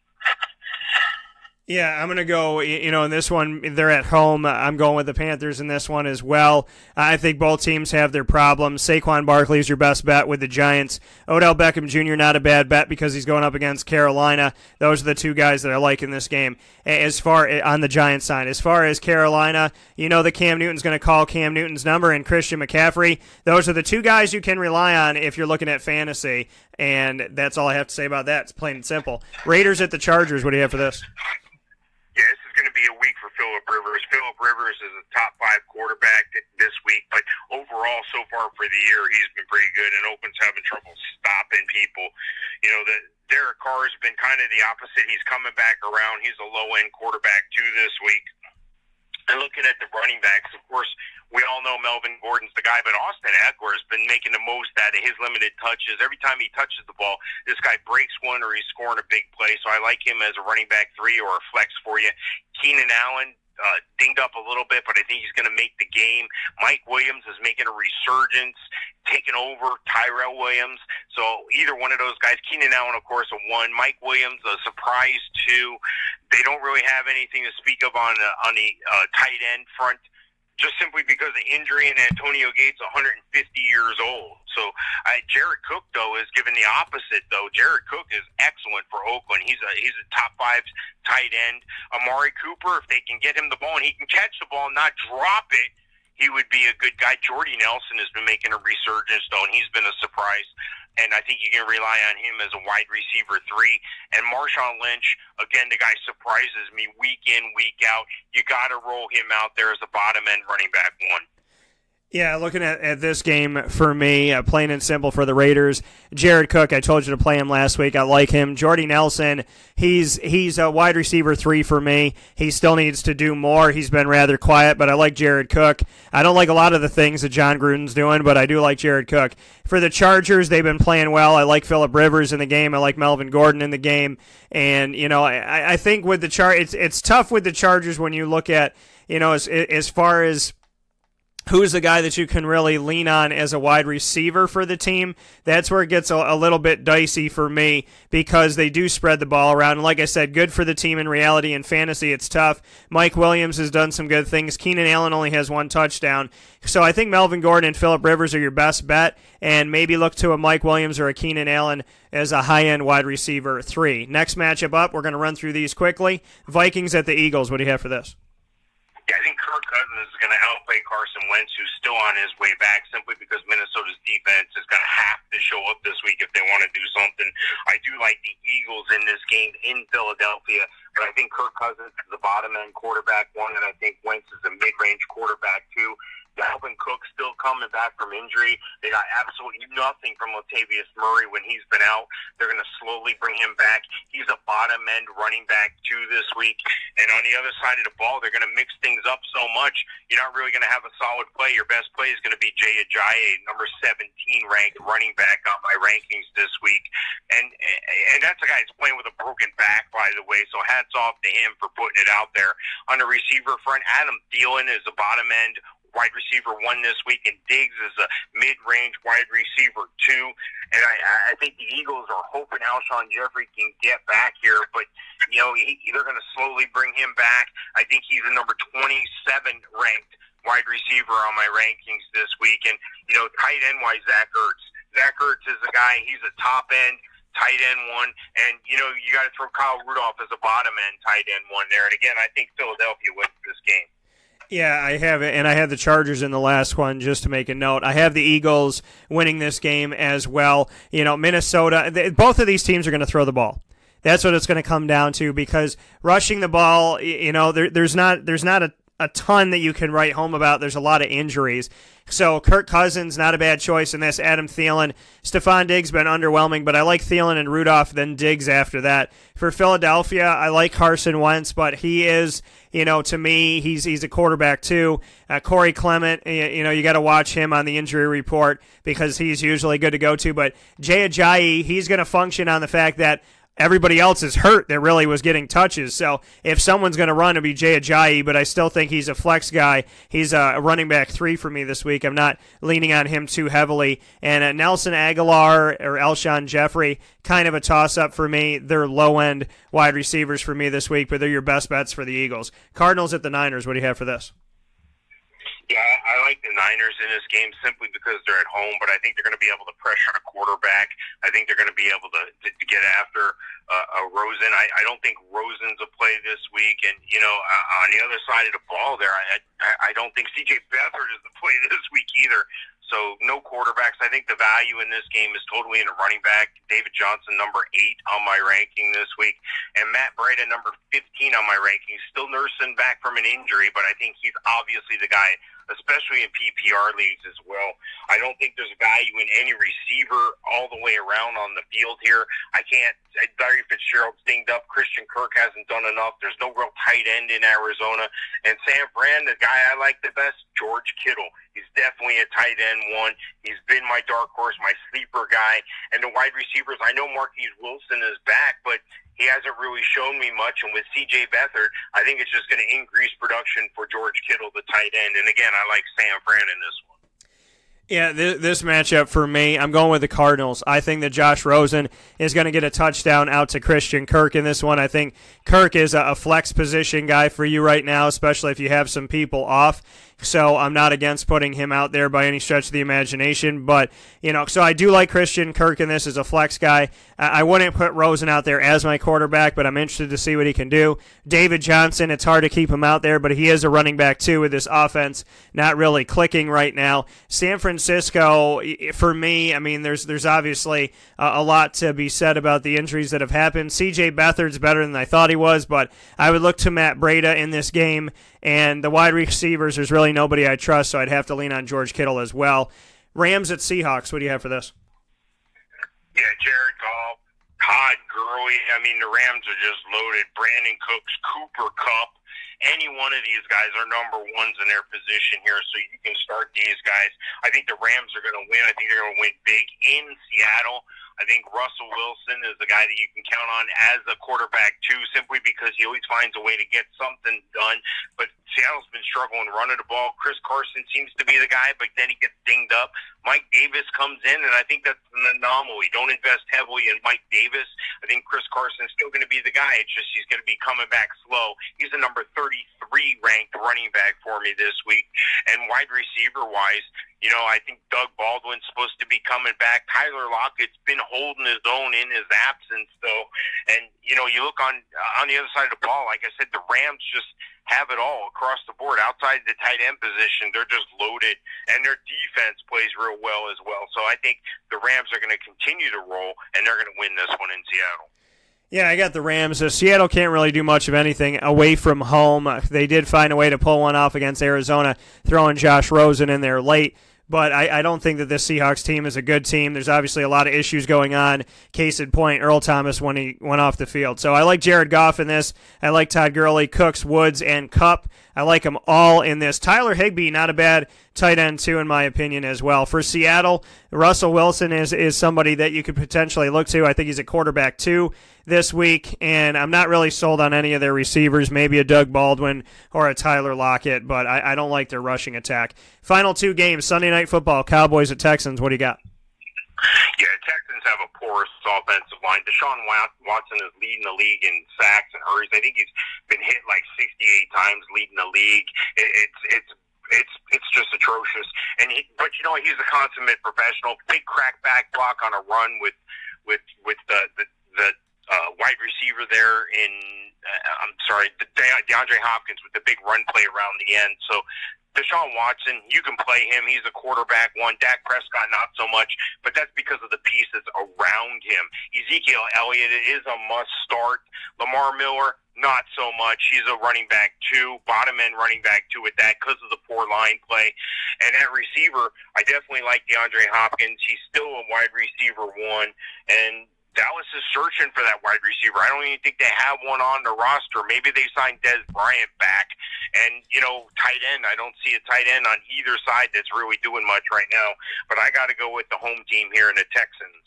Yeah, I'm going to go, in this one, they're at home. I'm going with the Panthers in this one as well. I think both teams have their problems. Saquon Barkley is your best bet with the Giants. Odell Beckham Jr., not a bad bet because he's going up against Carolina. Those are the 2 guys that I like in this game as far on the Giants side. As far as Carolina, that Cam Newton's going to call Cam Newton's number, and Christian McCaffrey. Those are the 2 guys you can rely on if you're looking at fantasy, and that's all I have to say about that. It's plain and simple. Raiders at the Chargers, what do you have for this? Yeah, this is going to be a week for Phillip Rivers. Phillip Rivers is a top 5 quarterback this week, but overall, so far for the year, he's been pretty good, and Oakland's having trouble stopping people. Derek Carr has been kind of the opposite. He's coming back around. He's a low-end quarterback, too, this week. And looking at the running backs, of course, we all know Melvin Gordon's the guy, but Austin Eckler has been making the most out of his limited touches. Every time he touches the ball, this guy breaks one or he's scoring a big play. So I like him as a running back 3 or a flex for you. Keenan Allen, dinged up a little bit, but I think he's going to make the game. Mike Williams is making a resurgence, taking over Tyrell Williams. So either one of those guys. Keenan Allen, of course, a 1. Mike Williams, a surprise 2. They don't really have anything to speak of on the tight end front, just simply because of injury, and Antonio Gates 150 years old. So Jared Cook, though, is given the opposite, though. Jared Cook is excellent for Oakland. He's a top 5 tight end. Amari Cooper, if they can get him the ball and he can catch the ball and not drop it, he would be a good guy. Jordy Nelson has been making a resurgence, though, and he's been a surprise. And I think you can rely on him as a wide receiver 3. And Marshawn Lynch, again, the guy surprises me week in, week out. You got to roll him out there as a bottom-end running back 1. Yeah, looking at this game for me, plain and simple for the Raiders, Jared Cook, I told you to play him last week. I like him. Jordy Nelson, he's a wide receiver 3 for me. He still needs to do more. He's been rather quiet, but I like Jared Cook. I don't like a lot of the things that John Gruden's doing, but I do like Jared Cook. For the Chargers, they've been playing well. I like Phillip Rivers in the game. I like Melvin Gordon in the game. And, I think with the it's tough with the Chargers when you look at, as far as who's the guy that you can really lean on as a wide receiver for the team. That's where it gets a little bit dicey for me because they do spread the ball around. And like I said, good for the team in reality. In fantasy, it's tough. Mike Williams has done some good things. Keenan Allen only has 1 touchdown. So I think Melvin Gordon and Phillip Rivers are your best bet, and maybe look to a Mike Williams or a Keenan Allen as a high-end wide receiver 3. Next matchup up, we're going to run through these quickly. Vikings at the Eagles. What do you have for this? Yeah, I think Kirk Cousins is going to outplay Carson Wentz, who's still on his way back, simply because Minnesota's defense is going to have to show up this week if they want to do something. I do like the Eagles in this game in Philadelphia, but I think Kirk Cousins is the bottom-end quarterback 1, and I think Wentz is a mid-range quarterback 2. Dalvin Cook still coming back from injury. They got absolutely nothing from Latavius Murray when he's been out. They're going to slowly bring him back. He's a bottom-end running back, 2 this week. And on the other side of the ball, they're going to mix things up so much, you're not really going to have a solid play. Your best play is going to be Jay Ajayi, number 17 ranked running back on my rankings this week. And that's a guy that's playing with a broken back, by the way, so hats off to him for putting it out there. On the receiver front, Adam Thielen is a bottom-end wide receiver 1 this week, and Diggs is a mid-range wide receiver 2. And I think the Eagles are hoping Alshon Jeffrey can get back here, but they're going to slowly bring him back. I think he's a number 27 ranked wide receiver on my rankings this week. And, tight end-wise, Zach Ertz. Zach Ertz is a guy, he's a top-end tight end one. And, you got to throw Kyle Rudolph as a bottom-end tight end one there. And, again, I think Philadelphia wins this game. Yeah, I have it, and I had the Chargers in the last one, just to make a note. I have the Eagles winning this game as well. Minnesota, both of these teams are going to throw the ball. That's what it's going to come down to, because rushing the ball, there's not a ton that you can write home about. There's a lot of injuries. So Kirk Cousins, not a bad choice in this. Adam Thielen. Stephon Diggs been underwhelming, but I like Thielen and Rudolph, then Diggs after that. For Philadelphia, I like Carson Wentz, but he is, to me, he's a quarterback too. Corey Clement, you got to watch him on the injury report because he's usually good to go to. But Jay Ajayi, he's going to function on the fact that everybody else is hurt that really was getting touches. So if someone's going to run, it'll be Jay Ajayi, but I still think he's a flex guy. He's a running back 3 for me this week. I'm not leaning on him too heavily. And Nelson Aguilar or Alshon Jeffrey, kind of a toss-up for me. They're low-end wide receivers for me this week, but they're your best bets for the Eagles. Cardinals at the Niners, what do you have for this? Yeah, I like the Niners in this game simply because they're at home, but I think they're going to be able to pressure a quarterback. I think they're going to be able to get after Rosen. I don't think Rosen's a play this week. And, on the other side of the ball there, I don't think C.J. Beathard is the play this week either. So no quarterbacks. I think the value in this game is totally in a running back. David Johnson, number 8 on my ranking this week. And Matt Breida, number 15 on my ranking. Still nursing back from an injury, but I think he's obviously the guy, especially in PPR leagues as well. I don't think there's value in any receiver all the way around on the field here. Larry Fitzgerald's dinged up. Christian Kirk hasn't done enough. There's no real tight end in Arizona. And San Fran, the guy I like the best, George Kittle. He's definitely a tight end one. He's been my dark horse, my sleeper guy. And the wide receivers, I know Marquise Wilson is back, but he hasn't really shown me much. And with C.J. Beathard, I think it's just going to increase production for George Kittle, the tight end. And again, I like San Fran in this one. Yeah, this matchup for me, I'm going with the Cardinals. I think that Josh Rosen is going to get a touchdown out to Christian Kirk in this one. I think Kirk is a flex position guy for you right now, especially if you have some people off. So I'm not against putting him out there by any stretch of the imagination. But, so I do like Christian Kirk in this as a flex guy. I wouldn't put Rosen out there as my quarterback, but I'm interested to see what he can do. David Johnson, it's hard to keep him out there, but he is a running back too with this offense not really clicking right now. San Francisco, for me, there's obviously a lot to be said about the injuries that have happened. C.J. Beathard's better than I thought he was, but I would look to Matt Breida in this game. And the wide receivers, there's really nobody I trust, so I'd have to lean on George Kittle as well. Rams at Seahawks, what do you have for this? Yeah, Jared Goff, Todd Gurley. The Rams are just loaded. Brandon Cooks, Cooper Kupp. Any one of these guys are number ones in their position here, so you can start these guys. I think the Rams are going to win. I think they're going to win big in Seattle. I think Russell Wilson is the guy that you can count on as a quarterback, too, simply because he always finds a way to get something done. But Seattle's been struggling running the ball. Chris Carson seems to be the guy, but then he gets dinged up. Mike Davis comes in, and I think that's an anomaly. Don't invest heavily in Mike Davis. I think Chris Carson's still going to be the guy. It's just he's going to be coming back slow. He's a number 33 ranked running back for me this week. And wide receiver-wise, I think Doug Baldwin's supposed to be coming back. Tyler Lockett's been holding his own in his absence, though. And, you look on the other side of the ball, like I said, the Rams just have it all across the board. Outside the tight end position, they're just loaded. And their defense plays real well as well. So I think the Rams are going to continue to roll, and they're going to win this one in Seattle. Yeah, I got the Rams. Seattle can't really do much of anything away from home. They did find a way to pull one off against Arizona, throwing Josh Rosen in there late. But I don't think that this Seahawks team is a good team. There's obviously a lot of issues going on. Case in point, Earl Thomas when he went off the field. So I like Jared Goff in this. I like Todd Gurley, Cooks, Woods, and Kupp. I like them all in this. Tyler Higbee, not a bad tight end, too, in my opinion, as well. For Seattle, Russell Wilson is somebody that you could potentially look to. I think he's a quarterback, too, this week, and I'm not really sold on any of their receivers, maybe a Doug Baldwin or a Tyler Lockett, but I don't like their rushing attack. Final 2 games, Sunday Night Football, Cowboys at Texans. What do you got? Yeah, Texans have a porous offensive line. Deshaun Watson is leading the league in sacks and hurries. I think he's been hit like 68 times, leading the league. It's just atrocious. But you know, he's a consummate professional. Big crackback block on a run with the wide receiver there in DeAndre Hopkins with the big run play around the end. So Deshaun Watson, you can play him. He's a quarterback one. Dak Prescott, not so much, but that's because of the pieces around him. Ezekiel Elliott is a must start. Lamar Miller, not so much. He's a running back two, bottom end running back two at that because of the poor line play. And at receiver, I definitely like DeAndre Hopkins. He's still a wide receiver one, and Dallas is searching for that wide receiver. I don't even think they have one on the roster. Maybe they signed Dez Bryant back. And, you know, tight end, I don't see a tight end on either side that's really doing much right now. But I got to go with the home team here in the Texans.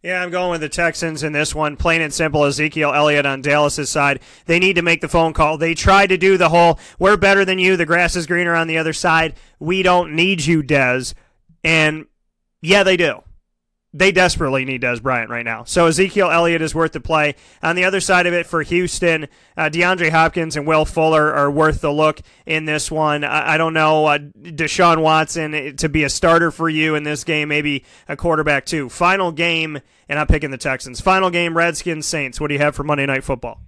Yeah, I'm going with the Texans in this one. Plain and simple, Ezekiel Elliott on Dallas' side. They need to make the phone call. They tried to do the whole, we're better than you, the grass is greener on the other side. We don't need you, Dez. And, yeah, they do. They desperately need Dez Bryant right now. So Ezekiel Elliott is worth the play. On the other side of it for Houston, DeAndre Hopkins and Will Fuller are worth the look in this one. I don't know, Deshaun Watson to be a starter for you in this game, maybe a quarterback too. Final game, and I'm picking the Texans. Final game, Redskins, Saints. What do you have for Monday Night Football?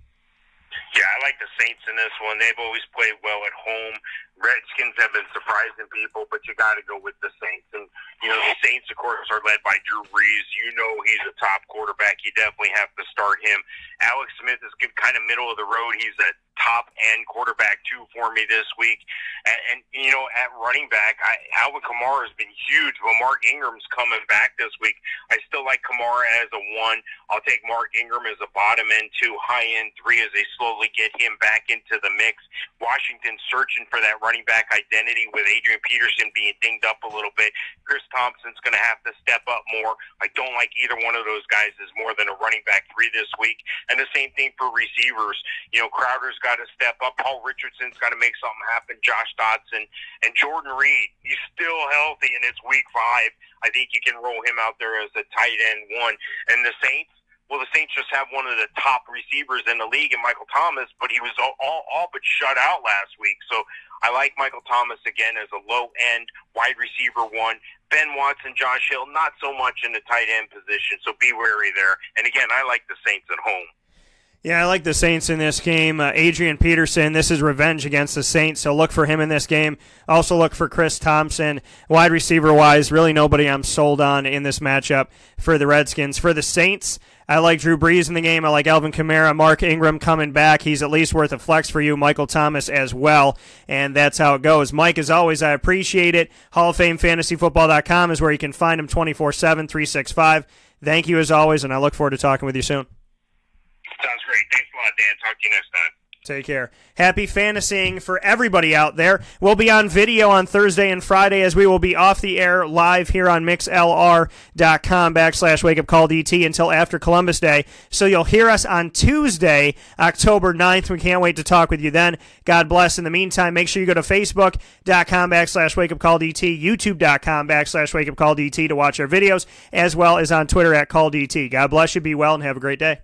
Yeah, I like the Saints in this one. They've always played well at home. Redskins have been surprising people, but you got to go with the Saints. And, you know, the Saints, of course, are led by Drew Brees. You know he's a top quarterback. You definitely have to start him. Alex Smith is kind of middle of the road. He's a top-end quarterback, too, for me this week. And you know, at running back, Alvin Kamara has been huge, but Mark Ingram's coming back this week. I still like Kamara as a 1. I'll take Mark Ingram as a bottom-end 2, high-end 3 as they slowly get him back into the mix. Washington's searching for that running back identity with Adrian Peterson being dinged up a little bit. Chris Thompson's going to have to step up more. I don't like either one of those guys as more than a running back 3 this week. And the same thing for receivers. You know, Crowder's got to step up. Paul Richardson's got to make something happen. Josh Dotson and Jordan Reed, he's still healthy and it's week 5. I think you can roll him out there as a tight end 1. And the Saints, well, the Saints just have one of the top receivers in the league in Michael Thomas, but he was all but shut out last week. So I like Michael Thomas again as a low-end wide receiver 1. Ben Watson, Josh Hill, not so much in the tight end position, so be wary there. And again, I like the Saints at home. Yeah, I like the Saints in this game. Adrian Peterson, this is revenge against the Saints, so look for him in this game. Also look for Chris Thompson. Wide receiver-wise, really nobody I'm sold on in this matchup for the Redskins. For the Saints, I like Drew Brees in the game. I like Alvin Kamara, Mark Ingram coming back. He's at least worth a flex for you. Michael Thomas as well, and that's how it goes. Mike, as always, I appreciate it. Hall of Fame FantasyFootball.com is where you can find him 24/7, 365. Thank you as always, and I look forward to talking with you soon. Sounds great. Thanks a lot, Dan. Talk to you next time. Take care. Happy fantasying for everybody out there. We'll be on video on Thursday and Friday as we will be off the air live here on mixlr.com/wakeupcalldt until after Columbus Day. So you'll hear us on Tuesday, October 9th. We can't wait to talk with you then. God bless. In the meantime, make sure you go to facebook.com/wakeupcalldt, youtube.com/wakeupcalldt to watch our videos, as well as on Twitter @calldt. God bless you. Be well and have a great day.